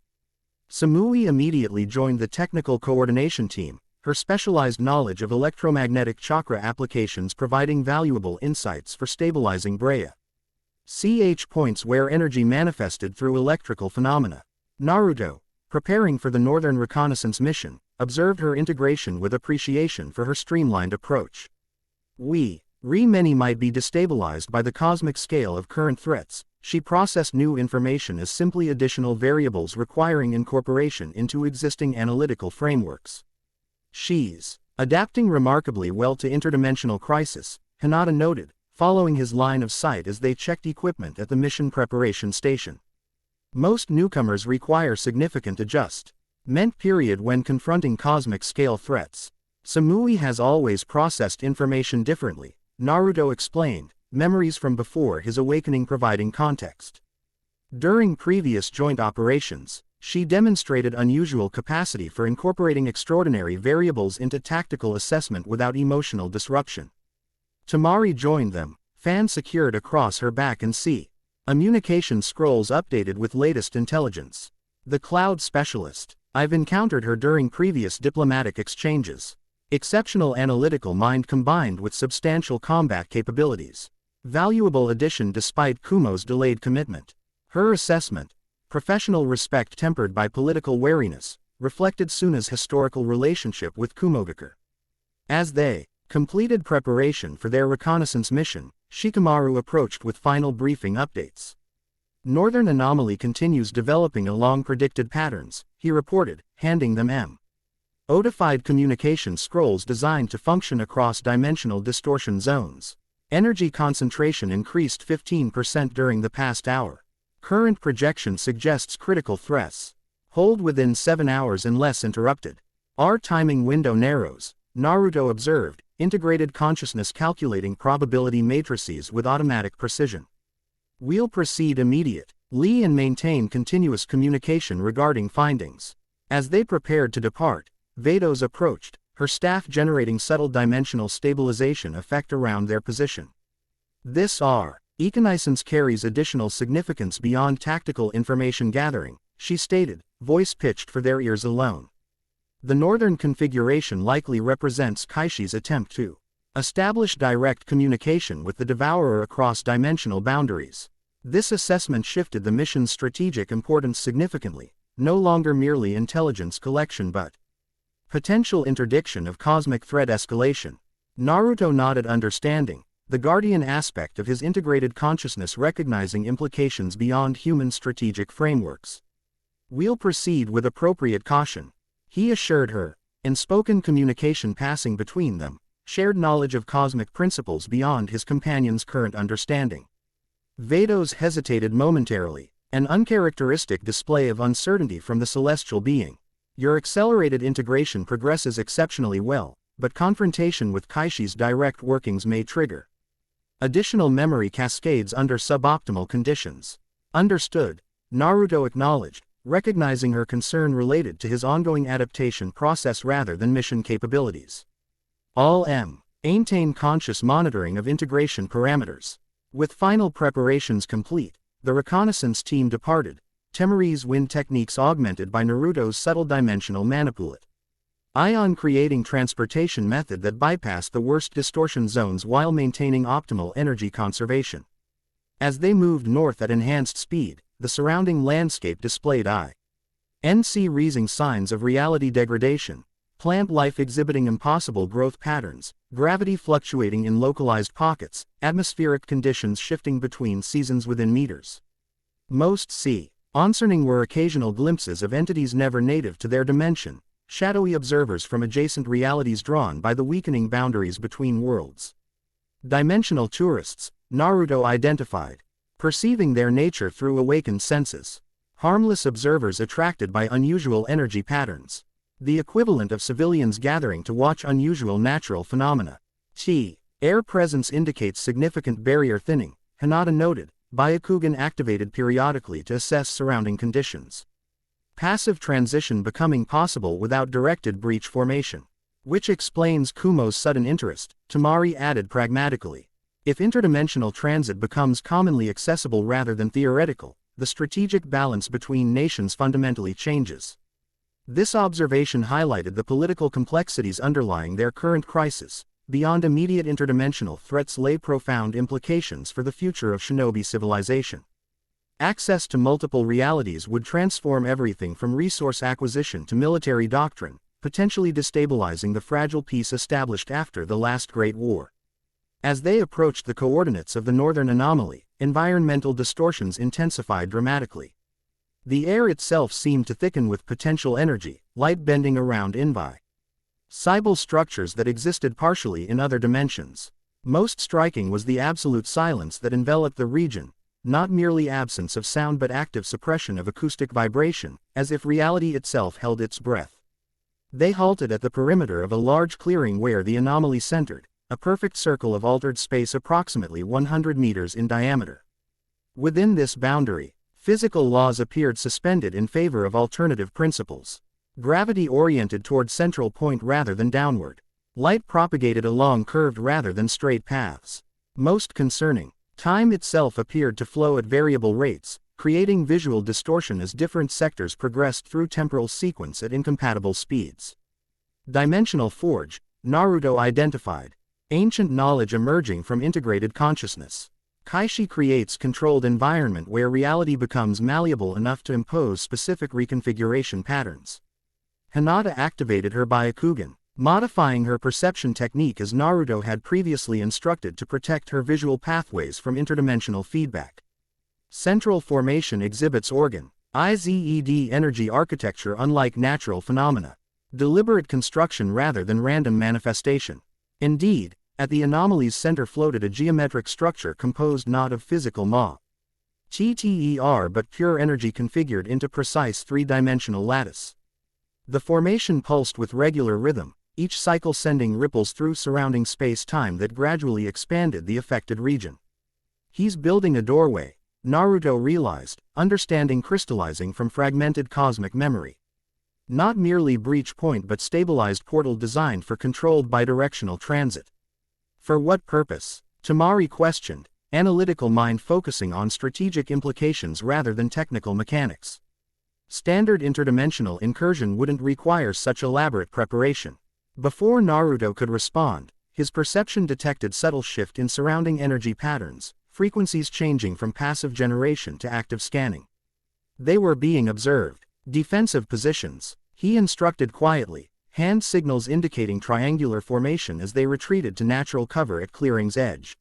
Samui immediately joined the technical coordination team, her specialized knowledge of electromagnetic chakra applications providing valuable insights for stabilizing Brea. Points where energy manifested through electrical phenomena. Naruto, preparing for the Northern Reconnaissance mission, observed her integration with appreciation for her streamlined approach. Many might be destabilized by the cosmic scale of current threats. She processed new information as simply additional variables requiring incorporation into existing analytical frameworks. She's adapting remarkably well to interdimensional crisis, Hinata noted, following his line of sight as they checked equipment at the mission preparation station. Most newcomers require significant adjustment period when confronting cosmic scale threats. Samui has always processed information differently, Naruto explained, memories from before his awakening providing context. During previous joint operations, she demonstrated unusual capacity for incorporating extraordinary variables into tactical assessment without emotional disruption. Tamari joined them, fan secured across her back and communication scrolls updated with latest intelligence. The cloud specialist. I've encountered her during previous diplomatic exchanges. Exceptional analytical mind combined with substantial combat capabilities. Valuable addition despite Kumo's delayed commitment. Her assessment, professional respect tempered by political wariness, reflected Suna's historical relationship with Kumogakure. As they Completed preparation for their reconnaissance mission, Shikamaru approached with final briefing updates. Northern Anomaly continues developing along predicted patterns, he reported, handing them codified communication scrolls designed to function across dimensional distortion zones. Energy concentration increased 15% during the past hour. Current projection suggests critical threats. Hold within 7 hours unless interrupted. Our timing window narrows, Naruto observed, integrated consciousness calculating probability matrices with automatic precision. We'll proceed immediate. Lee and maintain continuous communication regarding findings. As they prepared to depart, Vados approached, her staff generating subtle dimensional stabilization effect around their position. This reconnaissance carries additional significance beyond tactical information gathering, she stated, voice pitched for their ears alone. The northern configuration likely represents Kaishi's attempt to establish direct communication with the Devourer across dimensional boundaries. This assessment shifted the mission's strategic importance significantly, no longer merely intelligence collection but potential interdiction of cosmic threat escalation. Naruto nodded understanding, the guardian aspect of his integrated consciousness recognizing implications beyond human strategic frameworks. We'll proceed with appropriate caution, he assured her, in spoken communication passing between them, shared knowledge of cosmic principles beyond his companion's current understanding. Vados hesitated momentarily, an uncharacteristic display of uncertainty from the celestial being. Your accelerated integration progresses exceptionally well, but confrontation with Kaishi's direct workings may trigger additional memory cascades under suboptimal conditions. Understood, Naruto acknowledged, recognizing her concern related to his ongoing adaptation process rather than mission capabilities. All maintain conscious monitoring of integration parameters. With final preparations complete, the reconnaissance team departed, Temari's wind techniques augmented by Naruto's subtle dimensional manipulate. Ion-creating transportation method that bypassed the worst distortion zones while maintaining optimal energy conservation. As they moved north at enhanced speed, the surrounding landscape displayed rising signs of reality degradation, plant life exhibiting impossible growth patterns, gravity fluctuating in localized pockets, atmospheric conditions shifting between seasons within meters. Most concerning were occasional glimpses of entities never native to their dimension, shadowy observers from adjacent realities drawn by the weakening boundaries between worlds. Dimensional tourists, Naruto identified, perceiving their nature through awakened senses. Harmless observers attracted by unusual energy patterns. The equivalent of civilians gathering to watch unusual natural phenomena. Air presence indicates significant barrier thinning, Hinata noted, Byakugan activated periodically to assess surrounding conditions. Passive transition becoming possible without directed breach formation. Which explains Kumo's sudden interest, Temari added pragmatically. If interdimensional transit becomes commonly accessible rather than theoretical, the strategic balance between nations fundamentally changes. This observation highlighted the political complexities underlying their current crisis. Beyond immediate interdimensional threats lay profound implications for the future of shinobi civilization. Access to multiple realities would transform everything from resource acquisition to military doctrine, potentially destabilizing the fragile peace established after the last Great War. As they approached the coordinates of the northern anomaly, environmental distortions intensified dramatically. The air itself seemed to thicken with potential energy, light bending around invisible structures that existed partially in other dimensions. Most striking was the absolute silence that enveloped the region, not merely absence of sound but active suppression of acoustic vibration, as if reality itself held its breath. They halted at the perimeter of a large clearing where the anomaly centered, a perfect circle of altered space approximately 100 meters in diameter. Within this boundary, physical laws appeared suspended in favor of alternative principles. Gravity oriented toward central point rather than downward. Light propagated along curved rather than straight paths. Most concerning, time itself appeared to flow at variable rates, creating visual distortion as different sectors progressed through temporal sequence at incompatible speeds. Dimensional forge, Naruto identified. Ancient knowledge emerging from integrated consciousness. Kaishi creates controlled environment where reality becomes malleable enough to impose specific reconfiguration patterns. Hinata activated her Byakugan, modifying her perception technique as Naruto had previously instructed to protect her visual pathways from interdimensional feedback. Central formation exhibits organ, IZED energy architecture unlike natural phenomena. Deliberate construction rather than random manifestation. Indeed, at the anomaly's center floated a geometric structure composed not of physical TTER but pure energy configured into precise three-dimensional lattice. The formation pulsed with regular rhythm, each cycle sending ripples through surrounding space-time that gradually expanded the affected region. He's building a doorway, Naruto realized, understanding crystallizing from fragmented cosmic memory. Not merely breach point but stabilized portal designed for controlled bidirectional transit. For what purpose? Tamari questioned, analytical mind focusing on strategic implications rather than technical mechanics. Standard interdimensional incursion wouldn't require such elaborate preparation. Before Naruto could respond, his perception detected subtle shift in surrounding energy patterns, frequencies changing from passive generation to active scanning. They were being observed. Defensive positions. He instructed quietly, hand signals indicating triangular formation as they retreated to natural cover at clearing's edge.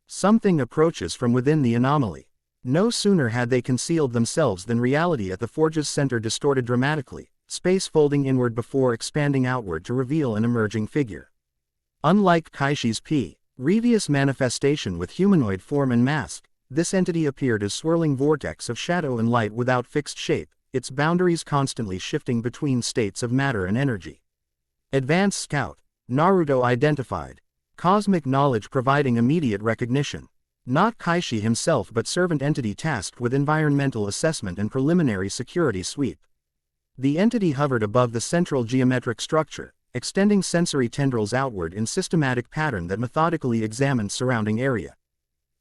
Something approaches from within the anomaly. No sooner had they concealed themselves than reality at the forge's center distorted dramatically, space folding inward before expanding outward to reveal an emerging figure. Unlike Kaishi's previous manifestation with humanoid form and mask, this entity appeared as swirling vortex of shadow and light without fixed shape, its boundaries constantly shifting between states of matter and energy. Advanced Scout, Naruto identified. Cosmic knowledge providing immediate recognition. Not Kaishi himself but servant entity tasked with environmental assessment and preliminary security sweep. The entity hovered above the central geometric structure, extending sensory tendrils outward in systematic pattern that methodically examined surrounding area.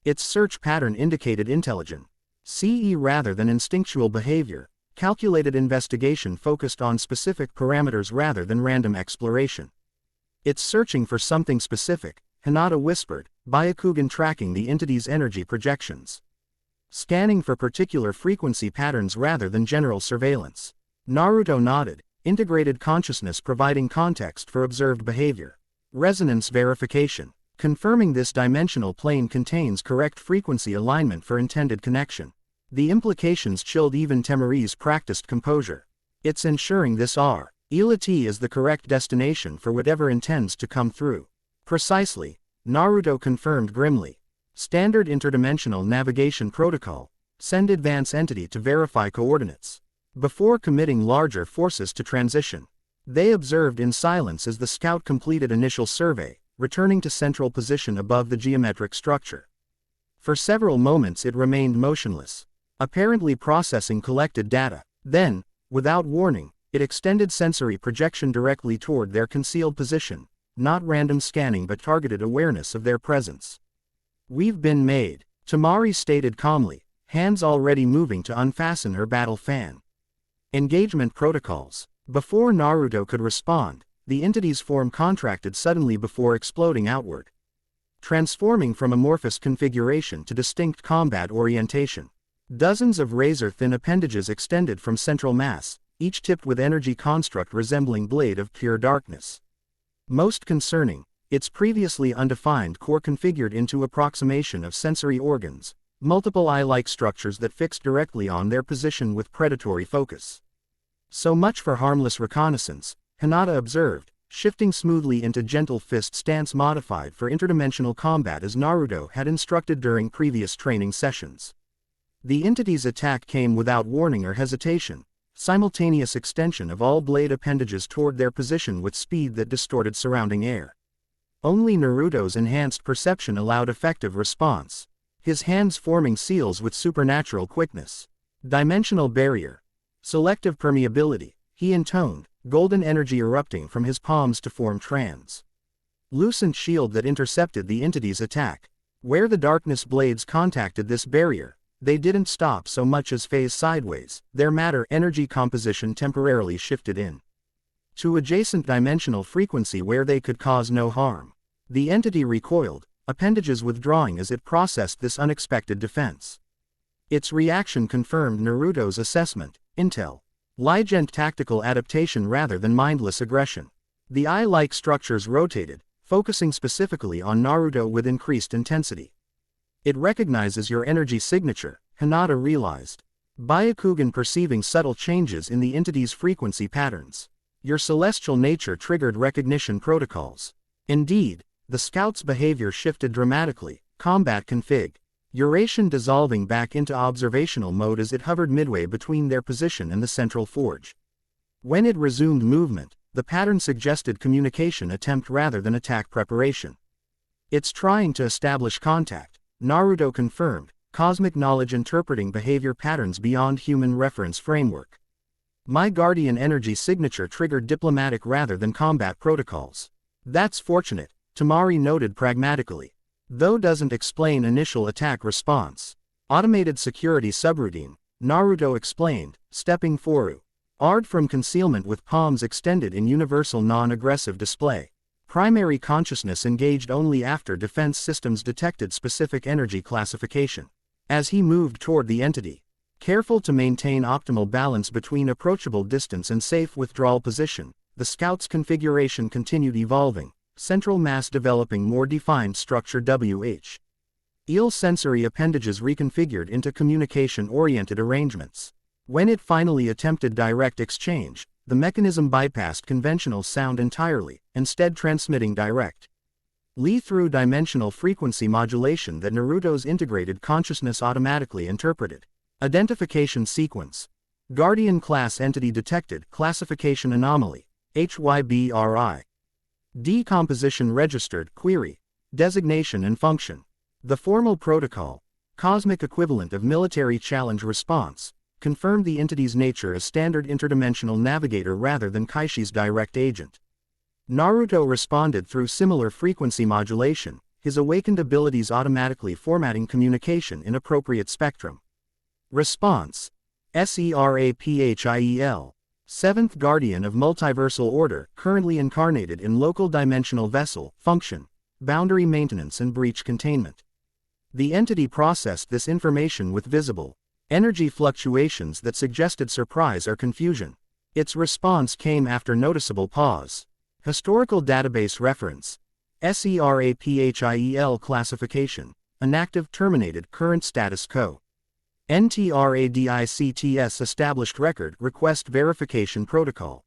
Its search pattern indicated intelligent CE rather than instinctual behavior, calculated investigation focused on specific parameters rather than random exploration. It's searching for something specific, Hinata whispered, Byakugan tracking the entity's energy projections. Scanning for particular frequency patterns rather than general surveillance. Naruto nodded, integrated consciousness providing context for observed behavior. Resonance verification, confirming this dimensional plane contains correct frequency alignment for intended connection. The implications chilled even Temari's practiced composure. It's ensuring this Elati is the correct destination for whatever intends to come through. Precisely, Naruto confirmed grimly. Standard interdimensional navigation protocol. Send advance entity to verify coordinates. Before committing larger forces to transition. They observed in silence as the scout completed initial survey, returning to central position above the geometric structure. For several moments it remained motionless, apparently processing collected data. Then, without warning, it extended sensory projection directly toward their concealed position, not random scanning but targeted awareness of their presence. We've been made, Tamari stated calmly, hands already moving to unfasten her battle fan. Engagement protocols. Before Naruto could respond, the entity's form contracted suddenly before exploding outward, transforming from amorphous configuration to distinct combat orientation. Dozens of razor-thin appendages extended from central mass, each tipped with energy construct resembling blade of pure darkness. Most concerning, its previously undefined core configured into approximation of sensory organs, multiple eye-like structures that fixed directly on their position with predatory focus. So much for harmless reconnaissance, Hinata observed, shifting smoothly into gentle fist stance modified for interdimensional combat as Naruto had instructed during previous training sessions. The entity's attack came without warning or hesitation, simultaneous extension of all blade appendages toward their position with speed that distorted surrounding air. Only Naruto's enhanced perception allowed effective response, his hands forming seals with supernatural quickness. Dimensional barrier. Selective permeability, he intoned, golden energy erupting from his palms to form lucent shield that intercepted the entity's attack. Where the darkness blades contacted this barrier, they didn't stop so much as phase sideways, their matter-energy composition temporarily shifted in to adjacent dimensional frequency where they could cause no harm. The entity recoiled, appendages withdrawing as it processed this unexpected defense. Its reaction confirmed Naruto's assessment, intel. Ligent tactical adaptation rather than mindless aggression. The eye-like structures rotated, focusing specifically on Naruto with increased intensity. It recognizes your energy signature, Hinata realized. Byakugan perceiving subtle changes in the entity's frequency patterns. Your celestial nature triggered recognition protocols. Indeed, the scout's behavior shifted dramatically. Combat config. Eurasian dissolving back into observational mode as it hovered midway between their position and the central forge. When it resumed movement, the pattern suggested communication attempt rather than attack preparation. It's trying to establish contact, Naruto confirmed, cosmic knowledge interpreting behavior patterns beyond human reference framework. My guardian energy signature triggered diplomatic rather than combat protocols. That's fortunate, Tamari noted pragmatically. Though doesn't explain initial attack response. Automated security subroutine, Naruto explained, stepping forward. Ard from concealment with palms extended in universal non-aggressive display. Primary consciousness engaged only after defense systems detected specific energy classification. As he moved toward the entity, careful to maintain optimal balance between approachable distance and safe withdrawal position, the scout's configuration continued evolving, central mass developing more defined structure WH. Eel sensory appendages reconfigured into communication-oriented arrangements. When it finally attempted direct exchange, the mechanism bypassed conventional sound entirely, instead transmitting direct through dimensional frequency modulation that Naruto's integrated consciousness automatically interpreted. Identification sequence. Guardian class entity detected, classification anomaly, HYBRI. Decomposition registered, query, designation and function. The formal protocol, cosmic equivalent of military challenge response, confirmed the entity's nature as standard interdimensional navigator rather than Kaishi's direct agent. Naruto responded through similar frequency modulation, his awakened abilities automatically formatting communication in appropriate spectrum. Response. SERAPHIEL. Seventh Guardian of Multiversal Order, currently incarnated in local dimensional vessel, function, boundary maintenance and breach containment. The entity processed this information with visible energy fluctuations that suggested surprise or confusion. Its response came after noticeable pause. Historical database reference. SERAPHIEL classification. Inactive terminated current status quo. NTRADICTS established record request verification protocol.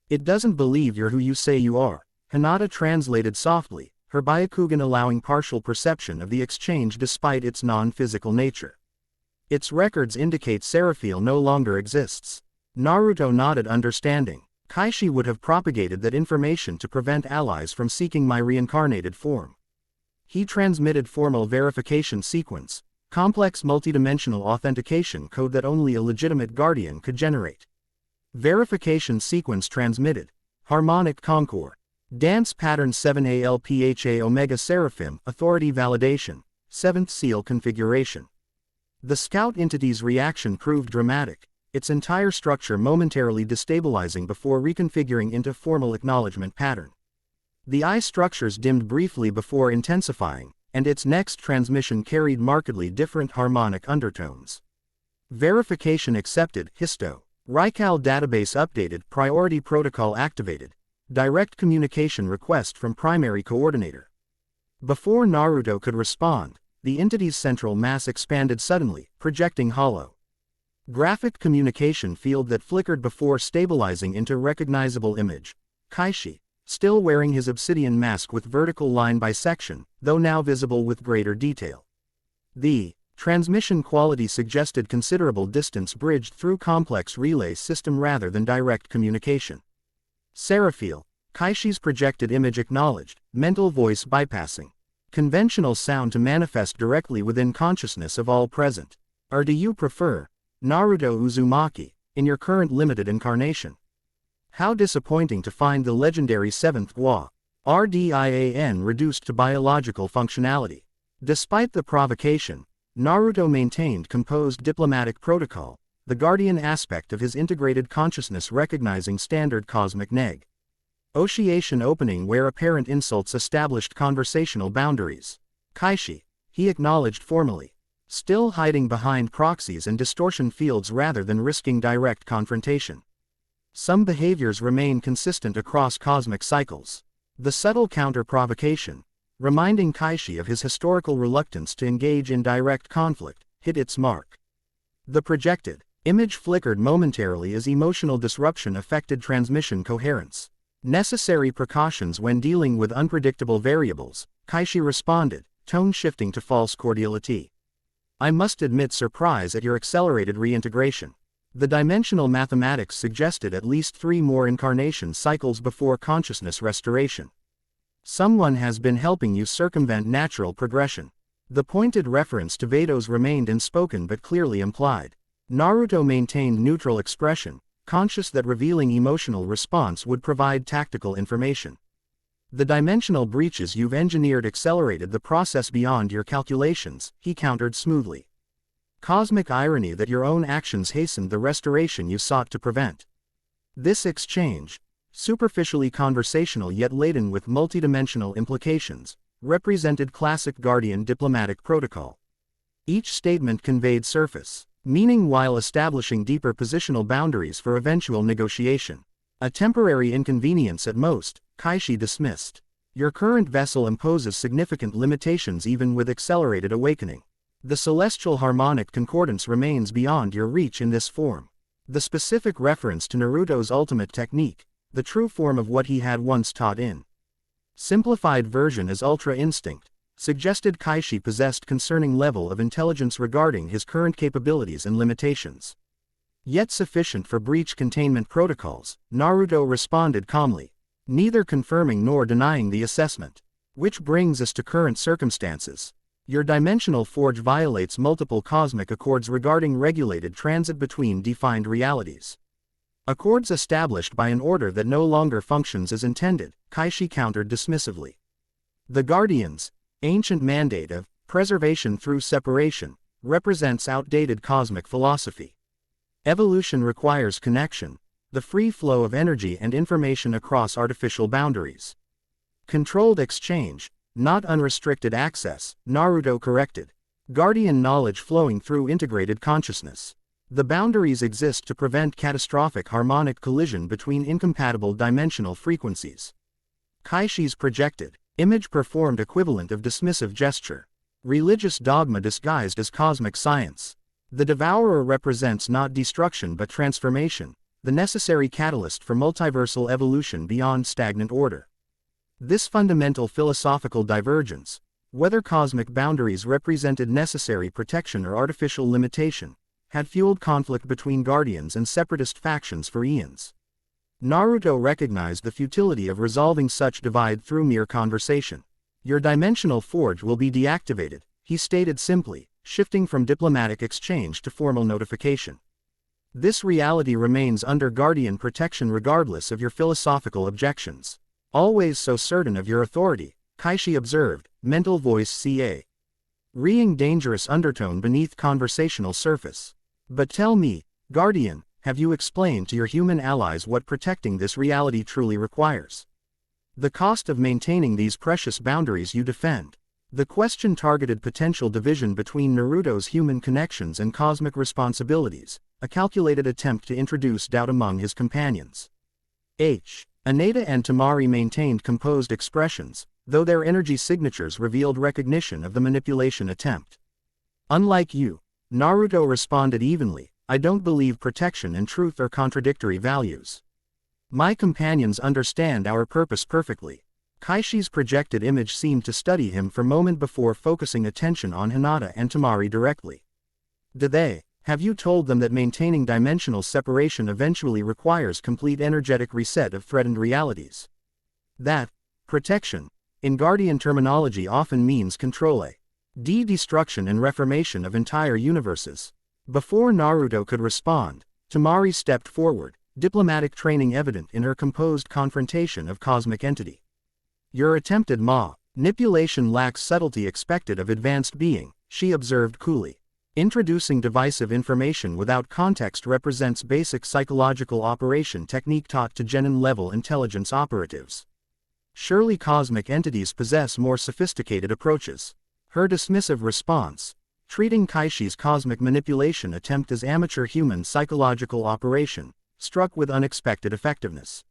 It doesn't believe you're who you say you are, Hinata translated softly, her Byakugan allowing partial perception of the exchange despite its non-physical nature. Its records indicate Seraphiel no longer exists. Naruto nodded understanding. Kaishi would have propagated that information to prevent allies from seeking my reincarnated form. He transmitted formal verification sequence, complex multidimensional authentication code that only a legitimate guardian could generate. Verification sequence transmitted, harmonic concord, dance pattern 7ALPHA Omega Seraphim, authority validation, 7th seal configuration. The scout entity's reaction proved dramatic, its entire structure momentarily destabilizing before reconfiguring into formal acknowledgement pattern. The eye structures dimmed briefly before intensifying, and its next transmission carried markedly different harmonic undertones. Verification accepted, Histo. Raical database updated, priority protocol activated. Direct communication request from primary coordinator. Before Naruto could respond, the entity's central mass expanded suddenly, projecting hollow graphic communication field that flickered before stabilizing into recognizable image. Kaishi, still wearing his obsidian mask with vertical line bisection, though now visible with greater detail. The transmission quality suggested considerable distance bridged through complex relay system rather than direct communication. Seraphiel, Kaishi's projected image acknowledged, mental voice bypassing. Conventional sound to manifest directly within consciousness of all present. Or do you prefer, Naruto Uzumaki, in your current limited incarnation? How disappointing to find the legendary 7th Gua, RDIAN reduced to biological functionality. Despite the provocation, Naruto maintained composed diplomatic protocol, the guardian aspect of his integrated consciousness recognizing standard cosmic neg. Oceation opening where apparent insults established conversational boundaries. Kaishi, he acknowledged formally. Still hiding behind proxies and distortion fields rather than risking direct confrontation. Some behaviors remain consistent across cosmic cycles. The subtle counter-provocation, reminding Kaishi of his historical reluctance to engage in direct conflict, hit its mark. The projected image flickered momentarily as emotional disruption affected transmission coherence. Necessary precautions when dealing with unpredictable variables, Kaishi responded, tone shifting to false cordiality. I must admit surprise at your accelerated reintegration. The dimensional mathematics suggested at least 3 more incarnation cycles before consciousness restoration. Someone has been helping you circumvent natural progression. The pointed reference to Vados remained unspoken but clearly implied. Naruto maintained neutral expression, conscious that revealing emotional response would provide tactical information. The dimensional breaches you've engineered accelerated the process beyond your calculations, he countered smoothly. Cosmic irony that your own actions hastened the restoration you sought to prevent. This exchange, superficially conversational yet laden with multidimensional implications, represented classic Guardian diplomatic protocol. Each statement conveyed surface meaning while establishing deeper positional boundaries for eventual negotiation. A temporary inconvenience at most, Kaishi dismissed. Your current vessel imposes significant limitations even with accelerated awakening. The celestial harmonic concordance remains beyond your reach in this form. The specific reference to Naruto's ultimate technique, the true form of what he had once taught in simplified version as Ultra Instinct, suggested Kaishi possessed concerning level of intelligence regarding his current capabilities and limitations. Yet sufficient for breach containment protocols, Naruto responded calmly, neither confirming nor denying the assessment. Which brings us to current circumstances. Your dimensional forge violates multiple cosmic accords regarding regulated transit between defined realities. Accords established by an order that no longer functions as intended, Kaishi countered dismissively. The Guardian's ancient mandate of preservation through separation represents outdated cosmic philosophy. Evolution requires connection, the free flow of energy and information across artificial boundaries. Controlled exchange, not unrestricted access, Naruto corrected. Guardian knowledge flowing through integrated consciousness. The boundaries exist to prevent catastrophic harmonic collision between incompatible dimensional frequencies. Kaishi's projected image performed equivalent of dismissive gesture. Religious dogma disguised as cosmic science. The devourer represents not destruction but transformation, the necessary catalyst for multiversal evolution beyond stagnant order. This fundamental philosophical divergence, whether cosmic boundaries represented necessary protection or artificial limitation, had fueled conflict between Guardians and separatist factions for eons. Naruto recognized the futility of resolving such divide through mere conversation. Your dimensional forge will be deactivated, he stated simply, shifting from diplomatic exchange to formal notification. This reality remains under Guardian protection regardless of your philosophical objections. Always so certain of your authority, Kaishi observed, mental voice ca. Reeing dangerous undertone beneath conversational surface. But tell me, Guardian, have you explained to your human allies what protecting this reality truly requires? The cost of maintaining these precious boundaries you defend. The question targeted potential division between Naruto's human connections and cosmic responsibilities, a calculated attempt to introduce doubt among his companions. Aneda and Temari maintained composed expressions, though their energy signatures revealed recognition of the manipulation attempt. Unlike you, Naruto responded evenly, I don't believe protection and truth are contradictory values. My companions understand our purpose perfectly. Kaishi's projected image seemed to study him for a moment before focusing attention on Hinata and Temari directly. Have you told them that maintaining dimensional separation eventually requires complete energetic reset of threatened realities? That protection, in Guardian terminology often means control destruction and reformation of entire universes. Before Naruto could respond, Temari stepped forward, diplomatic training evident in her composed confrontation of cosmic entity. Your attempted manipulation lacks subtlety expected of advanced being, she observed coolly. Introducing divisive information without context represents basic psychological operation technique taught to Genin-level intelligence operatives. Surely cosmic entities possess more sophisticated approaches. Her dismissive response, treating Kaishi's cosmic manipulation attempt as amateur human psychological operation, struck with unexpected effectiveness.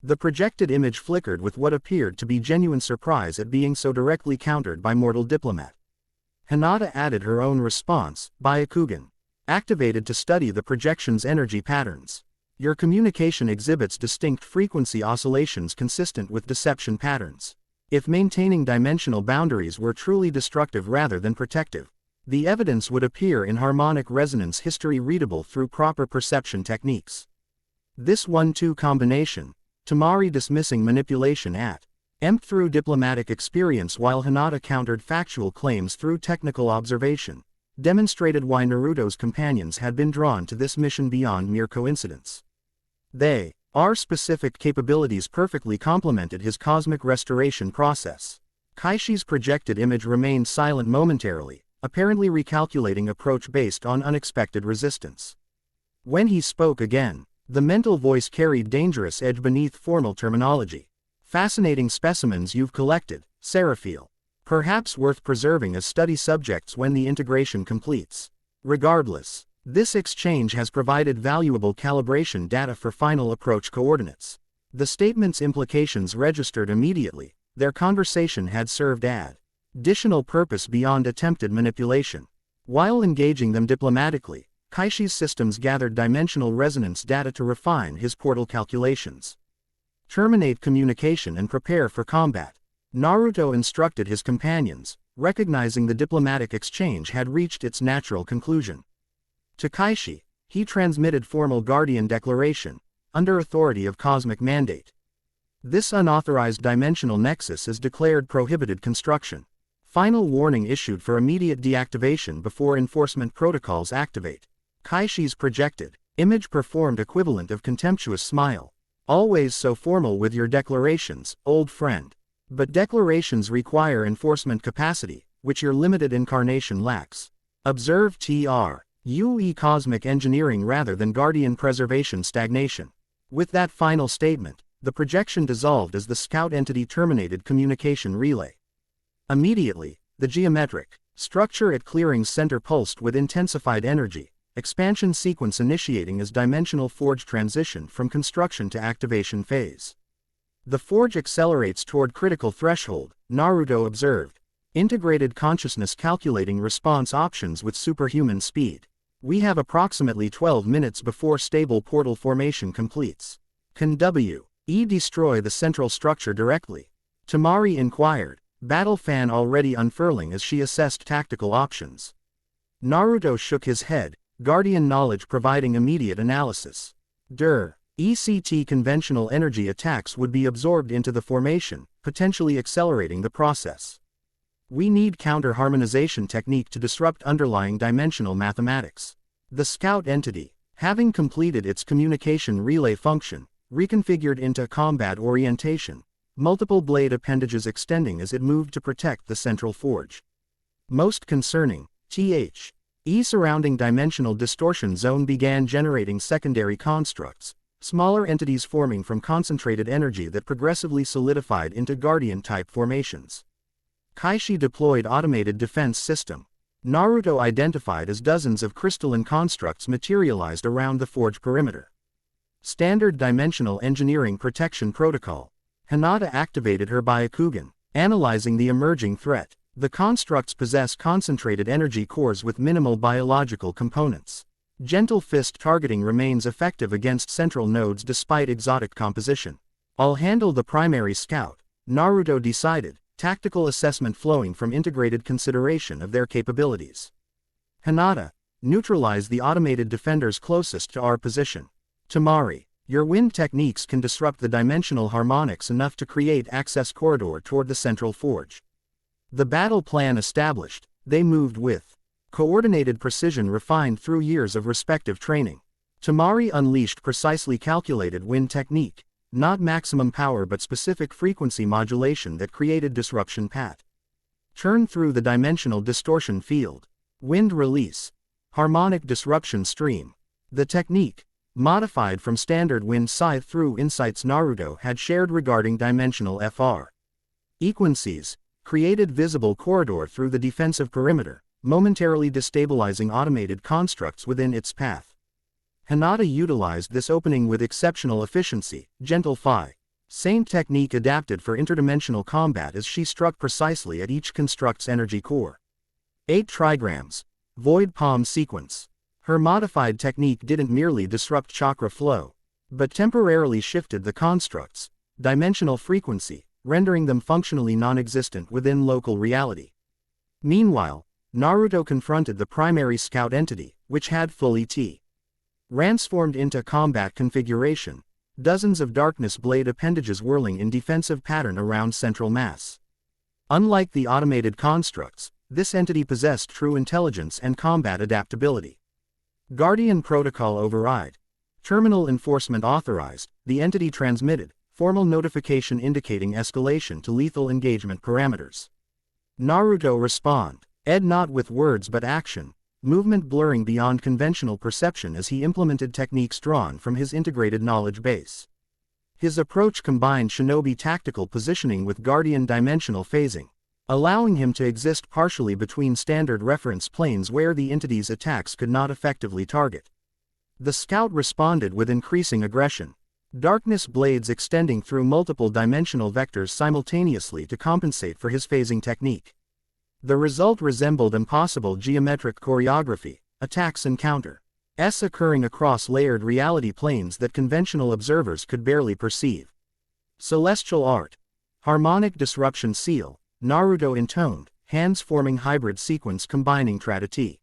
The projected image flickered with what appeared to be genuine surprise at being so directly countered by mortal diplomat. Hinata added her own response, Byakugan. Activated to study the projection's energy patterns. Your communication exhibits distinct frequency oscillations consistent with deception patterns. If maintaining dimensional boundaries were truly destructive rather than protective, the evidence would appear in harmonic resonance history readable through proper perception techniques. This 1-2 combination, Tamari dismissing manipulation at EMP through diplomatic experience while Hinata countered factual claims through technical observation, demonstrated why Naruto's companions had been drawn to this mission beyond mere coincidence. Our specific capabilities perfectly complemented his cosmic restoration process. Kaishi's projected image remained silent momentarily, apparently recalculating approach based on unexpected resistance. When he spoke again, the mental voice carried dangerous edge beneath formal terminology. Fascinating specimens you've collected, Seraphil. Perhaps worth preserving as study subjects when the integration completes. Regardless, this exchange has provided valuable calibration data for final approach coordinates. The statement's implications registered immediately. Their conversation had served additional purpose beyond attempted manipulation. While engaging them diplomatically, Kaishi's systems gathered dimensional resonance data to refine his portal calculations. Terminate communication and prepare for combat. Naruto instructed his companions, recognizing the diplomatic exchange had reached its natural conclusion. To Kaishi, he transmitted formal Guardian Declaration, under authority of Cosmic Mandate. This unauthorized dimensional nexus is declared prohibited construction. Final warning issued for immediate deactivation before enforcement protocols activate. Kaishi's projected image performed equivalent of contemptuous smile. Always so formal with your declarations, old friend. But declarations require enforcement capacity, which your limited incarnation lacks. Observe Tr.UE cosmic engineering rather than guardian preservation stagnation. With that final statement, the projection dissolved as the scout entity terminated communication relay. Immediately, the geometric structure at clearing's center pulsed with intensified energy, expansion sequence initiating as dimensional forge transition from construction to activation phase. The forge accelerates toward critical threshold, Naruto observed. Integrated consciousness calculating response options with superhuman speed. We have approximately 12 minutes before stable portal formation completes. Can W.E. destroy the central structure directly? Tamari inquired, battle fan already unfurling as she assessed tactical options. Naruto shook his head, guardian knowledge providing immediate analysis. ECT conventional energy attacks would be absorbed into the formation, potentially accelerating the process. We need counter-harmonization technique to disrupt underlying dimensional mathematics. The scout entity, having completed its communication relay function, reconfigured into combat orientation, multiple blade appendages extending as it moved to protect the central forge. Most concerning, The surrounding dimensional distortion zone began generating secondary constructs, smaller entities forming from concentrated energy that progressively solidified into guardian-type formations. Kaishi deployed automated defense system. Naruto identified as dozens of crystalline constructs materialized around the forge perimeter. Standard dimensional engineering protection protocol. Hinata activated her Byakugan, analyzing the emerging threat. The constructs possess concentrated energy cores with minimal biological components. Gentle fist targeting remains effective against central nodes despite exotic composition. I'll handle the primary scout, Naruto decided, tactical assessment flowing from integrated consideration of their capabilities. Hinata, neutralize the automated defenders closest to our position. Tamari, your wind techniques can disrupt the dimensional harmonics enough to create access corridor toward the central forge. The battle plan established, they moved with coordinated precision refined through years of respective training. Tamari unleashed precisely calculated wind technique, not maximum power but specific frequency modulation that created disruption path. Turn through the dimensional distortion field. Wind release. Harmonic disruption stream. The technique, modified from standard wind scythe through insights Naruto had shared regarding dimensional FR. Frequencies, created visible corridor through the defensive perimeter, momentarily destabilizing automated constructs within its path. Hinata utilized this opening with exceptional efficiency, gentle Phi. Saint technique adapted for interdimensional combat as she struck precisely at each construct's energy core. 8 trigrams. Void palm sequence. Her modified technique didn't merely disrupt chakra flow, but temporarily shifted the construct's dimensional frequency, rendering them functionally non-existent within local reality. Meanwhile, Naruto confronted the primary scout entity, which had full ET. Transformed into combat configuration, dozens of darkness blade appendages whirling in defensive pattern around central mass. Unlike the automated constructs, this entity possessed true intelligence and combat adaptability. Guardian Protocol Override. Terminal enforcement authorized, the entity transmitted formal notification indicating escalation to lethal engagement parameters. Naruto respond. Not with words but action, movement blurring beyond conventional perception as he implemented techniques drawn from his integrated knowledge base. His approach combined shinobi tactical positioning with guardian dimensional phasing, allowing him to exist partially between standard reference planes where the entity's attacks could not effectively target. The scout responded with increasing aggression, darkness blades extending through multiple dimensional vectors simultaneously to compensate for his phasing technique. The result resembled impossible geometric choreography, attacks and counters occurring across layered reality planes that conventional observers could barely perceive. Celestial Art. Harmonic Disruption Seal. Naruto intoned, hands-forming hybrid sequence combining Traditi.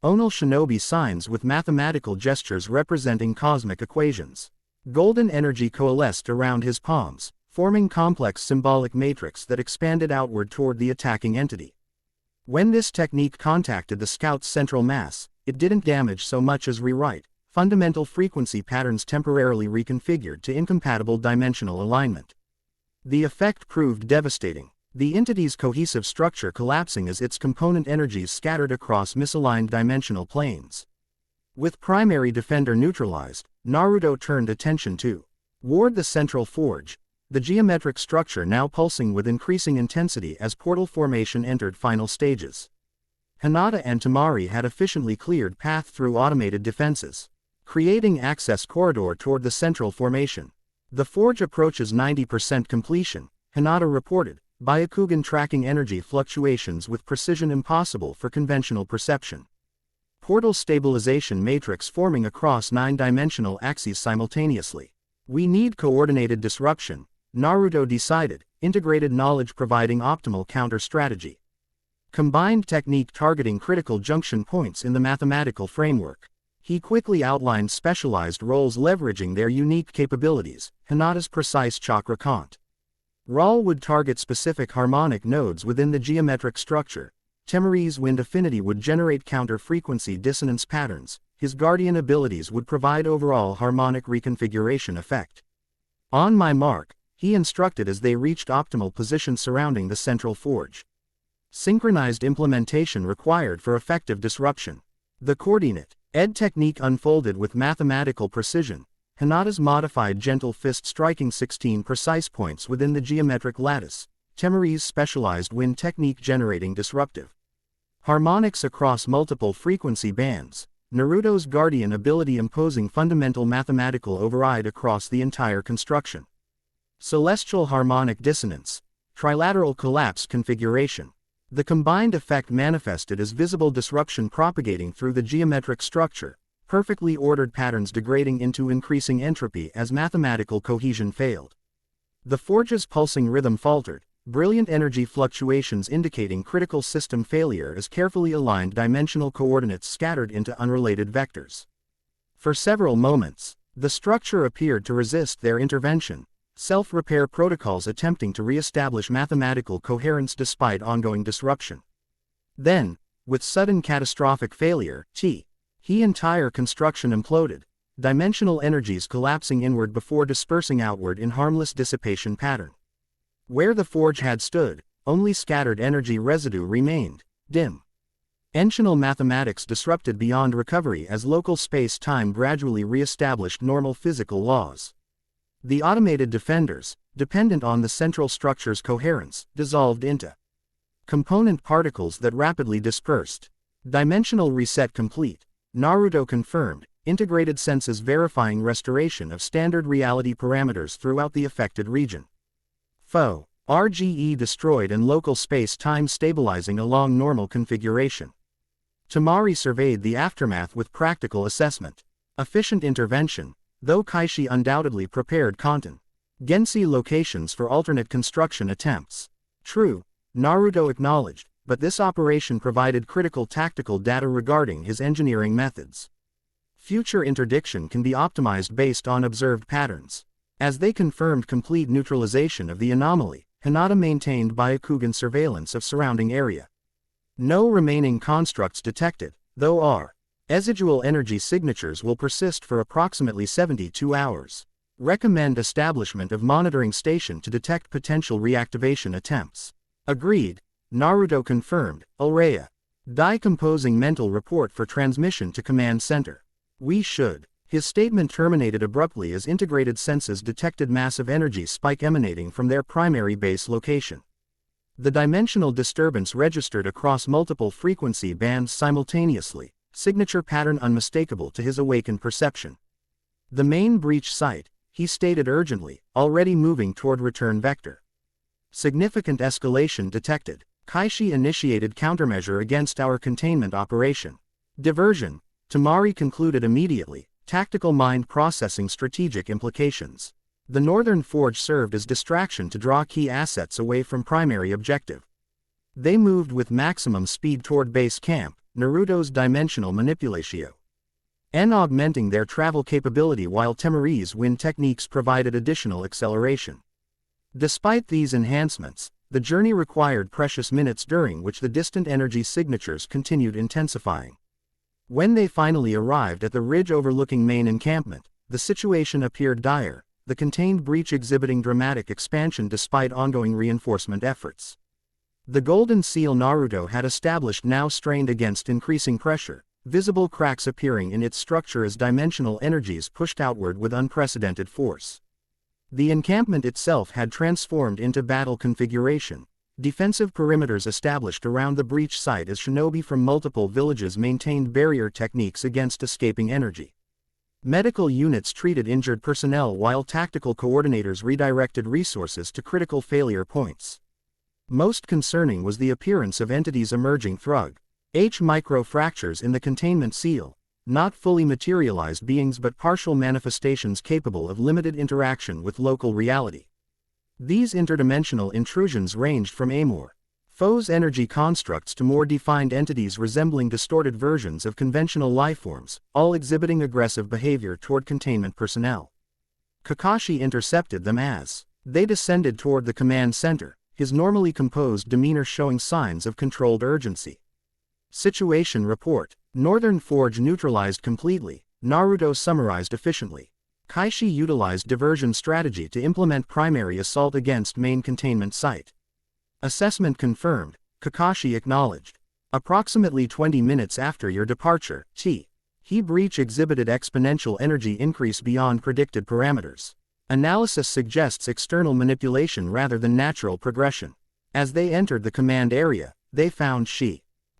Onal shinobi signs with mathematical gestures representing cosmic equations. Golden energy coalesced around his palms, forming complex symbolic matrix that expanded outward toward the attacking entity. When this technique contacted the scout's central mass, it didn't damage so much as rewrite fundamental frequency patterns temporarily reconfigured to incompatible dimensional alignment. The effect proved devastating, the entity's cohesive structure collapsing as its component energies scattered across misaligned dimensional planes. With primary defender neutralized, Naruto turned attention to ward the central forge, the geometric structure now pulsing with increasing intensity as portal formation entered final stages. Hinata and Temari had efficiently cleared path through automated defenses, creating access corridor toward the central formation. The forge approaches 90% completion, Hinata reported, Byakugan tracking energy fluctuations with precision impossible for conventional perception. Portal stabilization matrix forming across 9-dimensional axes simultaneously. We need coordinated disruption, Naruto decided, integrated knowledge providing optimal counter strategy. Combined technique targeting critical junction points in the mathematical framework. He quickly outlined specialized roles leveraging their unique capabilities, Hinata's precise chakra count. Raul would target specific harmonic nodes within the geometric structure. Temari's wind affinity would generate counter-frequency dissonance patterns. His guardian abilities would provide overall harmonic reconfiguration effect. On my mark, he instructed as they reached optimal position surrounding the central forge. Synchronized implementation required for effective disruption. The coordinate technique unfolded with mathematical precision. Hinata's modified gentle fist striking 16 precise points within the geometric lattice. Temari's specialized wind technique generating disruptive harmonics across multiple frequency bands. Naruto's guardian ability imposing fundamental mathematical override across the entire construction. Celestial harmonic dissonance. Trilateral collapse configuration. The combined effect manifested as visible disruption propagating through the geometric structure, perfectly ordered patterns degrading into increasing entropy as mathematical cohesion failed. The forge's pulsing rhythm faltered, brilliant energy fluctuations indicating critical system failure as carefully aligned dimensional coordinates scattered into unrelated vectors. For several moments, the structure appeared to resist their intervention, self-repair protocols attempting to re-establish mathematical coherence despite ongoing disruption. Then, with sudden catastrophic failure, entire construction imploded, dimensional energies collapsing inward before dispersing outward in harmless dissipation pattern. Where the forge had stood, only scattered energy residue remained, dim. Dimensional mathematics disrupted beyond recovery as local space-time gradually re-established normal physical laws. The automated defenders, dependent on the central structure's coherence, dissolved into component particles that rapidly dispersed. Dimensional reset complete. Naruto confirmed, integrated senses verifying restoration of standard reality parameters throughout the affected region. Foe. RGE destroyed and local space-time stabilizing along normal configuration. Tamari surveyed the aftermath with practical assessment. Efficient intervention, though Kaishi undoubtedly prepared Kanten Gensi locations for alternate construction attempts. True, Naruto acknowledged, but this operation provided critical tactical data regarding his engineering methods. Future interdiction can be optimized based on observed patterns. As they confirmed complete neutralization of the anomaly, Hinata maintained Byakugan surveillance of surrounding area. No remaining constructs detected, though residual energy signatures will persist for approximately 72 hours. Recommend establishment of monitoring station to detect potential reactivation attempts. Agreed, Naruto confirmed. Ulrea. Decomposing mental report for transmission to command center. We should. His statement terminated abruptly as integrated senses detected massive energy spike emanating from their primary base location. The dimensional disturbance registered across multiple frequency bands simultaneously, signature pattern unmistakable to his awakened perception. The main breach site, he stated urgently, already moving toward return vector. Significant escalation detected. Kaishi initiated countermeasure against our containment operation. Diversion, Tamari concluded immediately, tactical mind processing strategic implications. The Northern Forge served as distraction to draw key assets away from primary objective. They moved with maximum speed toward base camp, Naruto's dimensional manipulatio. Augmenting their travel capability while Temari's wind techniques provided additional acceleration. Despite these enhancements, the journey required precious minutes during which the distant energy signatures continued intensifying. When they finally arrived at the ridge overlooking main encampment, the situation appeared dire, the contained breach exhibiting dramatic expansion despite ongoing reinforcement efforts. The golden seal Naruto had established now strained against increasing pressure, visible cracks appearing in its structure as dimensional energies pushed outward with unprecedented force. The encampment itself had transformed into battle configuration. Defensive perimeters established around the breach site as shinobi from multiple villages maintained barrier techniques against escaping energy. Medical units treated injured personnel while tactical coordinators redirected resources to critical failure points. Most concerning was the appearance of entities emerging through micro-fractures in the containment seal, not fully materialized beings but partial manifestations capable of limited interaction with local reality. These interdimensional intrusions ranged from foe's energy constructs to more defined entities resembling distorted versions of conventional lifeforms, all exhibiting aggressive behavior toward containment personnel. Kakashi intercepted them as they descended toward the command center, his normally composed demeanor showing signs of controlled urgency. Situation report. Northern Forge neutralized completely, Naruto summarized efficiently. Kaishi utilized diversion strategy to implement primary assault against main containment site. Assessment confirmed, Kakashi acknowledged. Approximately 20 minutes after your departure, he breach exhibited exponential energy increase beyond predicted parameters. Analysis suggests external manipulation rather than natural progression. As they entered the command area, they found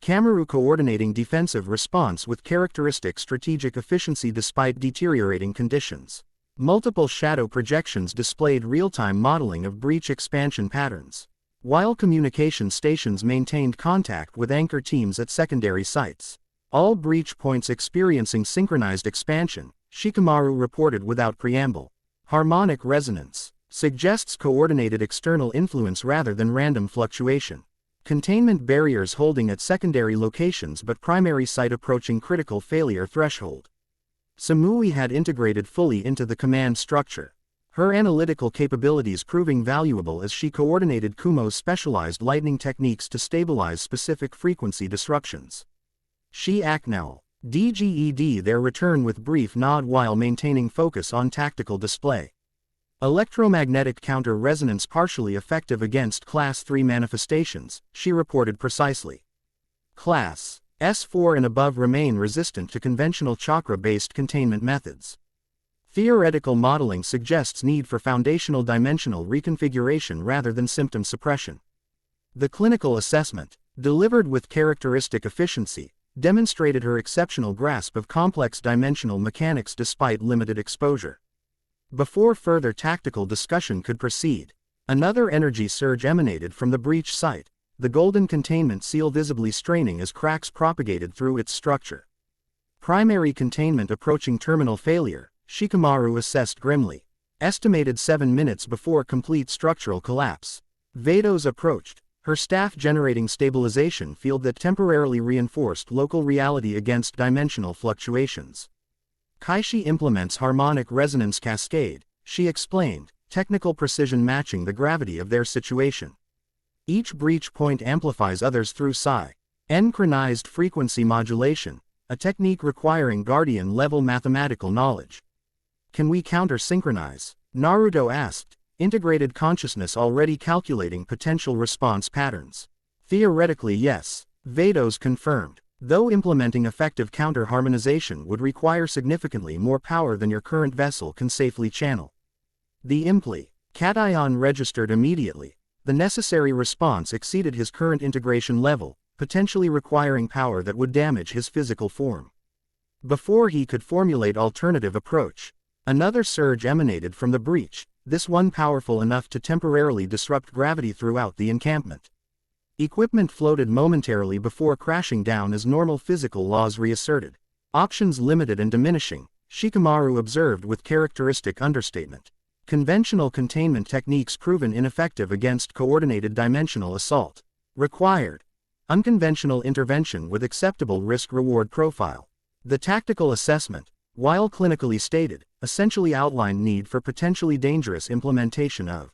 Kamaru coordinating defensive response with characteristic strategic efficiency despite deteriorating conditions. Multiple shadow projections displayed real-time modeling of breach expansion patterns, while communication stations maintained contact with anchor teams at secondary sites. All breach points experiencing synchronized expansion, Shikamaru reported without preamble. Harmonic resonance suggests coordinated external influence rather than random fluctuation. Containment barriers holding at secondary locations but primary site approaching critical failure threshold. Samui had integrated fully into the command structure, her analytical capabilities proving valuable as she coordinated Kumo's specialized lightning techniques to stabilize specific frequency disruptions. She acknowledged their return with brief nod while maintaining focus on tactical display. Electromagnetic counter-resonance partially effective against Class 3 manifestations, she reported precisely. Class S4 and above remain resistant to conventional chakra-based containment methods. Theoretical modeling suggests need for foundational dimensional reconfiguration rather than symptom suppression. The clinical assessment, delivered with characteristic efficiency, demonstrated her exceptional grasp of complex dimensional mechanics despite limited exposure. Before further tactical discussion could proceed, another energy surge emanated from the breach site, the golden containment seal visibly straining as cracks propagated through its structure. Primary containment approaching terminal failure, Shikamaru assessed grimly. Estimated 7 minutes before complete structural collapse. Vados approached, her staff generating stabilization field that temporarily reinforced local reality against dimensional fluctuations. Kaishi implements harmonic resonance cascade, she explained, technical precision matching the gravity of their situation. Each breach point amplifies others through synchronized frequency modulation, a technique requiring guardian-level mathematical knowledge. Can we counter-synchronize? Naruto asked, integrated consciousness already calculating potential response patterns. Theoretically yes, Vados confirmed, though implementing effective counter-harmonization would require significantly more power than your current vessel can safely channel. The cation registered immediately. The necessary response exceeded his current integration level, potentially requiring power that would damage his physical form. Before he could formulate alternative approach, another surge emanated from the breach, this one powerful enough to temporarily disrupt gravity throughout the encampment. Equipment floated momentarily before crashing down as normal physical laws reasserted. Options limited and diminishing, Shikamaru observed with characteristic understatement. Conventional containment techniques proven ineffective against coordinated dimensional assault. Required unconventional intervention with acceptable risk-reward profile. The tactical assessment, while clinically stated, essentially outlined need for potentially dangerous implementation of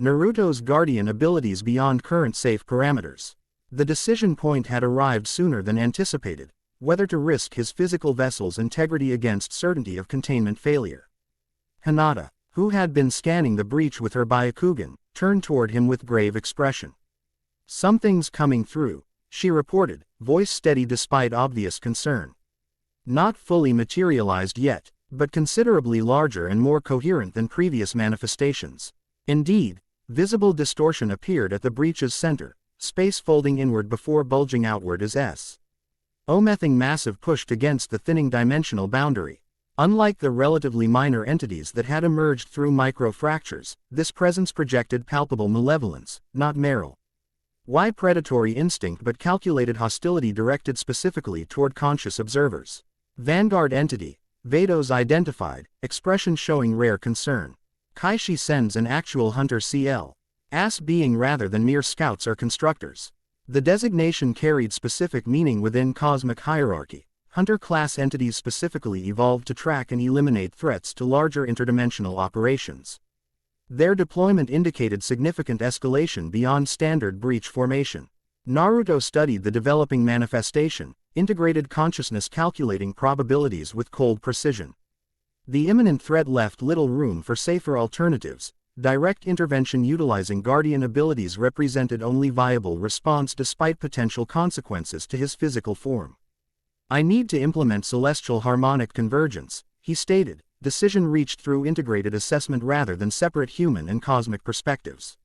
Naruto's guardian abilities beyond current safe parameters. The decision point had arrived sooner than anticipated, whether to risk his physical vessel's integrity against certainty of containment failure. Hinata, who had been scanning the breach with her Byakugan, turned toward him with grave expression. Something's coming through, she reported, voice steady despite obvious concern. Not fully materialized yet, but considerably larger and more coherent than previous manifestations. Indeed, visible distortion appeared at the breach's center, space folding inward before bulging outward as Omething massive pushed against the thinning dimensional boundary. Unlike the relatively minor entities that had emerged through microfractures, this presence projected palpable malevolence, not merely predatory instinct but calculated hostility directed specifically toward conscious observers. Vanguard entity, Vados identified, expression showing rare concern. Kaishi sends an actual hunter CL.S being rather than mere scouts or constructors. The designation carried specific meaning within cosmic hierarchy. Hunter-class entities specifically evolved to track and eliminate threats to larger interdimensional operations. Their deployment indicated significant escalation beyond standard breach formation. Naruto studied the developing manifestation, integrated consciousness calculating probabilities with cold precision. The imminent threat left little room for safer alternatives. Direct intervention utilizing guardian abilities represented only viable response despite potential consequences to his physical form. I need to implement celestial harmonic convergence, he stated, decision reached through integrated assessment rather than separate human and cosmic perspectives.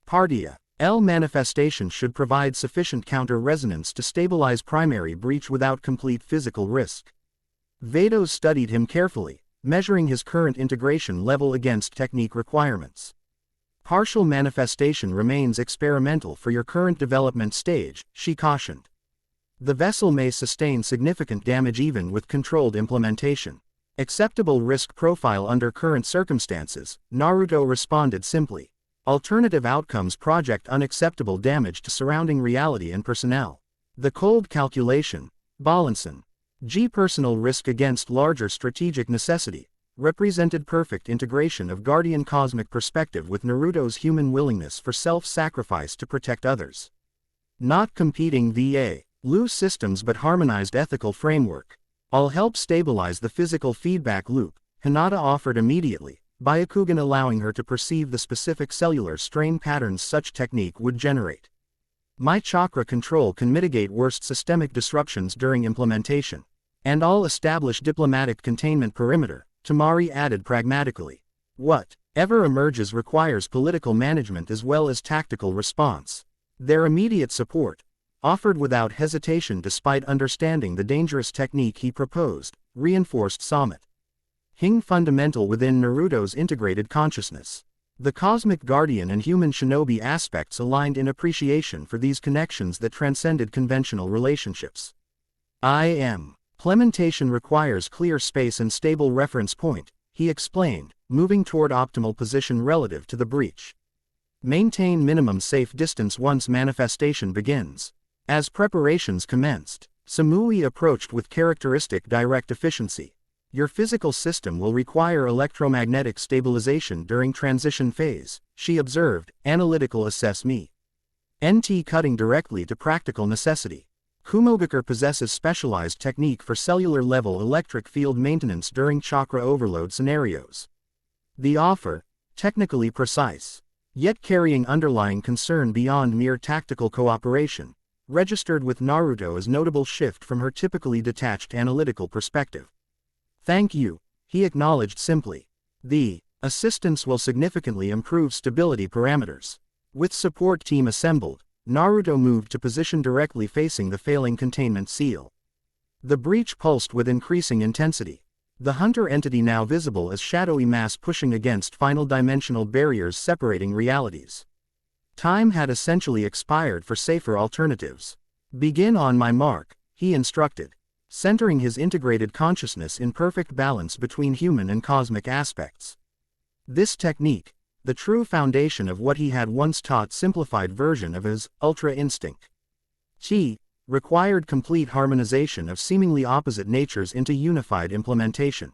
Partia L manifestation should provide sufficient counter-resonance to stabilize primary breach without complete physical risk. Vados studied him carefully, measuring his current integration level against technique requirements. Partial manifestation remains experimental for your current development stage, she cautioned. The vessel may sustain significant damage even with controlled implementation. Acceptable risk profile under current circumstances, Naruto responded simply. Alternative outcomes project unacceptable damage to surrounding reality and personnel. The cold calculation, Balanson. G personal risk against larger strategic necessity, represented perfect integration of guardian cosmic perspective with Naruto's human willingness for self-sacrifice to protect others. Not competing loose systems but harmonized ethical framework. I'll help stabilize the physical feedback loop, Hinata offered immediately, Byakugan allowing her to perceive the specific cellular strain patterns such technique would generate. My chakra control can mitigate worst systemic disruptions during implementation. And I'll establish diplomatic containment perimeter, Tamari added pragmatically. Whatever emerges requires political management as well as tactical response. Their immediate support, offered without hesitation despite understanding the dangerous technique he proposed, reinforced Samet. Hing fundamental within Naruto's integrated consciousness. The cosmic guardian and human shinobi aspects aligned in appreciation for these connections that transcended conventional relationships. Implementation requires clear space and stable reference point, he explained, moving toward optimal position relative to the breach. Maintain minimum safe distance once manifestation begins. As preparations commenced, Samui approached with characteristic direct efficiency. Your physical system will require electromagnetic stabilization during transition phase, she observed, analytical assess me. NT cutting directly to practical necessity. Kumogakure possesses specialized technique for cellular-level electric field maintenance during chakra overload scenarios. The offer, technically precise, yet carrying underlying concern beyond mere tactical cooperation, registered with Naruto as notable shift from her typically detached analytical perspective. Thank you, he acknowledged simply. The assistance will significantly improve stability parameters. With support team assembled, Naruto moved to position directly facing the failing containment seal. The breach pulsed with increasing intensity. The hunter entity now visible as shadowy mass pushing against final dimensional barriers separating realities. Time had essentially expired for safer alternatives. Begin on my mark, he instructed, centering his integrated consciousness in perfect balance between human and cosmic aspects. This technique, the true foundation of what he had once taught simplified version of his ultra instinct. Chi, required complete harmonization of seemingly opposite natures into unified implementation.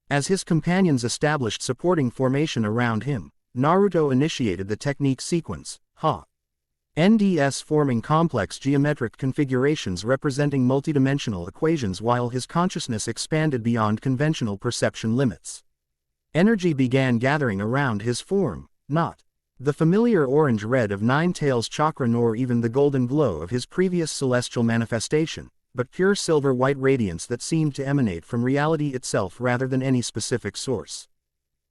As his companions established supporting formation around him, Naruto initiated the technique sequence, NDS forming complex geometric configurations representing multidimensional equations while his consciousness expanded beyond conventional perception limits. Energy began gathering around his form, not the familiar orange-red of Nine Tails chakra nor even the golden glow of his previous celestial manifestation, but pure silver-white radiance that seemed to emanate from reality itself rather than any specific source.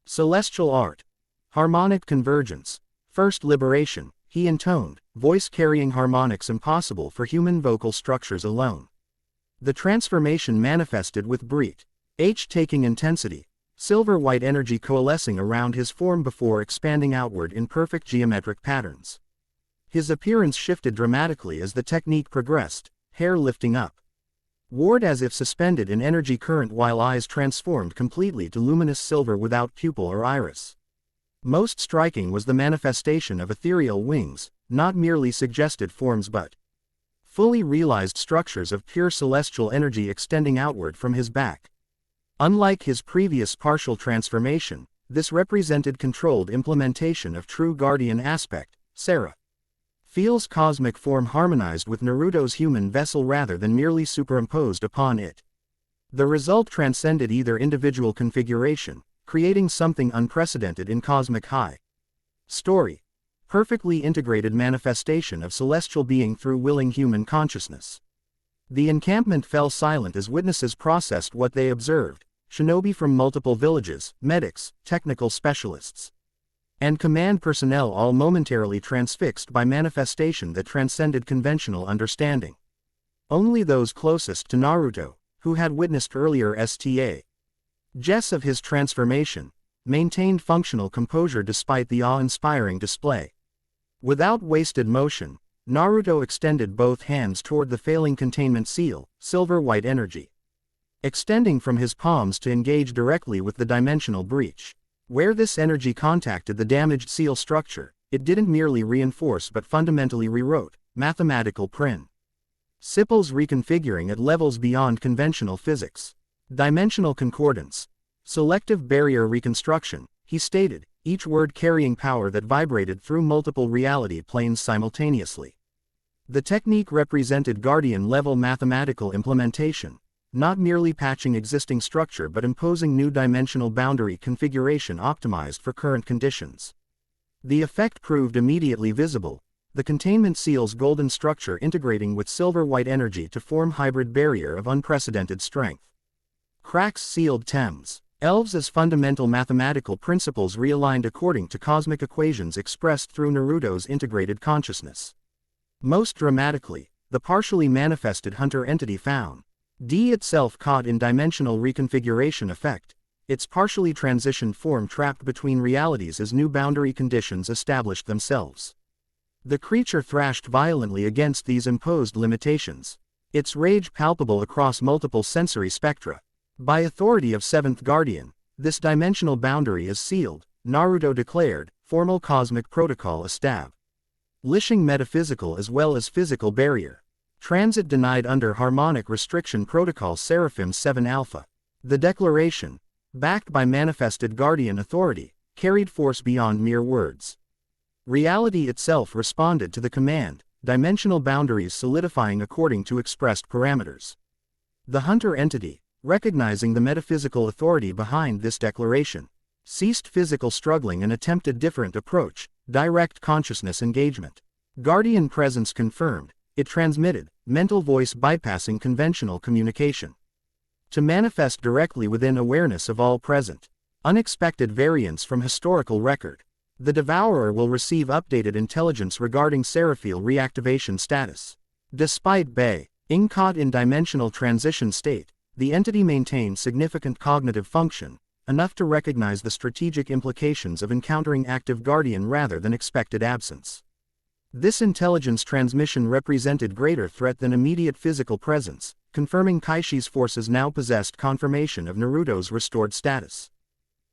Celestial art. Harmonic convergence. First liberation, he intoned, voice carrying harmonics impossible for human vocal structures alone. The transformation manifested with breath, taking intensity, silver-white energy coalescing around his form before expanding outward in perfect geometric patterns. His appearance shifted dramatically as the technique progressed, hair lifting up. Ward as if suspended in energy current while eyes transformed completely to luminous silver without pupil or iris. Most striking was the manifestation of ethereal wings, not merely suggested forms but fully realized structures of pure celestial energy extending outward from his back. Unlike his previous partial transformation, this represented controlled implementation of true guardian aspect, Sarah. Feels cosmic form harmonized with Naruto's human vessel rather than merely superimposed upon it. The result transcended either individual configuration, creating something unprecedented in cosmic high story. Perfectly integrated manifestation of celestial being through willing human consciousness. The encampment fell silent as witnesses processed what they observed, shinobi from multiple villages, medics, technical specialists, and command personnel all momentarily transfixed by manifestation that transcended conventional understanding. Only those closest to Naruto, who had witnessed earlier Jess of his transformation, maintained functional composure despite the awe-inspiring display. Without wasted motion, Naruto extended both hands toward the failing containment seal, silver-white energy, extending from his palms to engage directly with the dimensional breach. Where this energy contacted the damaged seal structure, it didn't merely reinforce but fundamentally rewrote, mathematical principles reconfiguring at levels beyond conventional physics. Dimensional concordance. Selective barrier reconstruction, he stated, each word carrying power that vibrated through multiple reality planes simultaneously. The technique represented guardian-level mathematical implementation, not merely patching existing structure but imposing new dimensional boundary configuration optimized for current conditions. The effect proved immediately visible, the containment seal's golden structure integrating with silver-white energy to form hybrid barrier of unprecedented strength. Cracks sealed Thames. Elves as fundamental mathematical principles realigned according to cosmic equations expressed through Naruto's integrated consciousness. Most dramatically, the partially manifested hunter entity found. D itself caught in dimensional reconfiguration effect, its partially transitioned form trapped between realities as new boundary conditions established themselves. The creature thrashed violently against these imposed limitations, its rage palpable across multiple sensory spectra. By authority of Seventh Guardian, this dimensional boundary is sealed, Naruto declared, formal cosmic protocol establishing metaphysical as well as physical barrier. Transit denied under Harmonic Restriction Protocol Seraphim 7 Alpha. The declaration, backed by manifested Guardian authority, carried force beyond mere words. Reality itself responded to the command, dimensional boundaries solidifying according to expressed parameters. The hunter entity, recognizing the metaphysical authority behind this declaration, ceased physical struggling and attempted different approach, direct consciousness engagement. Guardian presence confirmed, it transmitted, mental voice bypassing conventional communication. To manifest directly within awareness of all present. Unexpected variance from historical record. The Devourer will receive updated intelligence regarding Seraphiel reactivation status. Despite being caught in dimensional transition state, the entity maintains significant cognitive function, enough to recognize the strategic implications of encountering active Guardian rather than expected absence. This intelligence transmission represented greater threat than immediate physical presence, confirming Kaishi's forces now possessed confirmation of Naruto's restored status.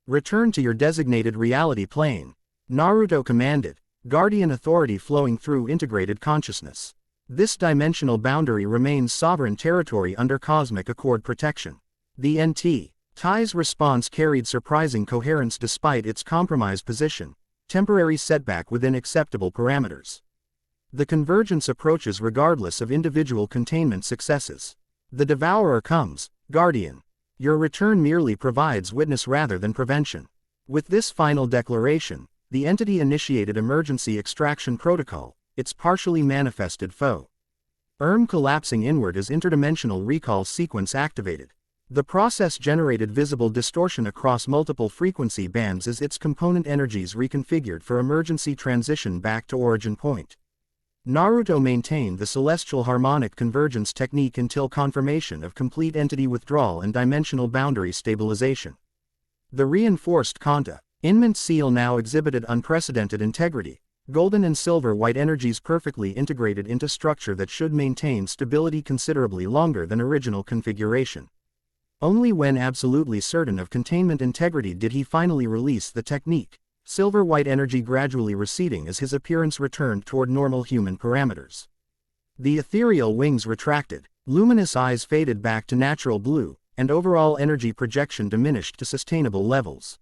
Return to your designated reality plane, Naruto commanded, Guardian authority flowing through integrated consciousness. This dimensional boundary remains sovereign territory under cosmic accord protection. The NT's response carried surprising coherence despite its compromised position, temporary setback within acceptable parameters. The convergence approaches regardless of individual containment successes. The Devourer comes, Guardian. Your return merely provides witness rather than prevention. With this final declaration, the entity initiated emergency extraction protocol, its partially manifested foe. Collapsing inward as interdimensional recall sequence activated. The process generated visible distortion across multiple frequency bands as its component energies reconfigured for emergency transition back to origin point. Naruto maintained the celestial harmonic convergence technique until confirmation of complete entity withdrawal and dimensional boundary stabilization. The reinforced containment seal now exhibited unprecedented integrity, golden and silver white energies perfectly integrated into structure that should maintain stability considerably longer than original configuration. Only when absolutely certain of containment integrity did he finally release the technique, silver-white energy gradually receding as his appearance returned toward normal human parameters. The ethereal wings retracted, luminous eyes faded back to natural blue, and overall energy projection diminished to sustainable levels.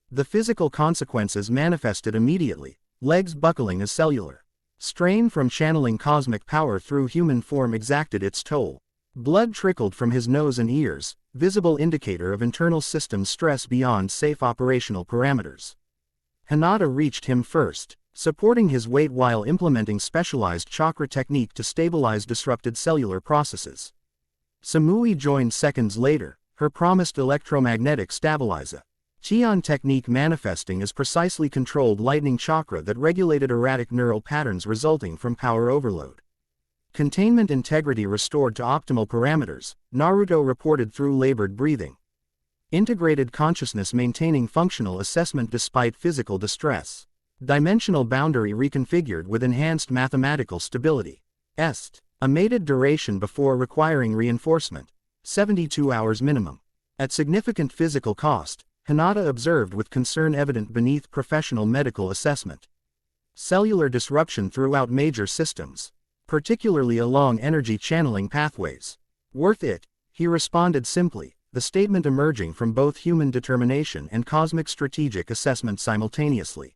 The physical consequences manifested immediately, legs buckling as cellular. Strain from channeling cosmic power through human form exacted its toll. Blood trickled from his nose and ears, visible indicator of internal system stress beyond safe operational parameters. Hinata reached him first, supporting his weight while implementing specialized chakra technique to stabilize disrupted cellular processes. Samui joined seconds later, her promised electromagnetic stabilizer. Chion technique manifesting as precisely controlled lightning chakra that regulated erratic neural patterns resulting from power overload. Containment integrity restored to optimal parameters, Naruto reported through labored breathing. Integrated consciousness maintaining functional assessment despite physical distress. Dimensional boundary reconfigured with enhanced mathematical stability. A mated duration before requiring reinforcement, 72 hours minimum. At significant physical cost, Hinata observed with concern evident beneath professional medical assessment. Cellular disruption throughout major systems, particularly along energy channeling pathways. Worth it, he responded simply, the statement emerging from both human determination and cosmic strategic assessment simultaneously.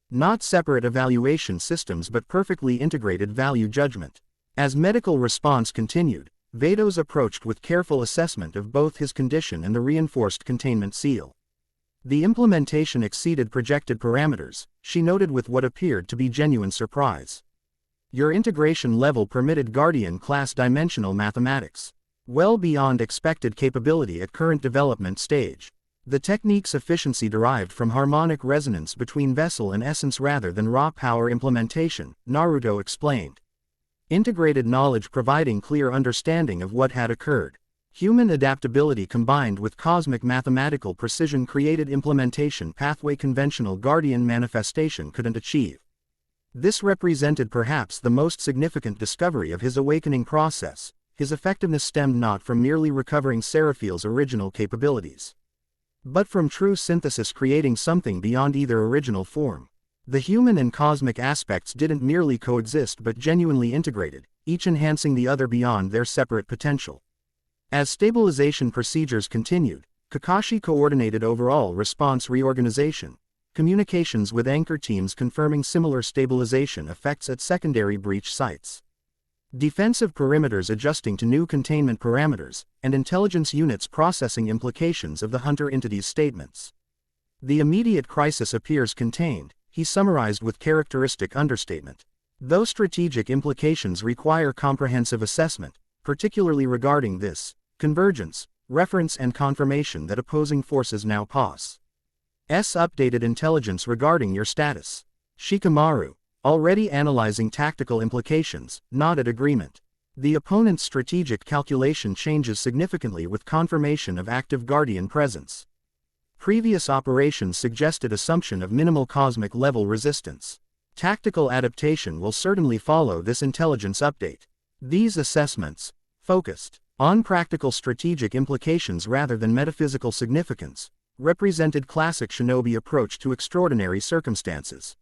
Not separate evaluation systems but perfectly integrated value judgment. As medical response continued, Vados approached with careful assessment of both his condition and the reinforced containment seal. The implementation exceeded projected parameters, she noted with what appeared to be genuine surprise. Your integration level permitted Guardian-class dimensional mathematics. Well beyond expected capability at current development stage. The technique's efficiency derived from harmonic resonance between vessel and essence rather than raw power implementation, Naruto explained. Integrated knowledge providing clear understanding of what had occurred. Human adaptability combined with cosmic mathematical precision created implementation pathway conventional guardian manifestation couldn't achieve. This represented perhaps the most significant discovery of his awakening process. His effectiveness stemmed not from merely recovering Seraphiel's original capabilities, but from true synthesis, creating something beyond either original form. The human and cosmic aspects didn't merely coexist but genuinely integrated, each enhancing the other beyond their separate potential. As stabilization procedures continued, Kakashi coordinated overall response reorganization, communications with anchor teams confirming similar stabilization effects at secondary breach sites, defensive perimeters adjusting to new containment parameters, and intelligence units processing implications of the Hunter entity's statements. The immediate crisis appears contained, he summarized with characteristic understatement. Though strategic implications require comprehensive assessment, particularly regarding this convergence, reference and confirmation that opposing forces now possess updated intelligence regarding your status. Shikamaru, already analyzing tactical implications, nodded agreement. The opponent's strategic calculation changes significantly with confirmation of active Guardian presence. Previous operations suggested assumption of minimal cosmic level resistance. Tactical adaptation will certainly follow this intelligence update. These assessments, focused on practical strategic implications rather than metaphysical significance, represented classic shinobi approach to extraordinary circumstances.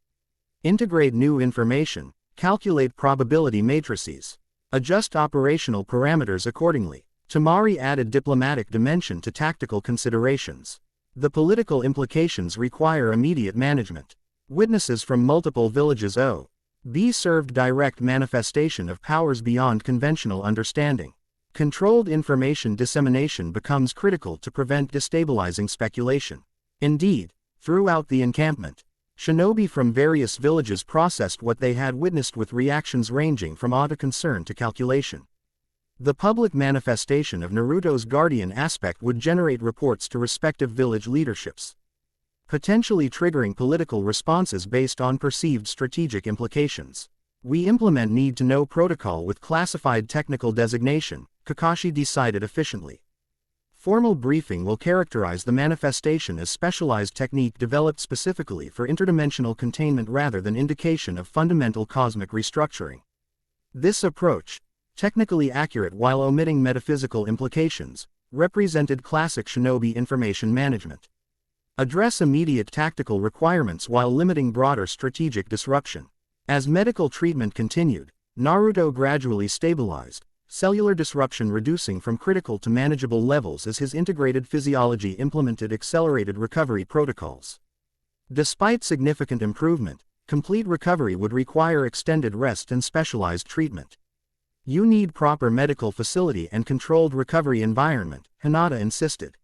Integrate new information, calculate probability matrices, adjust operational parameters accordingly. Tamari added diplomatic dimension to tactical considerations. The political implications require immediate management. Witnesses from multiple villages O.B. served direct manifestation of powers beyond conventional understanding. Controlled information dissemination becomes critical to prevent destabilizing speculation. Indeed, throughout the encampment, shinobi from various villages processed what they had witnessed with reactions ranging from awe to concern to calculation. The public manifestation of Naruto's guardian aspect would generate reports to respective village leaderships, potentially triggering political responses based on perceived strategic implications. We implement need-to-know protocol with classified technical designation, Kakashi decided efficiently. Formal briefing will characterize the manifestation as specialized technique developed specifically for interdimensional containment rather than indication of fundamental cosmic restructuring. This approach, technically accurate while omitting metaphysical implications, represented classic shinobi information management. Address immediate tactical requirements while limiting broader strategic disruption. As medical treatment continued, Naruto gradually stabilized, cellular disruption reducing from critical to manageable levels as his integrated physiology implemented accelerated recovery protocols. Despite significant improvement, complete recovery would require extended rest and specialized treatment. You need proper medical facility and controlled recovery environment, Hinata insisted.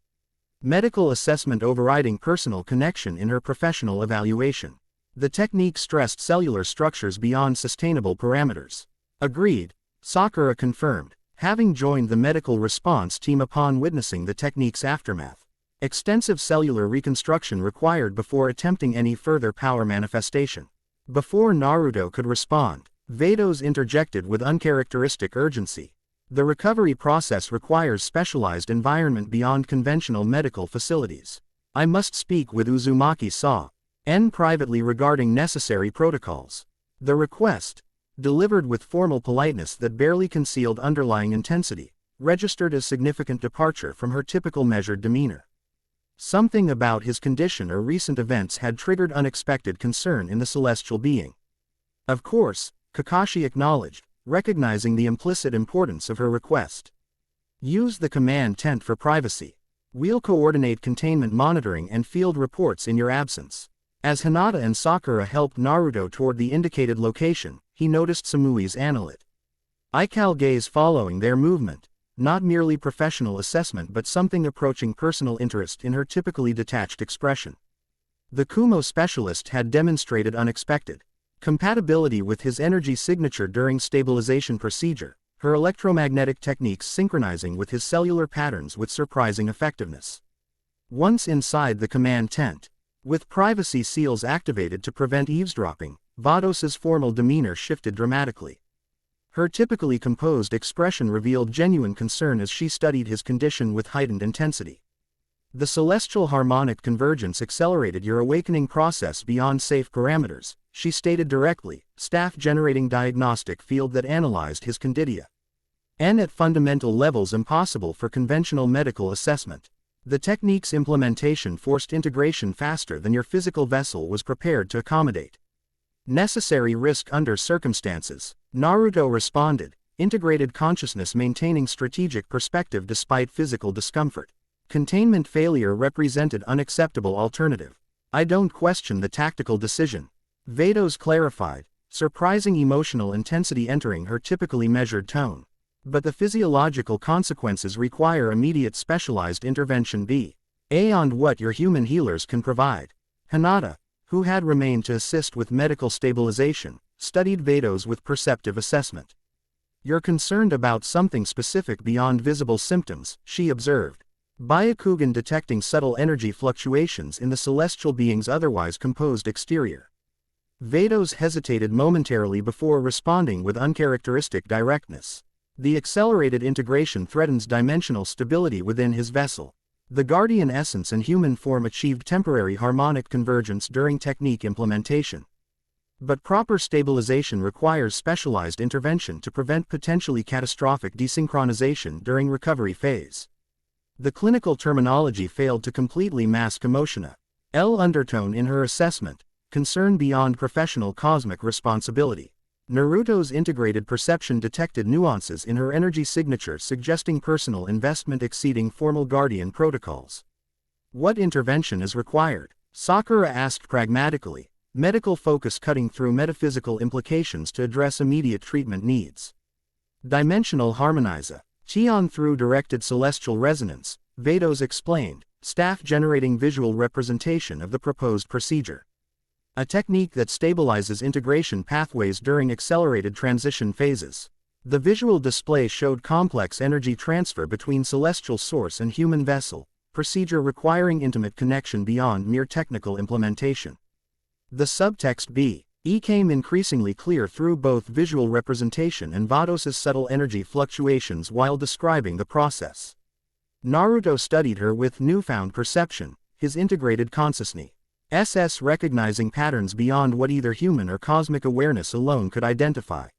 Medical assessment overriding personal connection in her professional evaluation. The technique stressed cellular structures beyond sustainable parameters. Agreed, Sakura confirmed, having joined the medical response team upon witnessing the technique's aftermath. Extensive cellular reconstruction required before attempting any further power manifestation. Before Naruto could respond, Vados interjected with uncharacteristic urgency. The recovery process requires specialized environment beyond conventional medical facilities. I must speak with Uzumaki-san privately regarding necessary protocols. The request, delivered with formal politeness that barely concealed underlying intensity, registered as significant departure from her typical measured demeanor. Something about his condition or recent events had triggered unexpected concern in the celestial being. Of course, Kakashi acknowledged, recognizing the implicit importance of her request. Use the command tent for privacy. We'll coordinate containment monitoring and field reports in your absence. As Hinata and Sakura helped Naruto toward the indicated location, he noticed Samui's analyte Ikal gaze following their movement, not merely professional assessment but something approaching personal interest in her typically detached expression. The Kumo specialist had demonstrated unexpected compatibility with his energy signature during stabilization procedure, her electromagnetic techniques synchronizing with his cellular patterns with surprising effectiveness. Once inside the command tent, with privacy seals activated to prevent eavesdropping, Vados's formal demeanor shifted dramatically. Her typically composed expression revealed genuine concern as she studied his condition with heightened intensity. The celestial harmonic convergence accelerated your awakening process beyond safe parameters, she stated directly, staff-generating diagnostic field that analyzed his candida. And at fundamental levels impossible for conventional medical assessment. The technique's implementation forced integration faster than your physical vessel was prepared to accommodate. Necessary risk under circumstances, Naruto responded, integrated consciousness maintaining strategic perspective despite physical discomfort. Containment failure represented unacceptable alternative. I don't question the tactical decision. Vados clarified, surprising emotional intensity entering her typically measured tone. But the physiological consequences require immediate specialized intervention beyond what your human healers can provide. Hinata, who had remained to assist with medical stabilization, studied Vados with perceptive assessment. You're concerned about something specific beyond visible symptoms, she observed. Byakugan detecting subtle energy fluctuations in the celestial being's otherwise composed exterior. Vados hesitated momentarily before responding with uncharacteristic directness. The accelerated integration threatens dimensional stability within his vessel. The guardian essence and human form achieved temporary harmonic convergence during technique implementation. But proper stabilization requires specialized intervention to prevent potentially catastrophic desynchronization during recovery phase. The clinical terminology failed to completely mask emotional undertone in her assessment, concern beyond professional cosmic responsibility. Naruto's integrated perception detected nuances in her energy signature suggesting personal investment exceeding formal guardian protocols. What intervention is required? Sakura asked pragmatically, medical focus cutting through metaphysical implications to address immediate treatment needs. Dimensional harmonizer. Tion through directed celestial resonance, Vados explained, staff generating visual representation of the proposed procedure. A technique that stabilizes integration pathways during accelerated transition phases. The visual display showed complex energy transfer between celestial source and human vessel, procedure requiring intimate connection beyond mere technical implementation. The subtext became increasingly clear through both visual representation and Vados' subtle energy fluctuations while describing the process. Naruto studied her with newfound perception, his integrated consciousness. Recognizing patterns beyond what either human or cosmic awareness alone could identify.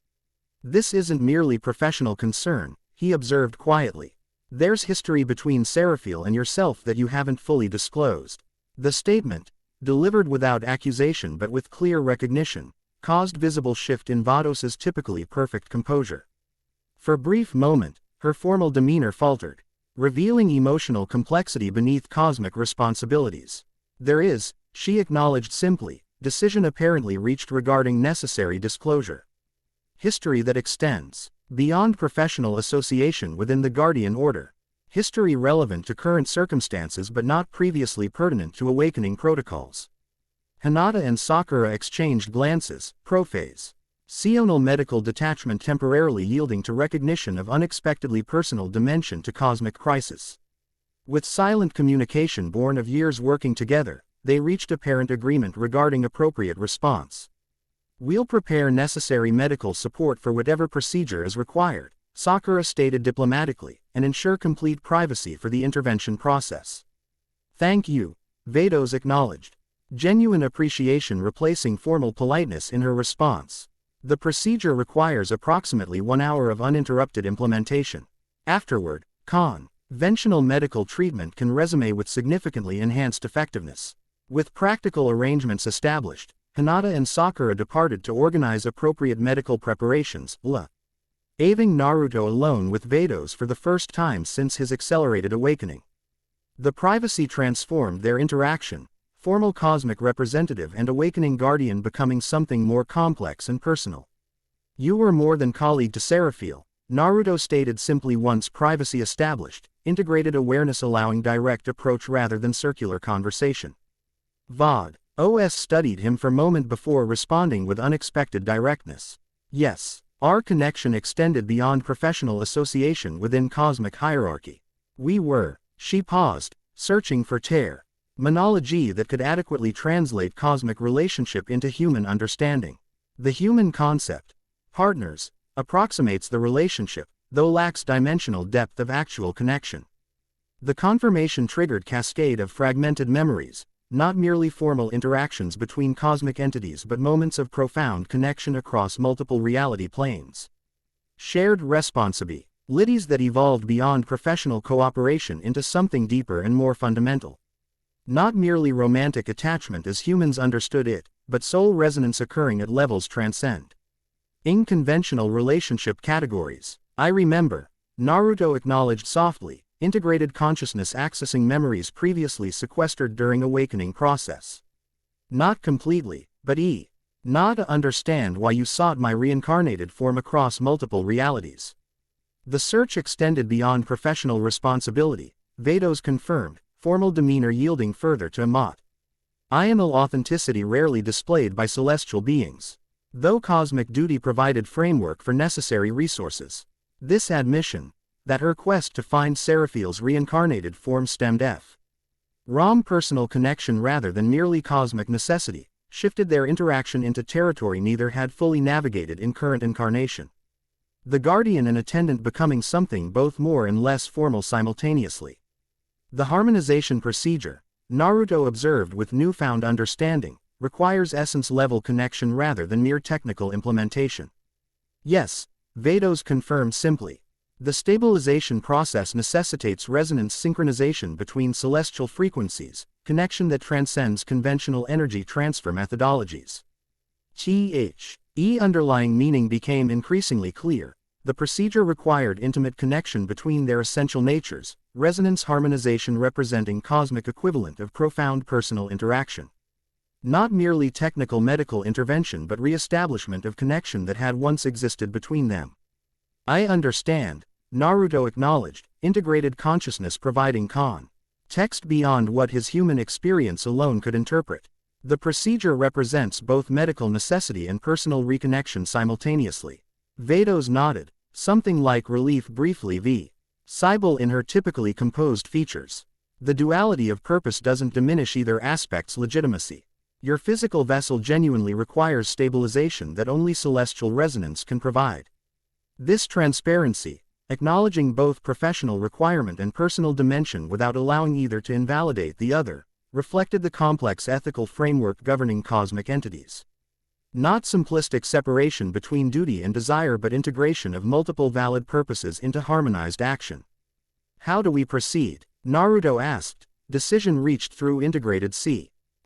This isn't merely professional concern, he observed quietly. There's history between Seraphil and yourself that you haven't fully disclosed. The statement, delivered without accusation but with clear recognition, caused visible shift in Vados' typically perfect composure. For a brief moment, her formal demeanor faltered, revealing emotional complexity beneath cosmic responsibilities. There is, she acknowledged simply, decision apparently reached regarding necessary disclosure. History that extends beyond professional association within the Guardian Order. History relevant to current circumstances but not previously pertinent to awakening protocols. Hinata and Sakura exchanged glances, prophase. Sional medical detachment temporarily yielding to recognition of unexpectedly personal dimension to cosmic crisis. With silent communication born of years working together, they reached apparent agreement regarding appropriate response. We'll prepare necessary medical support for whatever procedure is required, Sakura stated diplomatically, and ensure complete privacy for the intervention process. Thank you, Vados acknowledged. Genuine appreciation replacing formal politeness in her response. The procedure requires approximately 1 hour of uninterrupted implementation. Afterward, conventional medical treatment can resume with significantly enhanced effectiveness. With practical arrangements established, Hinata and Sakura departed to organize appropriate medical preparations, leaving Naruto alone with Vados for the first time since his accelerated awakening. The privacy transformed their interaction, formal cosmic representative and awakening guardian becoming something more complex and personal. You were more than colleague to Seraphil, Naruto stated simply once privacy established, integrated awareness allowing direct approach rather than circular conversation. Vados studied him for a moment before responding with unexpected directness. Yes, our connection extended beyond professional association within cosmic hierarchy. She paused, searching for terminology that could adequately translate cosmic relationship into human understanding. The human concept. Partners, approximates the relationship, though lacks dimensional depth of actual connection. The confirmation triggered cascade of fragmented memories, not merely formal interactions between cosmic entities but moments of profound connection across multiple reality planes. Shared responsibilities that evolved beyond professional cooperation into something deeper and more fundamental. Not merely romantic attachment as humans understood it, but soul resonance occurring at levels transcend conventional relationship categories. I remember, Naruto acknowledged softly, integrated consciousness accessing memories previously sequestered during awakening process. Not completely, but not understand why you sought my reincarnated form across multiple realities. The search extended beyond professional responsibility, Vados confirmed, formal demeanor yielding further to IML authenticity rarely displayed by celestial beings. Though cosmic duty provided framework for necessary resources. This admission, that her quest to find Seraphiel's reincarnated form stemmed from personal connection rather than merely cosmic necessity, shifted their interaction into territory neither had fully navigated in current incarnation. The guardian and attendant becoming something both more and less formal simultaneously. The harmonization procedure, Naruto observed with newfound understanding, requires essence-level connection rather than mere technical implementation. Yes, Vados confirmed simply. The stabilization process necessitates resonance synchronization between celestial frequencies, connection that transcends conventional energy transfer methodologies. Underlying meaning became increasingly clear. The procedure required intimate connection between their essential natures, resonance harmonization representing cosmic equivalent of profound personal interaction. Not merely technical medical intervention but re-establishment of connection that had once existed between them. I understand, Naruto acknowledged, integrated consciousness providing text beyond what his human experience alone could interpret. The procedure represents both medical necessity and personal reconnection simultaneously. Vados nodded, something like relief briefly visible in her typically composed features. The duality of purpose doesn't diminish either aspect's legitimacy. Your physical vessel genuinely requires stabilization that only celestial resonance can provide. This transparency, acknowledging both professional requirement and personal dimension without allowing either to invalidate the other, reflected the complex ethical framework governing cosmic entities. Not simplistic separation between duty and desire but integration of multiple valid purposes into harmonized action. How do we proceed? Naruto asked. Decision reached through integrated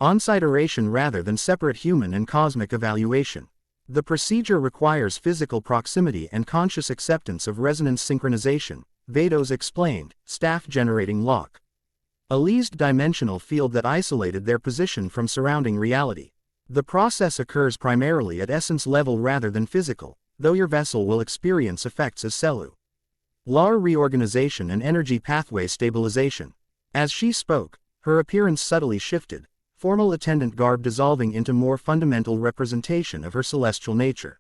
on-site oration rather than separate human and cosmic evaluation. The procedure requires physical proximity and conscious acceptance of resonance synchronization, Vados explained, staff generating lock. A leased dimensional field that isolated their position from surrounding reality. The process occurs primarily at essence level rather than physical, though your vessel will experience effects as cellular reorganization and energy pathway stabilization. As she spoke, her appearance subtly shifted, formal attendant garb dissolving into more fundamental representation of her celestial nature.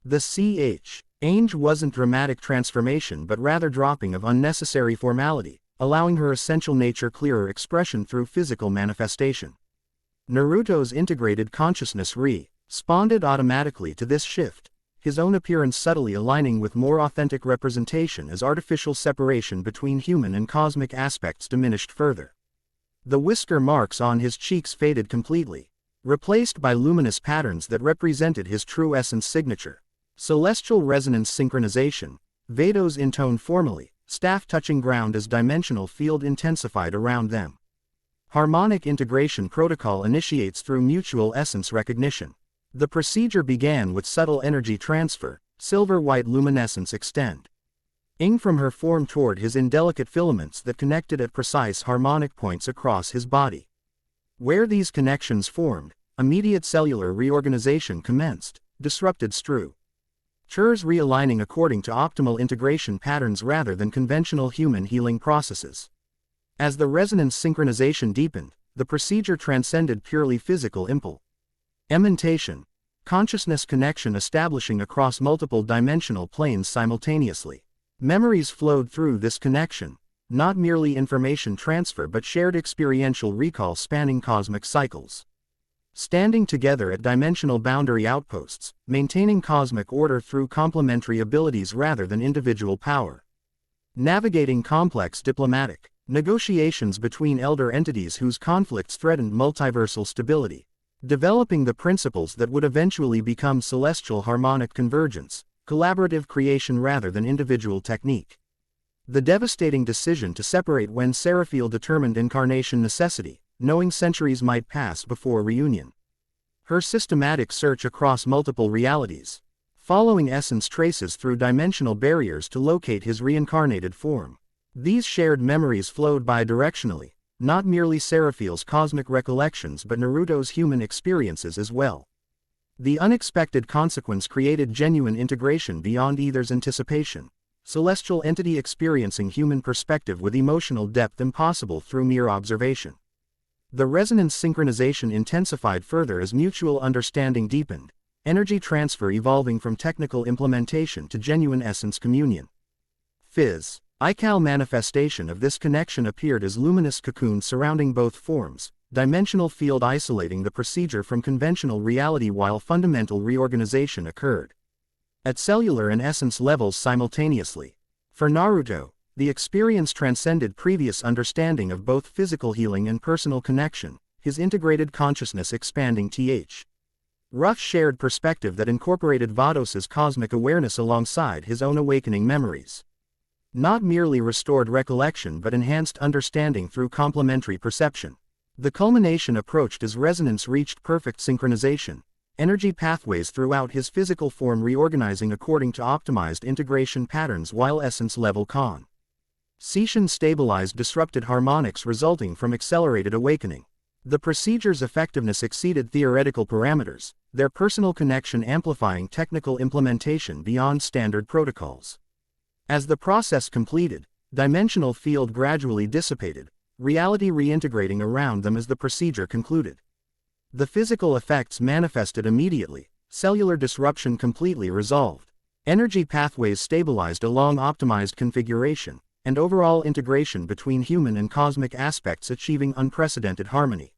The change wasn't dramatic transformation but rather dropping of unnecessary formality, allowing her essential nature clearer expression through physical manifestation. Naruto's integrated consciousness responded automatically to this shift, his own appearance subtly aligning with more authentic representation as artificial separation between human and cosmic aspects diminished further. The whisker marks on his cheeks faded completely, replaced by luminous patterns that represented his true essence signature. Celestial resonance synchronization, Vados intoned formally, staff touching ground as dimensional field intensified around them. Harmonic integration protocol initiates through mutual essence recognition. The procedure began with subtle energy transfer, silver-white luminescence extend from her form toward his indelicate filaments that connected at precise harmonic points across his body. Where these connections formed, immediate cellular reorganization commenced, disrupted structures realigning according to optimal integration patterns rather than conventional human healing processes. As the resonance synchronization deepened, the procedure transcended purely physical implementation, consciousness connection establishing across multiple dimensional planes simultaneously. Memories flowed through this connection, not merely information transfer but shared experiential recall spanning cosmic cycles. standing together at dimensional boundary outposts, maintaining cosmic order through complementary abilities rather than individual power. Navigating complex diplomatic negotiations between elder entities whose conflicts threatened multiversal stability. Developing the principles that would eventually become celestial harmonic convergence, collaborative creation rather than individual technique. The devastating decision to separate when Seraphiel determined incarnation necessity, knowing centuries might pass before reunion. Her systematic search across multiple realities, following Essence traces through dimensional barriers to locate his reincarnated form. These shared memories flowed bidirectionally, not merely Seraphiel's cosmic recollections but Naruto's human experiences as well. The unexpected consequence created genuine integration beyond either's anticipation. Celestial entity experiencing human perspective with emotional depth impossible through mere observation. The resonance synchronization intensified further as mutual understanding deepened, energy transfer evolving from technical implementation to genuine essence communion. Phys. Ical manifestation of this connection appeared as luminous cocoons surrounding both forms, dimensional field isolating the procedure from conventional reality while fundamental reorganization occurred at cellular and essence levels simultaneously. For Naruto, the experience transcended previous understanding of both physical healing and personal connection, his integrated consciousness expanding rough shared perspective that incorporated Vados' cosmic awareness alongside his own awakening memories. Not merely restored recollection but enhanced understanding through complementary perception. The culmination approached as resonance reached perfect synchronization, energy pathways throughout his physical form reorganizing according to optimized integration patterns while essence-level Seishin stabilized disrupted harmonics resulting from accelerated awakening. The procedure's effectiveness exceeded theoretical parameters, their personal connection amplifying technical implementation beyond standard protocols. As the process completed, dimensional field gradually dissipated, reality reintegrating around them as the procedure concluded. The physical effects manifested immediately, cellular disruption completely resolved, energy pathways stabilized along optimized configuration, and overall integration between human and cosmic aspects achieving unprecedented harmony.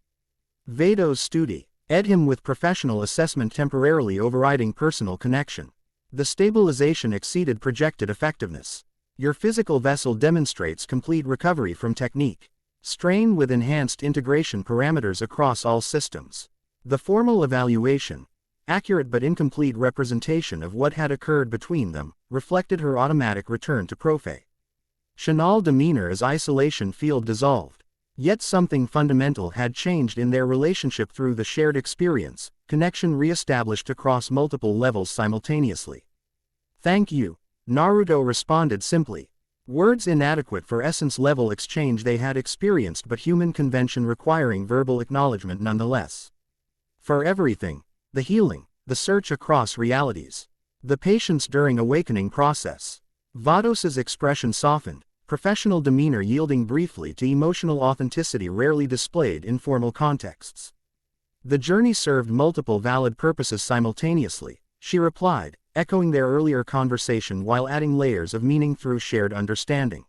Vados studi. Him with professional assessment temporarily overriding personal connection. The stabilization exceeded projected effectiveness. Your physical vessel demonstrates complete recovery from technique. Strain with enhanced integration parameters across all systems. The formal evaluation, accurate but incomplete representation of what had occurred between them, reflected her automatic return to professional demeanor as isolation field dissolved. Yet something fundamental had changed in their relationship through the shared experience, connection re-established across multiple levels simultaneously. Thank you, Naruto responded simply. Words inadequate for essence-level exchange they had experienced but human convention requiring verbal acknowledgement nonetheless. For everything, the healing, the search across realities, the patience during awakening process. Vados' expression softened, professional demeanor yielding briefly to emotional authenticity rarely displayed in formal contexts. The journey served multiple valid purposes simultaneously, she replied, echoing their earlier conversation while adding layers of meaning through shared understanding.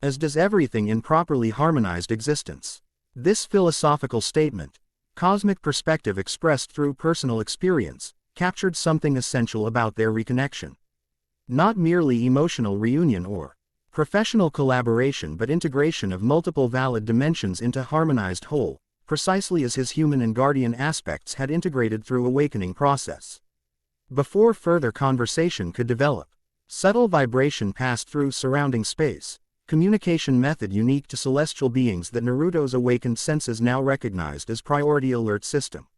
As does everything in properly harmonized existence. This philosophical statement, cosmic perspective expressed through personal experience, captured something essential about their reconnection. Not merely emotional reunion or professional collaboration but integration of multiple valid dimensions into harmonized whole, precisely as his human and guardian aspects had integrated through awakening process. Before further conversation could develop, subtle vibration passed through surrounding space, communication method unique to celestial beings that Naruto's awakened senses now recognized as priority alert system.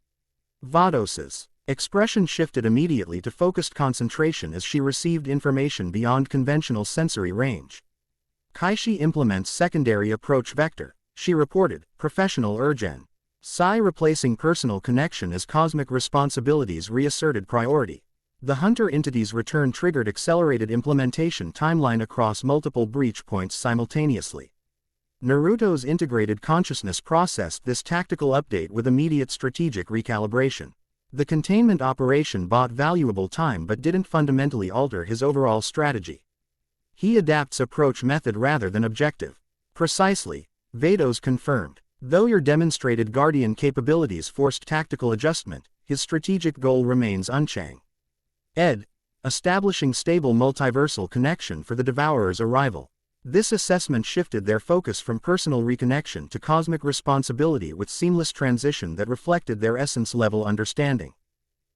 Vados's expression shifted immediately to focused concentration as she received information beyond conventional sensory range. Kaishi implements secondary approach vector, she reported, professional urgen. Sai replacing personal connection as cosmic responsibilities reasserted priority. The hunter entity's return triggered accelerated implementation timeline across multiple breach points simultaneously. Naruto's integrated consciousness processed this tactical update with immediate strategic recalibration. The containment operation bought valuable time but didn't fundamentally alter his overall strategy. He adapts approach method rather than objective. Precisely, Vados confirmed. Though your demonstrated Guardian capabilities forced tactical adjustment, his strategic goal remains unchanged. Ed. Establishing stable multiversal connection for the Devourer's arrival. This assessment shifted their focus from personal reconnection to cosmic responsibility with seamless transition that reflected their essence-level understanding.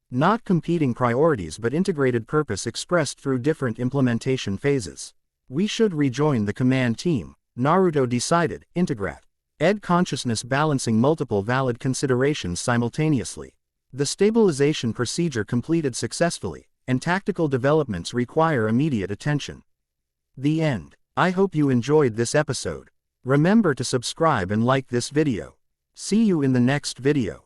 Not competing priorities but integrated purpose expressed through different implementation phases. We should rejoin the command team, Naruto decided, integrate. Ed consciousness balancing multiple valid considerations simultaneously. The stabilization procedure completed successfully, and tactical developments require immediate attention. The end. I hope you enjoyed this episode. Remember to subscribe and like this video. See you in the next video.